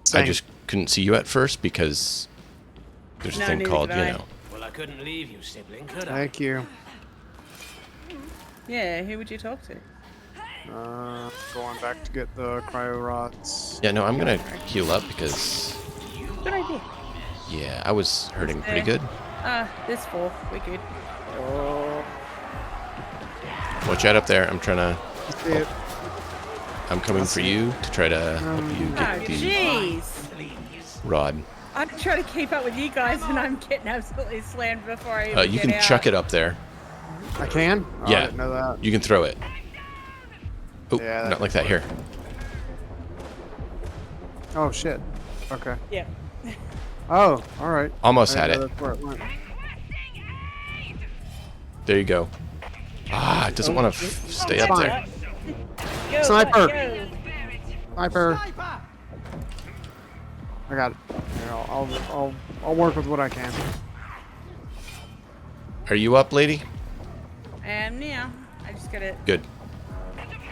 Same. just couldn't see you at first because there's a No, thing neither called, did you I. know... Well, I couldn't leave you, sibling, could I? Thank you. Yeah, who would you talk to? Going back to get the cryo rods. Yeah, no, I'm gonna heal up because... Good idea. Yeah, I was hurting pretty good. This 4. We're good. Watch out up there. I'm trying to... See it. I'm coming for you to try to help you Oh, get the jeez. rod. I'm trying to keep up with you guys and I'm getting absolutely slammed before I even You get can out. chuck it up there. I can? Oh, I Yeah, didn't know that. you can throw it. Oh, Yeah, not like that. Here. Oh, shit. Okay. Yeah. Oh, alright. Almost had I didn't it. know that's where it went. There you go. Ah, it doesn't want to stay up there. Go, Sniper! go. Sniper! I got it. Here, I'll work with what I can. Are you up, lady? Now, I just gotta Good.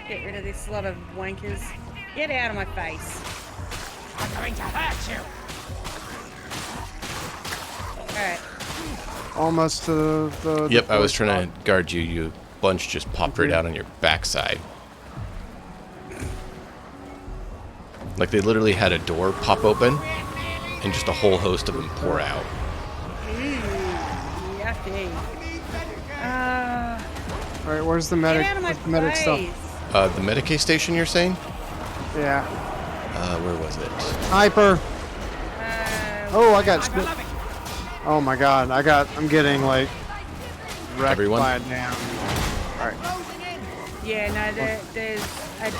get rid of this lot of wankers. Get out of my face. I'm going to hurt you. Alright. Almost to the... Yep, I was trying to guard you. You bunch just popped right out on your backside. Like they literally had a door pop open and just a whole host of them pour out. Yucky. Alright, where's the medic? Get out of my Where's the medic stuff? face. The Medicaid station, you're saying? Yeah. Where was it? Sniper! Oh, I got... Oh my god, I'm getting like... wrecked Everyone? by a damn... Alright. Yeah, no, there's a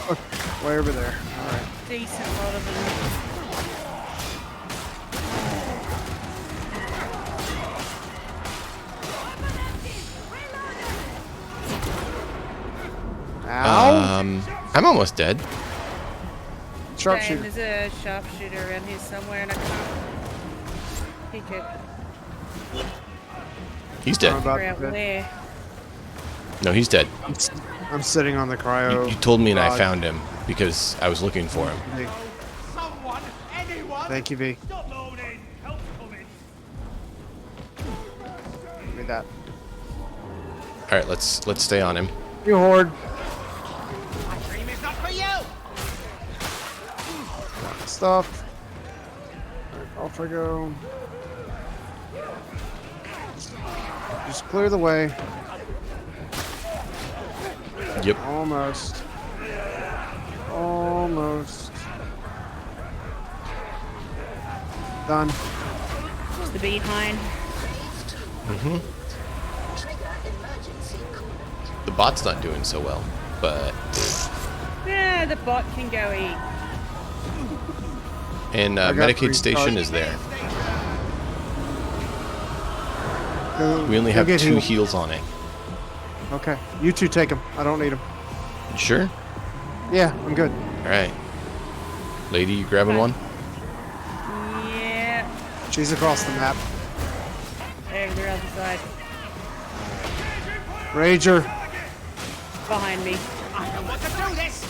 Way over there. Alright. decent lot of them. Ow! I'm almost dead. Sharpshooter. There's a sharpshooter around here somewhere, and I can't pick it. He's dead. Figure out where. No, he's dead. I'm sitting on the cryo. You told me and I rod. found him because I was looking for him. Someone, anyone. Thank you, V. Stop loading. Help's coming. Give me that. All right, let's stay on him. You horde. My dream is not for you. Stuff. Alright, off I go. Just clear the way. Yep. Almost. Almost. Done. The behind. Mm-hmm. The bot's not doing so well, but... Yeah, the bot can go eat. And Medicaid station is there. We only have 2 heals on it. Okay. You two take them. I don't need them. You sure? Yeah, I'm good. Alright. Lady, you grabbing one? Yeah. She's across the map. Over the other side. Rager. Behind me. I know what to do this.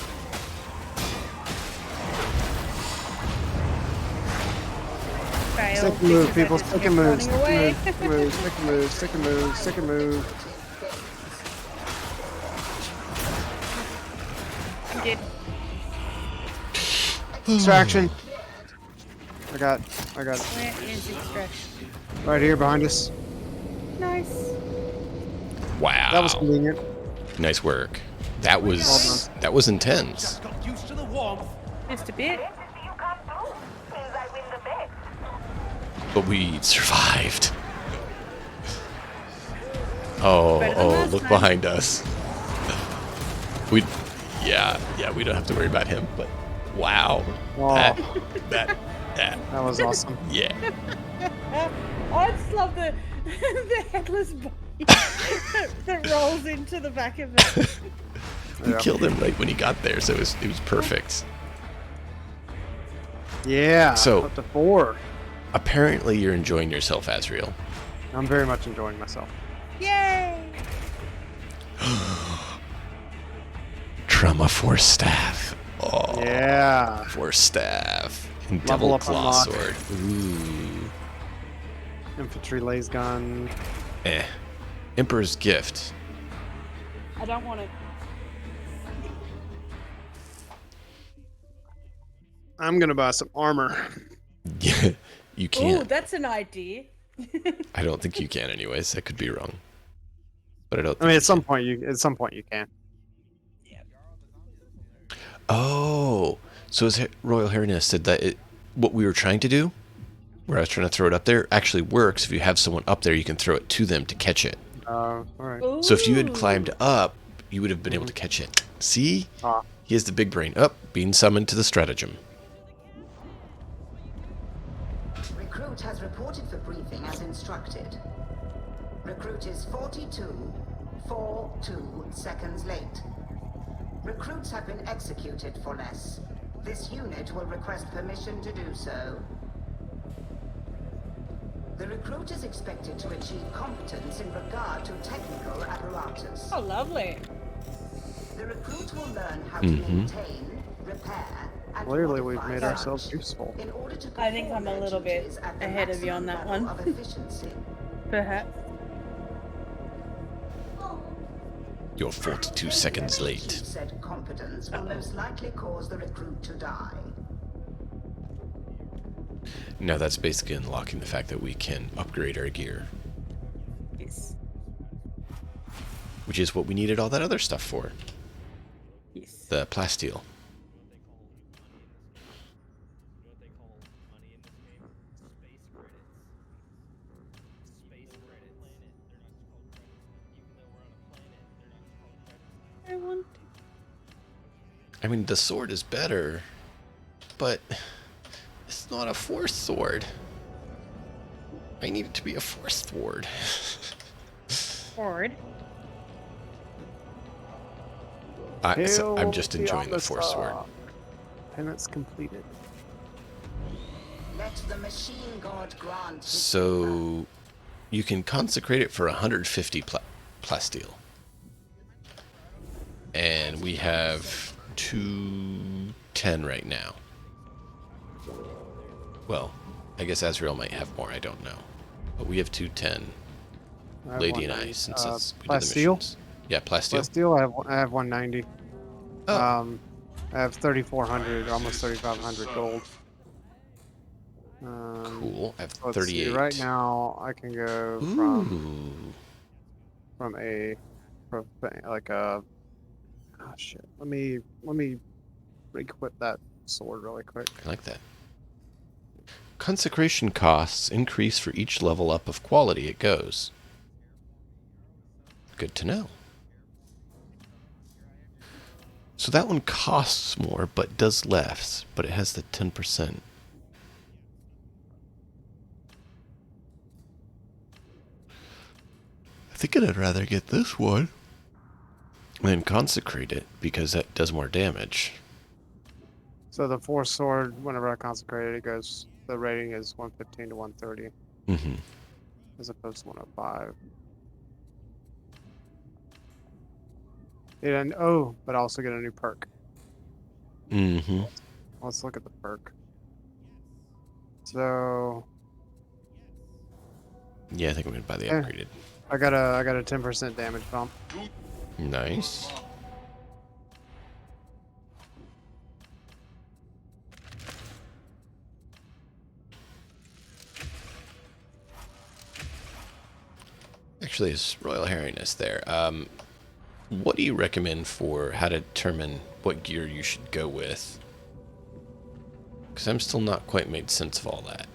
Fail. Stick and move, people. Just Stick and move. running Stick and away. move. Stick and move. Stick and move. Stick and move. Stick and move. I'm dead. Extraction. I got it. Where is extraction? Right here behind us. Nice. Wow. That was convenient. Nice work. That was intense. Just got used to the warmth. Just a bit. But we survived. Oh, look behind us. Yeah, we don't have to worry about him, but wow. Oh. That That was awesome. Yeah. I just love the headless body that rolls into the back of it. We killed him right when he got there, so it was perfect. Yeah. So up to 4. Apparently you're enjoying yourself, Azriel. I'm very much enjoying myself. Yay! Trauma Force Staff. Oh. Yeah. Force Staff. And Level Devil up Claw unlock. Sword. Ooh. Infantry lays gun. Emperor's Gift. I don't want to. I'm gonna buy some armor. You can't. Oh, that's an idea. I don't think you can, anyways. I could be wrong, but I don't. I mean, at some point you can. Oh, so his Royal Highness said that what we were trying to do, where I was trying to throw it up there, actually works. If you have someone up there, you can throw it to them to catch it. All right. So if you had climbed up, you would have been able to catch it. See? He has the big brain. Up, being summoned to the stratagem. Recruit has reported for briefing as instructed. Recruit is 42 seconds late. Recruits have been executed for less. This unit will request permission to do so. The recruit is expected to achieve competence in regard to technical apparatus. Oh, lovely. The recruit will learn how to maintain, repair, and Clearly, we've modify made structures ourselves useful. in order to I think I'm perform a their little bit duties at the ahead of you on that maximum one. level of efficiency. Perhaps. You're 42 seconds late. Said competence will most likely cause the recruit to die. Now that's basically unlocking the fact that we can upgrade our gear. Yes. Which is what we needed all that other stuff for. Yes. The plasteel. I mean, the sword is better, but it's not a force sword. I need it to be a force sword. Forward. I'm just enjoying the force sword. Penance completed. Let the machine god grant his So you can consecrate it for 150 plasteel. And we have 210 right now. Well, I guess Azrael might have more, I don't know. But we have 210. Lady and I, since that's we did the plasteel? missions. Yeah, plasteel. Plasteel, I have 190. Oh. I have 3,400, almost 3,500 gold. Cool. I have Let's 38. see, right now I can go from a like a oh shit. Let me re-equip that sword really quick. I like that. Consecration costs increase for each level up of quality it goes. Good to know. So that one costs more, but does less, but it has the 10%. I think I'd rather get this one than consecrate it, because that does more damage. So the Force Sword, whenever I consecrate it, it goes, the rating is 115 to 130. Mm-hmm. As opposed to 105. And oh, but I also get a new perk. Mm-hmm. Let's look at the perk. So yeah, I think I'm gonna buy the upgraded. I got a 10% damage bump. Nice. Actually, His Royal Hairiness there. What do you recommend for how to determine what gear you should go with? Because I'm still not quite made sense of all that.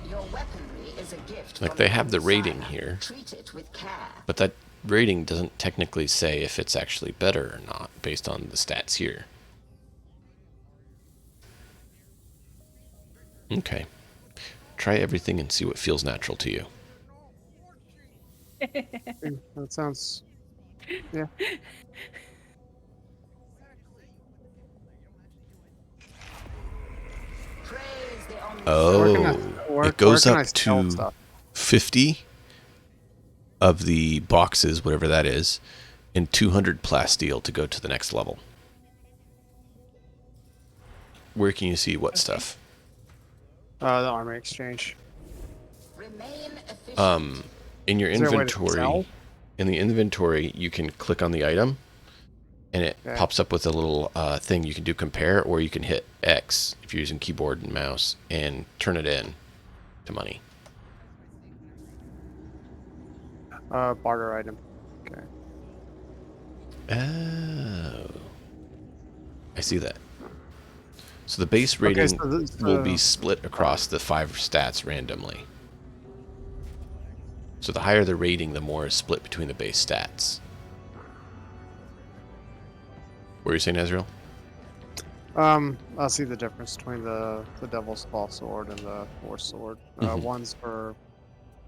Your weaponry is a gift. Like, they have the rating here, Treat it with care. but that rating doesn't technically say if it's actually better or not based on the stats here. Okay. Try everything and see what feels natural to you. That sounds, yeah. Oh, it goes up to 50 of the boxes, whatever that is, and 200 plasteel to go to the next level. Where can you see what stuff? The army exchange. In your Is there a way to inventory, sell? in the inventory, you can click on the item, and it Okay. pops up with a little thing. You can do compare, or you can hit X if you're using keyboard and mouse and turn it in to money. Barter item. Okay. Oh, I see that. So the base rating so will be split across the 5 stats randomly. So the higher the rating, the more is split between the base stats. What are you saying, Azrael? I'll see the difference between the Devil's Claw sword and the Force sword. One's for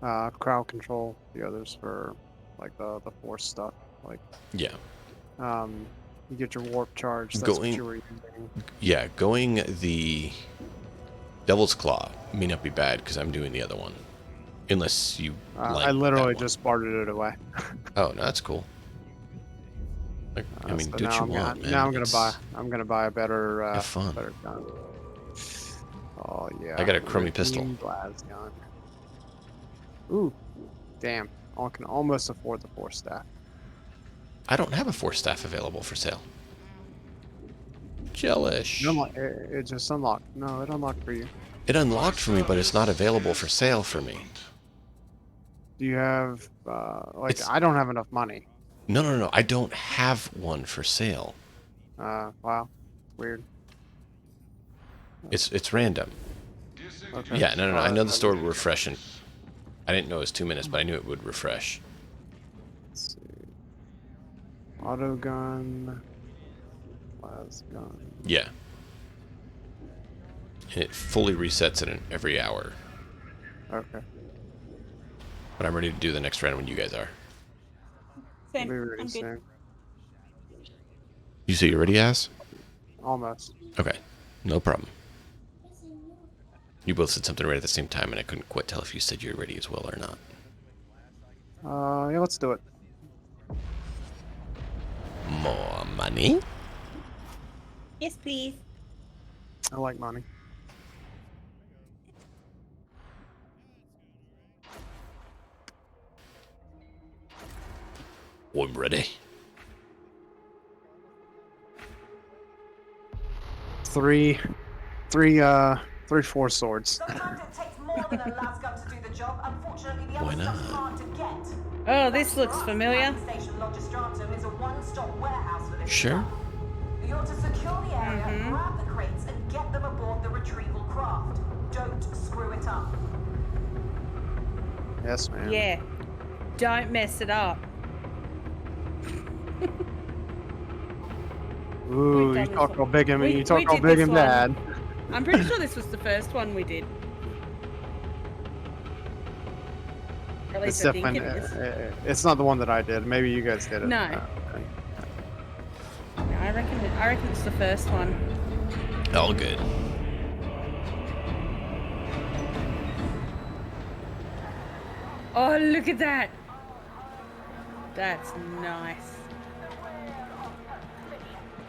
crowd control, the other's for like the Force stuff. Like Yeah. you get your warp charge. That's what you were using. Yeah, going the Devil's Claw may not be bad because I'm doing the other one. Unless you like I literally that one. just bartered it away. Oh, no, that's cool. Like, I mean, So do what now you want, man. Now It's- I'm gonna buy a better Have fun. better gun. Oh yeah. I got a crummy Redeem pistol. Blast gun. Ooh, damn! I can almost afford the Force staff. I don't have a Force staff available for sale. Jealous. It just unlocked. No, it unlocked for you. It unlocked for me, but it's not available for sale for me. Do you have I don't have enough money. No. I don't have one for sale. Wow, weird. It's random. Okay. Yeah, no. I know the store will refresh, and I didn't know it was 2 minutes, but I knew it would refresh. Let's see. Auto gun. Las gun. Yeah. And it fully resets it in every hour. Okay. But I'm ready to do the next round when you guys are. I'll Same. be ready I'm good. soon. You say you're ready, ass? Almost. Okay, no problem. You both said something right at the same time, and I couldn't quite tell if you said you're ready as well or not. Yeah, let's do it. More money? Yes, please. I like money. I'm ready. Three force swords. Sometimes it takes more than a lasgun to do the job. Unfortunately, the Why other stuff's not? hard to get. Oh, this looks familiar. Station Logistratum is a one-stop warehouse for this Sure. stuff. You're to secure the area, grab the crates, and get them aboard the retrieval craft. Don't screw it up. Yes, ma'am. Yeah. Don't mess it up. Ooh, you talk all big and you talk all big and bad. I'm pretty sure this was the first one we did. At It's least I think definitely. it is. It's not the one that I did. Maybe you guys did it. No. Okay. No, I reckon it's the first one. All good. Oh, look at that. That's nice.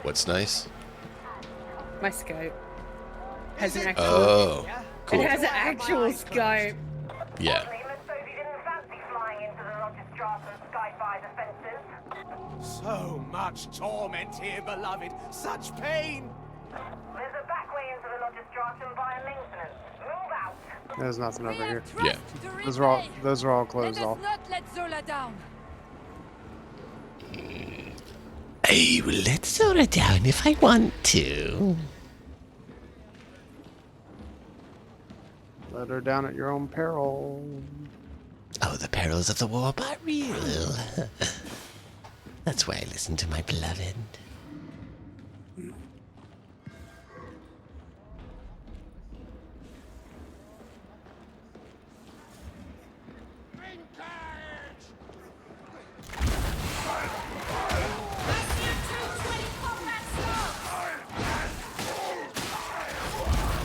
What's nice? My scope has an actual. Oh, cool. It has an actual scope. Yeah. So much torment here, beloved. Such pain. There's a back way into the Logistratum via maintenance. Move out. There's nothing over here. Yeah. Those are all closed Let us off. not let Zola down. I will let Zora down if I want to. Let her down at your own peril. Oh, the perils of the war are real. That's why I listen to my beloved.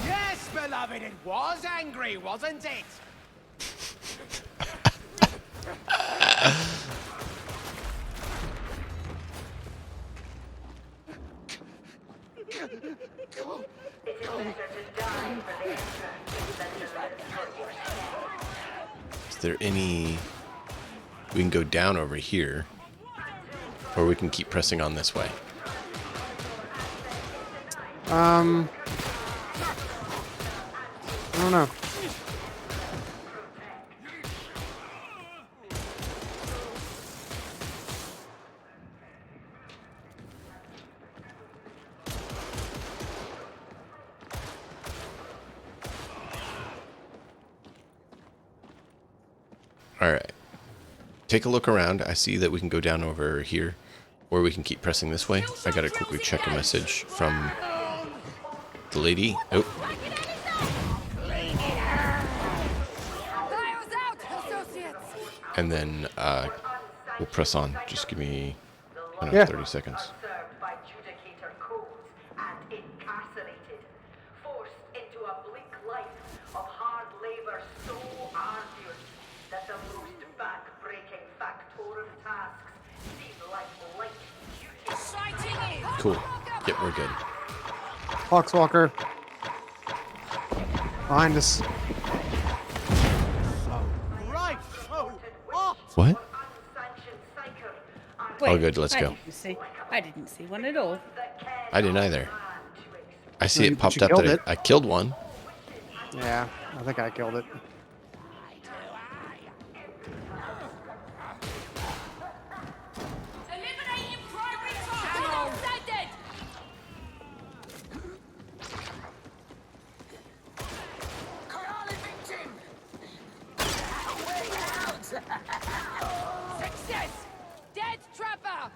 Yes, beloved, it was angry, wasn't it? Is there any... We can go down over here, or we can keep pressing on this way. I don't know. All right. Take a look around. I see that we can go down over here, or we can keep pressing this way. I gotta quickly check a message from the lady. Oh. Fire's out, associates. And then we'll press on. Just give me 30 seconds. Served by judicator codes and incarcerated. Forced into a bleak life of hard labor so arduous that the most back-breaking factorum tasks seem like light duty. Cool. Yep, we're good. Foxwalker. Behind us. Right. Oh, oh. What? Wait, All good, let's go. I didn't see one at all. I didn't either. I see Well, it popped you up killed that it. I killed one. Yeah, I think I killed it. Eliminating primary target. Excited. Success. Dead trapper.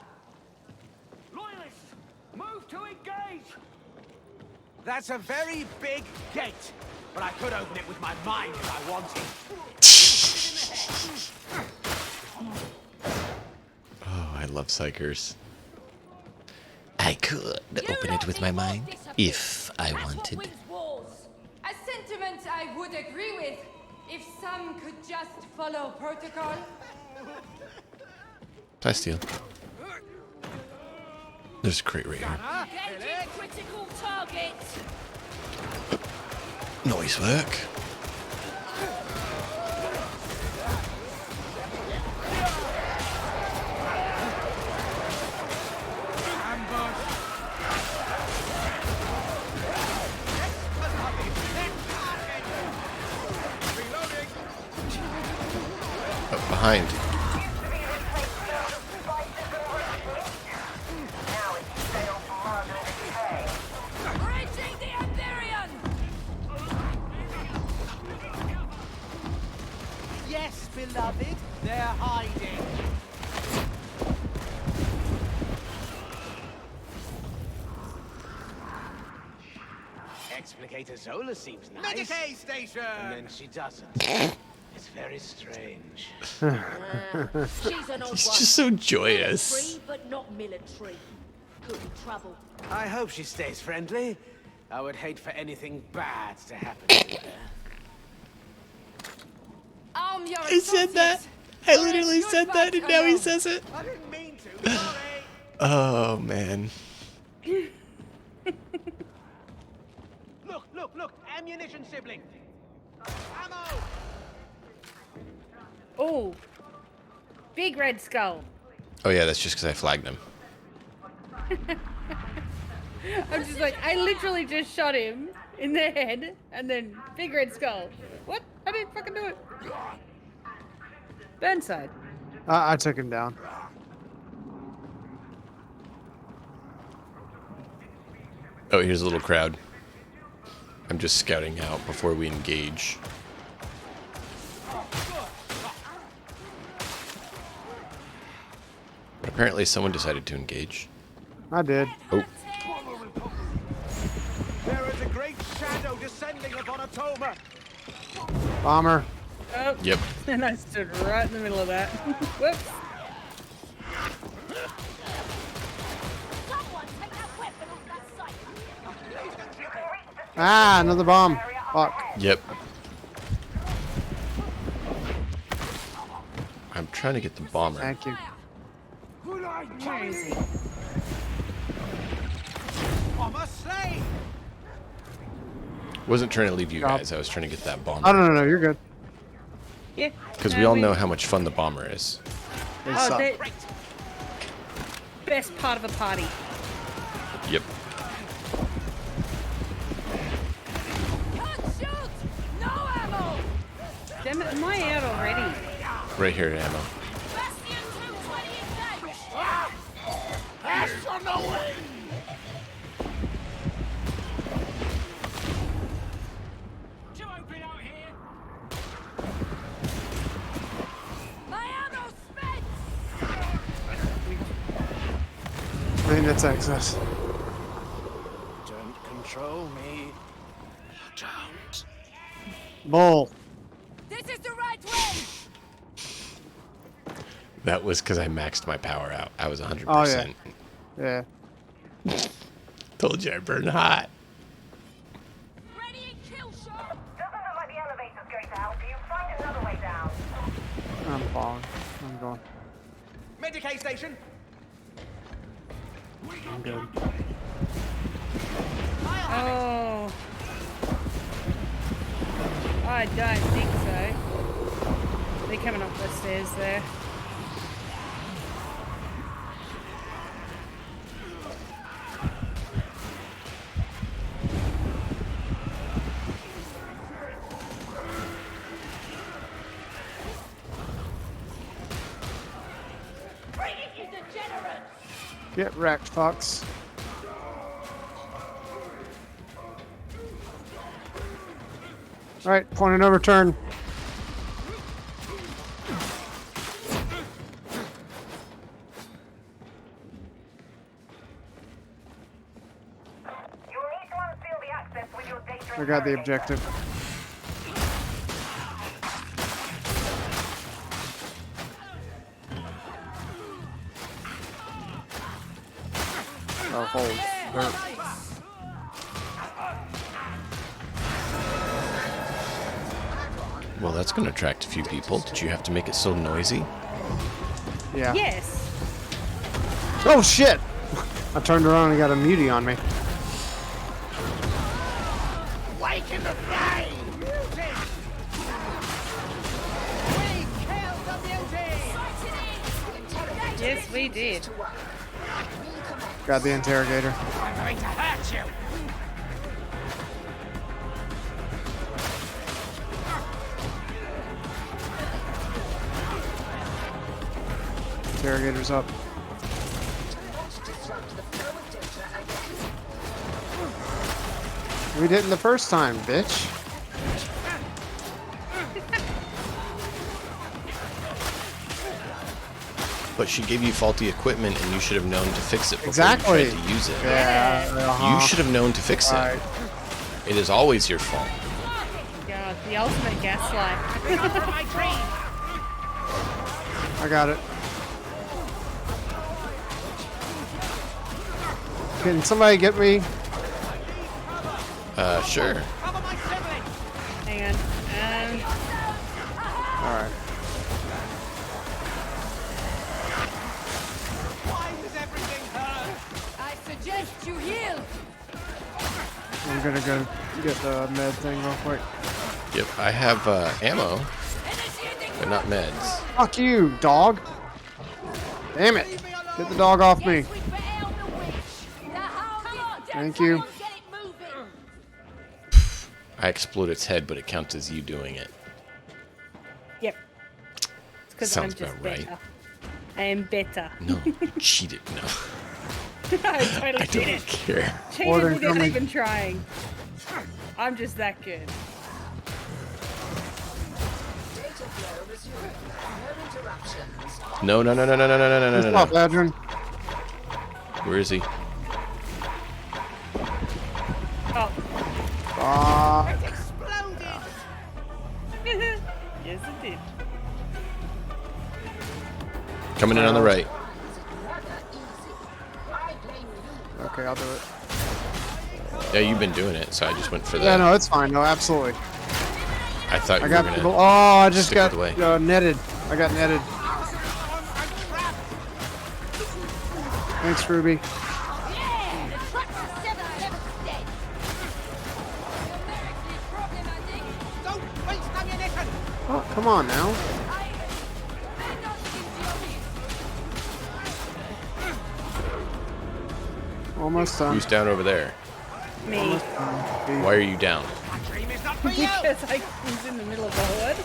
Loyalists, move to engage. That's a very big gate. but I could open it with my mind if I wanted. Oh, I love Psykers. I could open it with my mind if I wanted. A sentiment I would agree with if some could just follow protocol. I steal. There's a crate right here. Engaging critical target. Nice work. Up behind. Reaching the Empyrean! Yes, beloved, they're hiding. Explicator Zola seems nice. Medicaid station! And then she doesn't. It's very strange. She's an old He's one. just so joyous. Free, but not military. Could be trouble. I hope she stays friendly. I would hate for anything bad to happen to her. Arm your I said that. I literally said that, and now he says it. I didn't mean to, sorry. Oh man. Look, ammunition sibling. Ammo! Oh, big red skull. Oh yeah, that's just because I flagged him. I'm just like, I literally just shot him in the head, and then big red skull. What? I didn't fucking do it. Burnside. I took him down. Oh, here's a little crowd. I'm just scouting out before we engage. But apparently someone decided to engage. I did. Oh. There is a great shadow descending upon Atoma. Bomber. Oh. Yep. And I stood right in the middle of that. Whoops. Ah, another bomb. Fuck. Yep. I'm trying to get the bomber. Thank you. Where is he? Bomber slain. Wasn't trying to leave you guys. I was trying to get that bomber. Oh, no, you're good. Yeah. Because we all know how much fun the bomber is. They Oh, suck. best part of a party. Yep. Can't shoot! No ammo! Damn it, am I out already? Right here, ammo. Bastion 220 engaged! Ash on the way! You open out here. My ammo's spent! I think that's access. Don't control me. Don't. Bull. This is the right way! That was because I maxed my power out. I was 100%. Oh, yeah. Yeah. Told you I burned hot. Ready and kill shot! Doesn't look like the elevator's going to help you. Find another way down. I'm falling. I'm going. Medicaid station. I'm good. Oh. I don't think so. They're coming up the stairs there. Bring it, you degenerate! Get wrecked, Fox. Alright, point of no return. You'll need to unseal the access with your data. I got the objective. folds. Dirt. Well, that's going to attract a few people. Did you have to make it so noisy? Yeah. Yes. Oh shit! I turned around and got a mutie on me. Wake in the flame! We killed the beauty! Yes, we did. Got the interrogator. I'm going to hurt you! Interrogator's up. We didn't the first time, bitch. But she gave you faulty equipment, and you should have known to fix it before Exactly. you tried to use it. Yeah. You should have known to fix it. Right. It is always your fault. God, the ultimate gaslight. I got it. Can somebody get me? Sure. Hang on. Alright. Why does everything hurt? I suggest you heal. I'm gonna go get the med thing real quick. Yep, I have ammo, but not meds. Fuck you, dog. Damn it. Get the dog off me. Thank you. I explode its head, but it counts as you doing it. Yep. It's because I'm Sounds just about right. better. I am better. No, you cheated. No, I totally I cheated. don't care. Cheated without even trying. I'm just that good. No. What's up, Adrian? Where is he? Oh. It exploded! Yes, it did. Coming in on the right. Okay, I'll do it. Yeah, you've been doing it, so I just went for that. Yeah, no, it's fine. No, absolutely. I thought you I were got gonna. people. Oh, I just stick got with the way. netted. I got netted. Thanks, Ruby. Don't waste ammunition! Oh, come on now. Almost done. Who's down over there? Me. Why are you down? Dream is not for you! Because I was in the middle of the hood.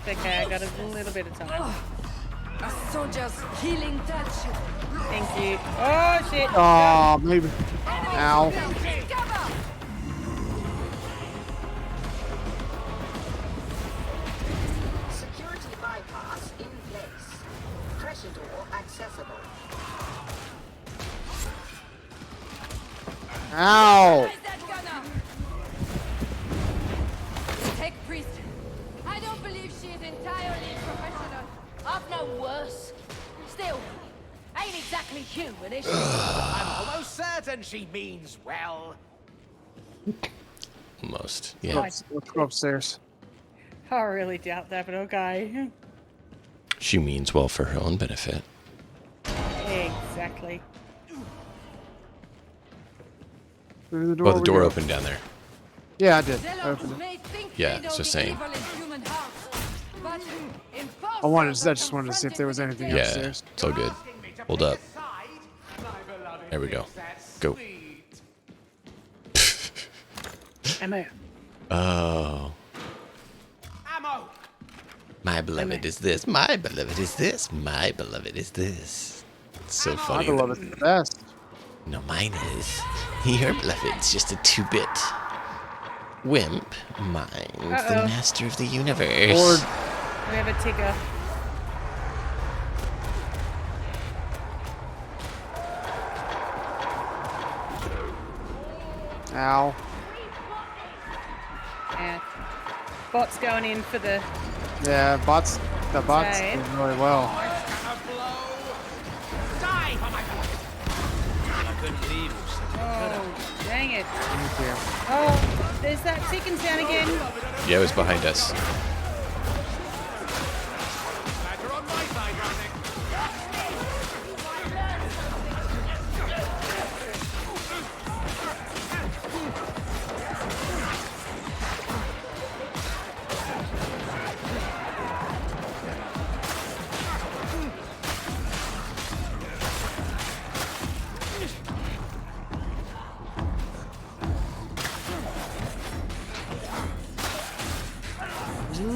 It's okay, I got a little bit of time. A soldier's healing touch. Thank you. Oh, shit. Oh, maybe. Ow. Security bypass in place. Pressure door accessible. Ow. Take priest. I don't believe she is entirely professional. I've known worse. Still, ain't exactly human, is she? I'm almost certain she means well. Almost. Yeah. Let's go upstairs. I really doubt that, but okay. She means well for her own benefit. Exactly. Through the door. Oh, the we door go. opened down there. Yeah, I did. I opened it. Yeah, so same. I just wanted to see if there was anything Yeah, upstairs. it's all good. Hold up. There we go. Go. Ammo. Oh. Ammo! My beloved is this. My beloved is this. My beloved is this. It's so My funny. beloved's the best. No, mine is. Your beloved's just a 2-bit wimp. Mine's the Uh-oh. master of the universe. Lord. We have a ticker. Ow. Yeah. Bot's going in for the... Yeah, bots. That box Right. did really well. Die for my I couldn't leave. Oh, dang it. Thank you. Oh, there's that chicken sound again. Yeah, it was behind us. Glad you're on my side, Rodney.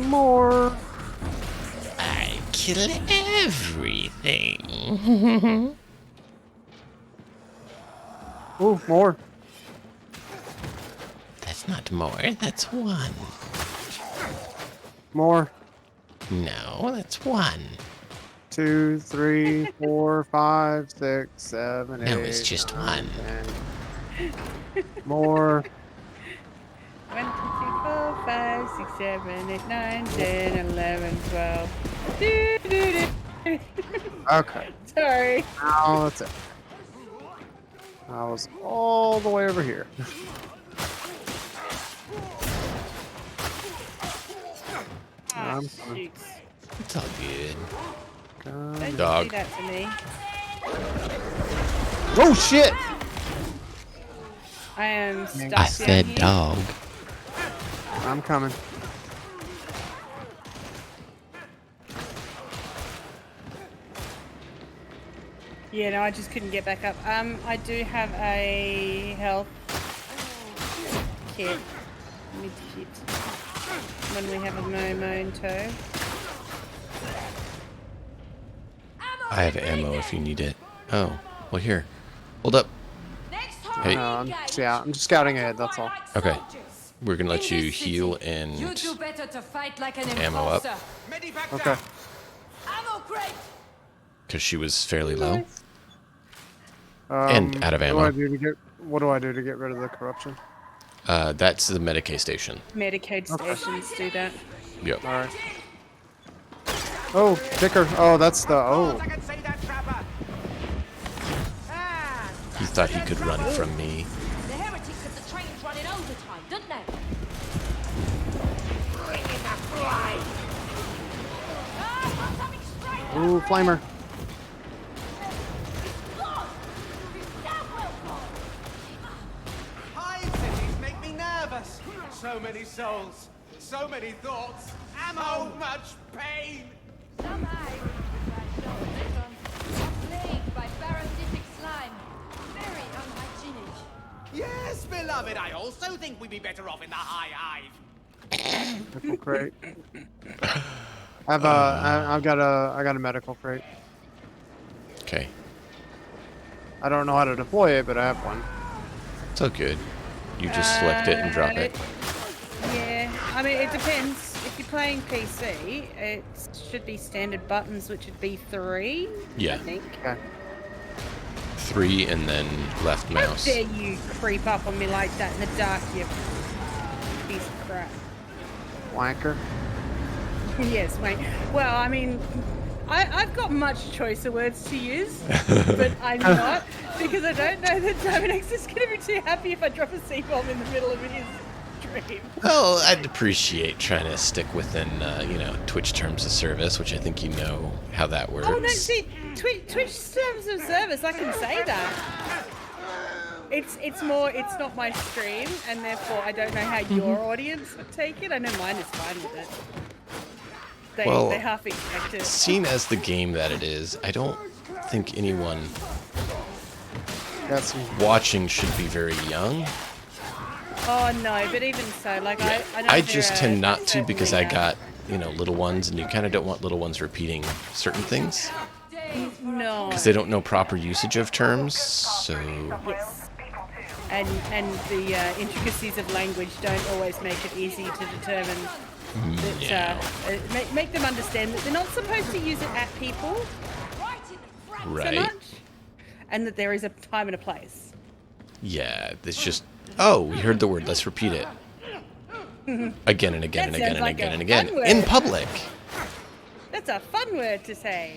More. I kill everything. Ooh, more. That's not more, that's one. More. No, that's one. 2, 3, 4, 5, 6, 7, 8. No, it's just 9, one. 10. More. 1, 2, 3, 4, 5, 6, 7, 8, 9, 10, 11, 12. Do, do, do. Okay. Sorry. Now that's it. I was all the way over here. Ah, I'm shoot. It's all good. Don't Dog. do that to me. Oh shit! I am stuck I down said here. dog. I'm coming. Yeah, no, I just couldn't get back up. I do have a health kit. Mid-kit. When we have a Momo in tow. I have ammo if you need it. Oh, well here. Hold up. Hey. I'm just scouting ahead, that's all. Okay. We're gonna let you heal You and do better to fight like an ammo up. enforcer. Okay. Ammo crate. because she was fairly low. And And out of ammo. What do I do to get rid of the corruption? That's the Medicaid station. Medicaid stations do that. Yep. All right. Oh, Dicker. Oh, that's the. Oh. He thought he could run from me. The heretics of the train's running overtime, don't they? Ooh, flamer. Hive cities make me nervous. So many souls, so many thoughts, so much pain. Some hives, plagued by parasitic slime. Very unhygienic. Yes, beloved, I also think we'd be better off in the high hive. Medical crate. I've got a medical crate. Okay. I don't know how to deploy it, but I have one. It's all good. You just select it and drop it. Yeah, I mean, it depends. If you're playing PC, it should be standard buttons, which would be 3, Yeah. I think. Okay. 3 and then left How mouse. dare you creep up on me like that in the dark, you piece of crap. Wanker. Yes, mate. Well, I mean, I've got much choicer words to use, but I'm not, because I don't know that Dominic's is going to be too happy if I drop a C-bomb in the middle of his stream. Well, I'd appreciate trying to stick within, Twitch terms of service, which I think you know how that works. Oh, no, see, Twitch terms of service, I can say that. It's not my stream, and therefore I don't know how your audience would take it. I know mine is fine with it. They half expect it. Seen as the game that it is, I don't think anyone watching should be very young. Oh no, but even so, like Yeah. I just tend not to because I got, little ones, and you kind of don't want little ones repeating certain things No. because they don't know proper usage of terms. So Yes. And the intricacies of language don't always make it easy to determine that, make them understand that they're not supposed to use it at people so right. much, and that there is a time and a place. Yeah, it's just, oh, we heard the word, let's repeat it. Again and again and That again sounds and like again a and again. fun word. In public. That That's a fun word to say.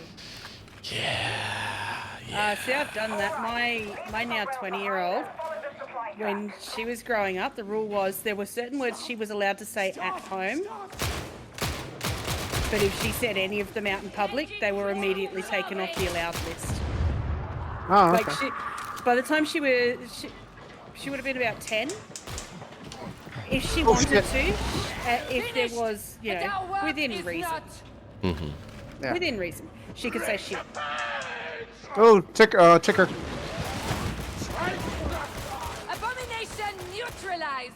Yeah. See, I've done that. My now 20-year-old, when she was growing up, the rule was there were certain words she was allowed to say at home. But if she said any of them out in public, they were immediately taken off the allowed list. Oh, okay. Like by the time she would have been about 10. If she wanted to, if there was, within reason. Yeah. Within reason, she could say shit. Oh, ticker. Abomination neutralized.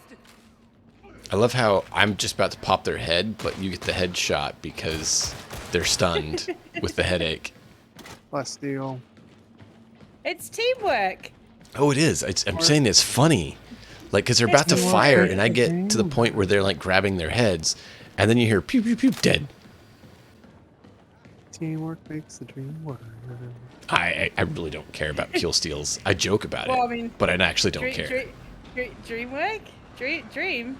I love how I'm just about to pop their head, but you get the headshot because they're stunned with the headache. Less deal. It's teamwork. Oh, it is. I'm saying it's funny. Like, because they're about to fire, and I get to the point where they're, like, grabbing their heads, and then you hear pew, pew, pew, dead. Teamwork makes the dream work. I really don't care about kill steals. I joke about it, I mean, but I actually don't care. Dream work? Dream?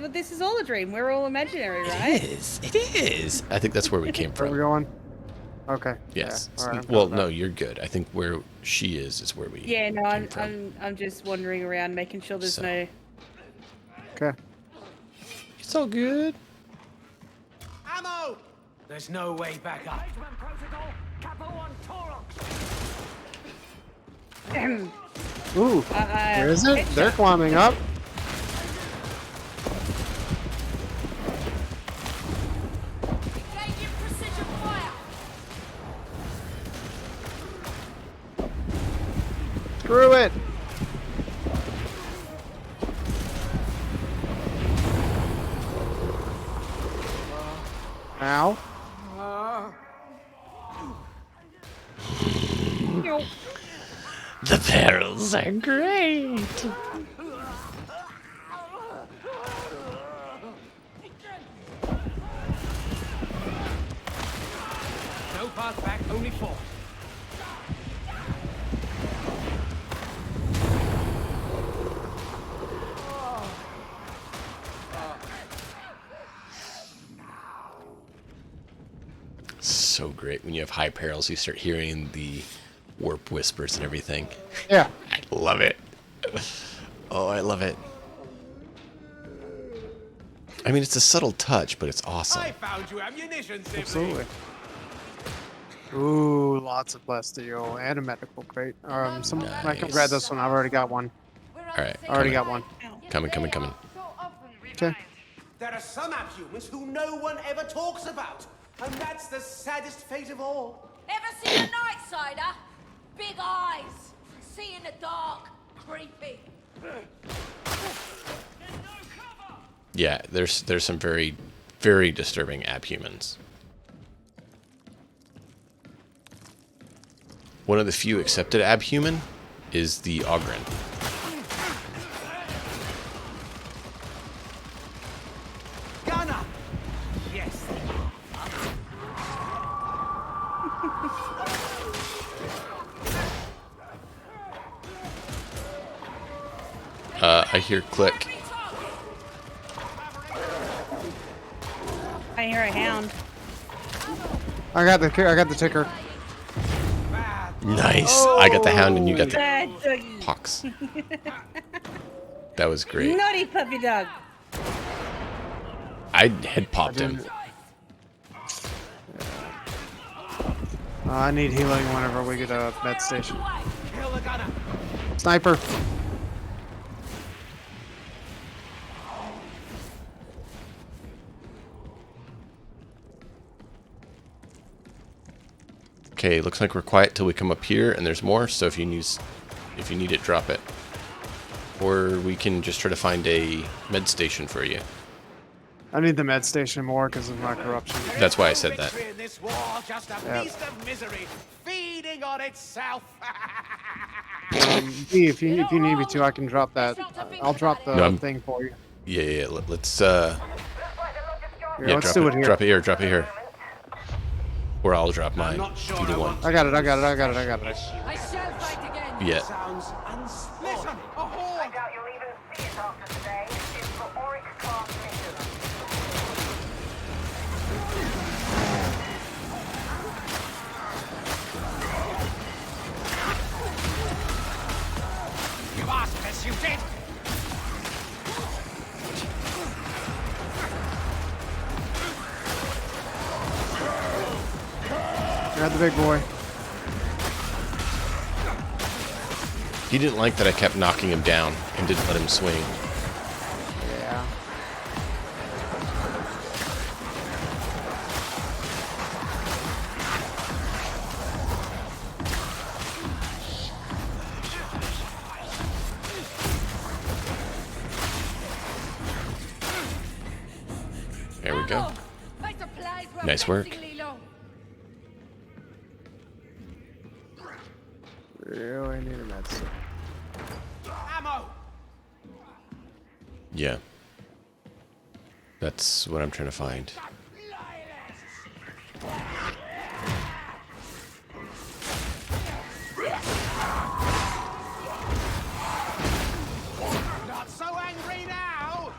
Well, this is all a dream. We're all imaginary, right? It is. I think that's where we came Where from. we going? Okay. Yes. Yeah. All right, Well, no, you're good. I think where she is where we. Yeah, no, came from. I'm just wandering around, making sure there's no. Okay. It's all good. Ammo! There's no way back up. Ooh. Where is it? They're climbing up. Screw it. Ow. The perils are great. No path back, only forward. So great when you have high perils, you start hearing the warp whispers and everything. Yeah. I love it. Oh, I love it. I mean, it's a subtle touch, but it's awesome. I found you ammunition, sibling. Absolutely. Ooh, lots of plasteel and a medical crate. I can grab this one. I've already got one. All right. Already got one. Coming. Okay. There are some abhumans who no one ever talks about, and that's the saddest fate of all. Ever seen a night sider? Big eyes. See in the dark. Creepy. Yeah, there's some very, very disturbing abhumans. One of the few accepted abhuman is the Ogren. Gunner! Yes. I hear click. I hear a hound. I got the ticker. Nice. I got the hound and you got the Bad doggy. pox. That was great. Naughty puppy dog. I head popped him. I need healing whenever we get a med station. Sniper. Okay, looks like we're quiet till we come up here, and there's more. So if you need it, drop it, or we can just try to find a med station for you. I need the med station more because of my corruption. That's why I said that. In this war, just a beast of misery, feeding on itself. B, if you need me to, I can drop that. I'll drop the thing for you. Yeah. Let's let's do it here. Drop it here. Or I'll drop mine. Either one. I got it. I shall fight again. Yeah. Sounds unsporting. I doubt you'll even see it after today. It's for Oryx class mission. you did! Grab the big boy. He didn't like that I kept knocking him down and didn't let him swing. Yeah. There we go. Nice work. Really need a medicine. Ammo! Yeah. That's what I'm trying to find. Not so angry now!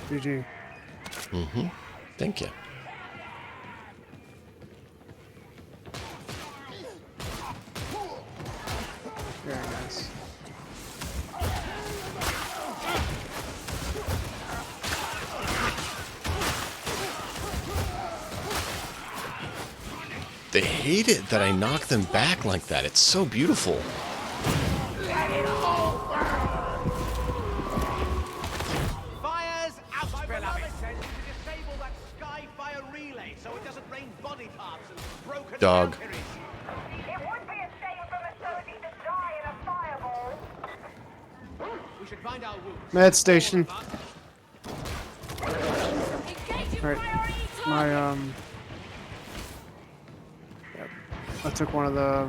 GG. Mm-hmm. Thank you. Very nice. They hate it that I knock them back like that. It's so beautiful. Fires out, beloved! Disable that sky fire relay so it doesn't rain body parts and broken Dog. Valkyries. We should find our wounds. Med station. Right. My yep. I took one of the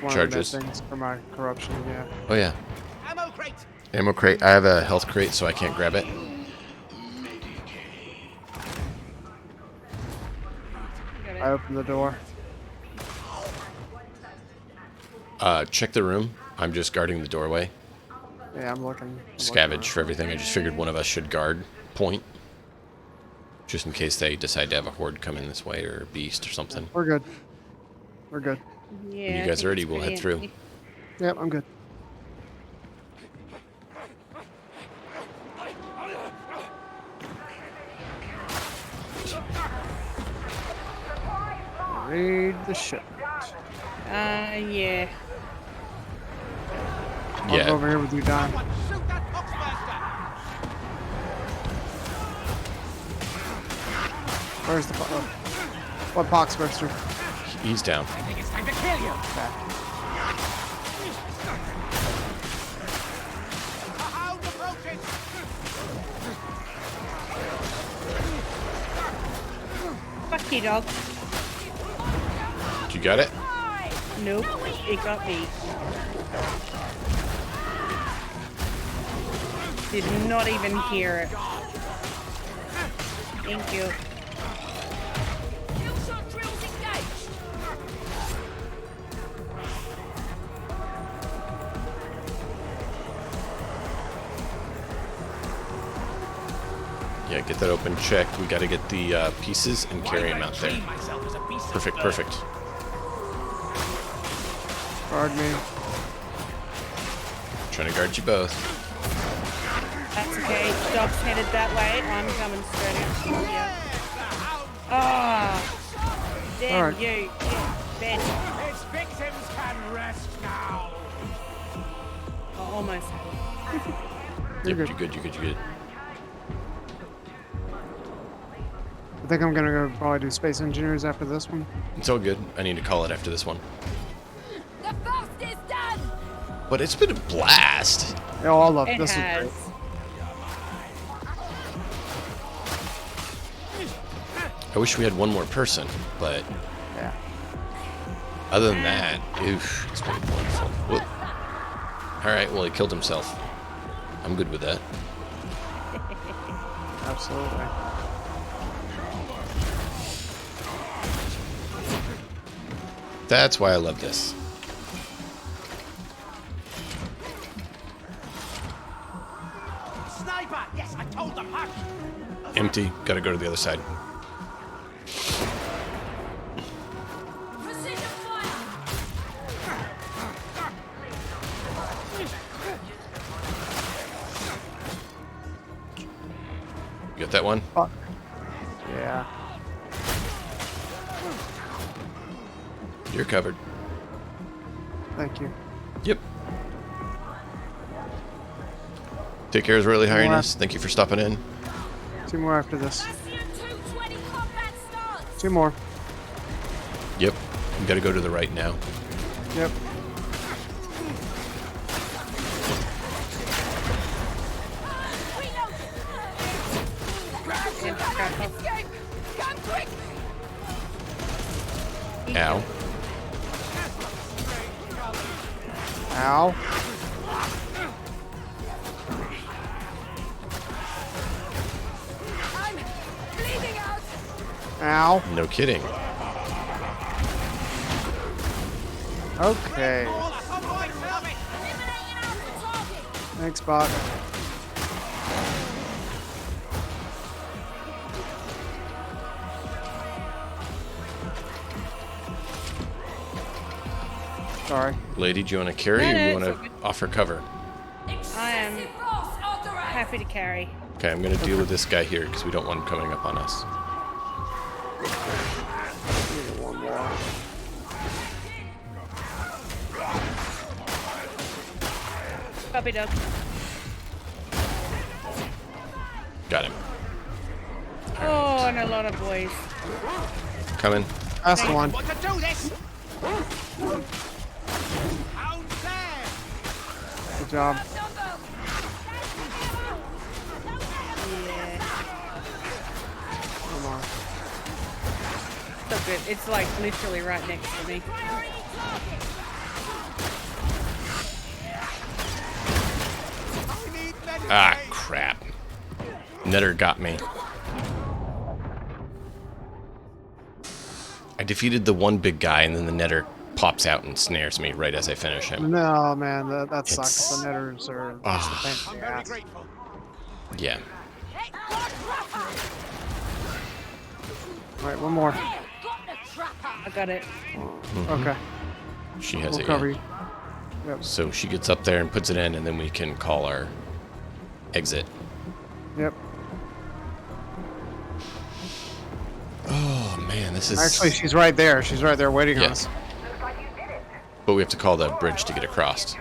Charges. med things for my corruption, yeah. Oh yeah. Ammo crate. Ammo crate. I have a health crate, so I can't grab it. I opened the door. Check the room. I'm just guarding the doorway. Yeah, I'm looking. Scavenge for everything. I just figured one of us should guard point. Just in case they decide to have a horde come in this way or a beast or something. We're good. We're good. Yeah. When you guys are ready, we'll head through. Yep, I'm good. Raid the ship. Yeah. I'll go over here with you, Don. Where's the what Poxbuster? He's down. I think it's time to kill you. Hound approaches. Fuck you, dog. You got it? Nope, it got me. Did not even hear it. Thank you. Yeah, get that open checked. We got to get the pieces and carry them out there. Perfect, perfect. Guard me. Trying to guard you both. That's okay. Dog's headed that way. I'm coming straight out. Yeah. Ah! Damn Alright. you. Yeah, Ben. Its victims can rest now. Oh, almost. Yep, you're good, you're good, you're good. I think I'm gonna go probably do Space Engineers after this one. It's all good. I need to call it after this one. The first is done. But it's been a blast. Yeah, I love It this. has. Is great. I wish we had one more person, but yeah. Other than that, oof, it's been wonderful. Whoop. All right, well, he killed himself. I'm good with that. Absolutely. That's why I love this. Sniper! Yes, I told them. Hush. Empty. Gotta go to the other side. You got that one? Fuck. Yeah. You're covered. Thank you. Yep. Take care, Israeli Highness. Thank you for stopping in. 2 more after this. 2 more. Yep. We gotta go to the right now. Yep. Ow. Ow. Ow. No kidding. Okay. Thanks, bot. Sorry. Lady, do you want to carry or do you want to offer cover? I am happy to carry. Okay, I'm going to deal with this guy here because we don't want him coming up on us. One more. Puppy dog. Got him. Oh, and a lot of boys. Coming. Last one. Want to do this? Out there! Good job. Come on. So good. It's like literally right next to me. Ah, crap. Netter got me. I defeated the one big guy, and then the netter pops out and snares me right as I finish him. No, man, that sucks. The netters are just a pain in the ass. Yeah. Alright, one more. I got it. Okay. She has We'll it. cover Yeah. you. Yep. So she gets up there and puts it in, and then we can call our exit. Yep. Oh man, this is Actually, she's right there. She's right there waiting on Yeah. us. But we have to call the bridge to get across.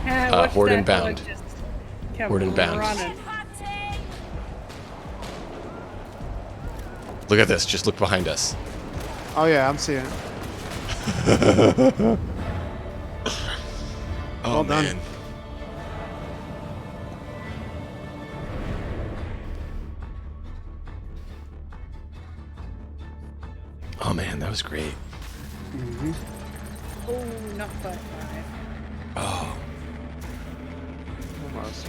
Watch Horde that inbound. boy just come Horde inbound. running. Look at this. Just look behind us. Oh yeah, I'm seeing it. Oh Well done. man. Oh man, that was great. Mm-hmm. Oh, not quite right. Oh, Almost.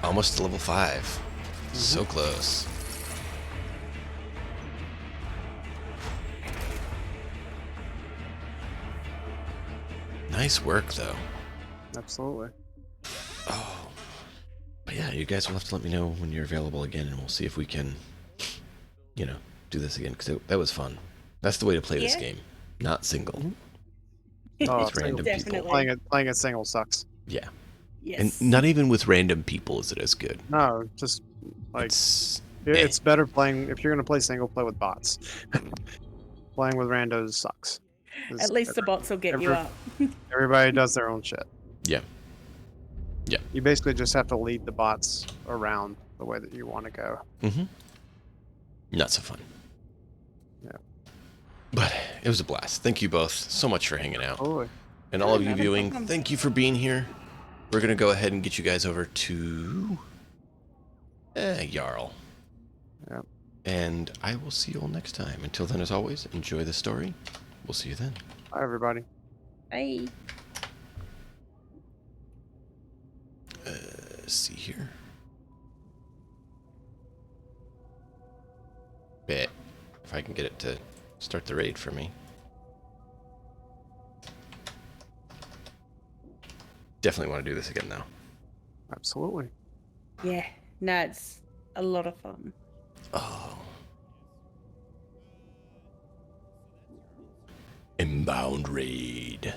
almost to level 5. So close. Nice work, though. Absolutely. Oh. But yeah, you guys will have to let me know when you're available again, and we'll see if we can, you know, do this again, because that was fun. That's the way to play this Yeah. game. Not single. Oh, With random Definitely. people. playing it single sucks. Yeah. Yes. And not even with random people is it as good. No, just like It's it's better playing if you're gonna play single, play with bots. Playing with randos sucks. At least the bots will get you up. Everybody does their own shit. Yeah. Yeah. You basically just have to lead the bots around the way that you want to go. Mm-hmm. Not so fun. Yeah. But it was a blast. Thank you both so much for hanging out. Totally. And all of you Not a viewing, problem. thank you for being here. We're going to go ahead and get you guys over to Jarl. Yep. And I will see you all next time. Until then, as always, enjoy the story. We'll see you then. Bye, everybody. Bye. Let's see here. Bet. If I can get it to start the raid for me. Definitely want to do this again now. Absolutely. Yeah, No, it's a lot of fun. Oh. Inbound raid.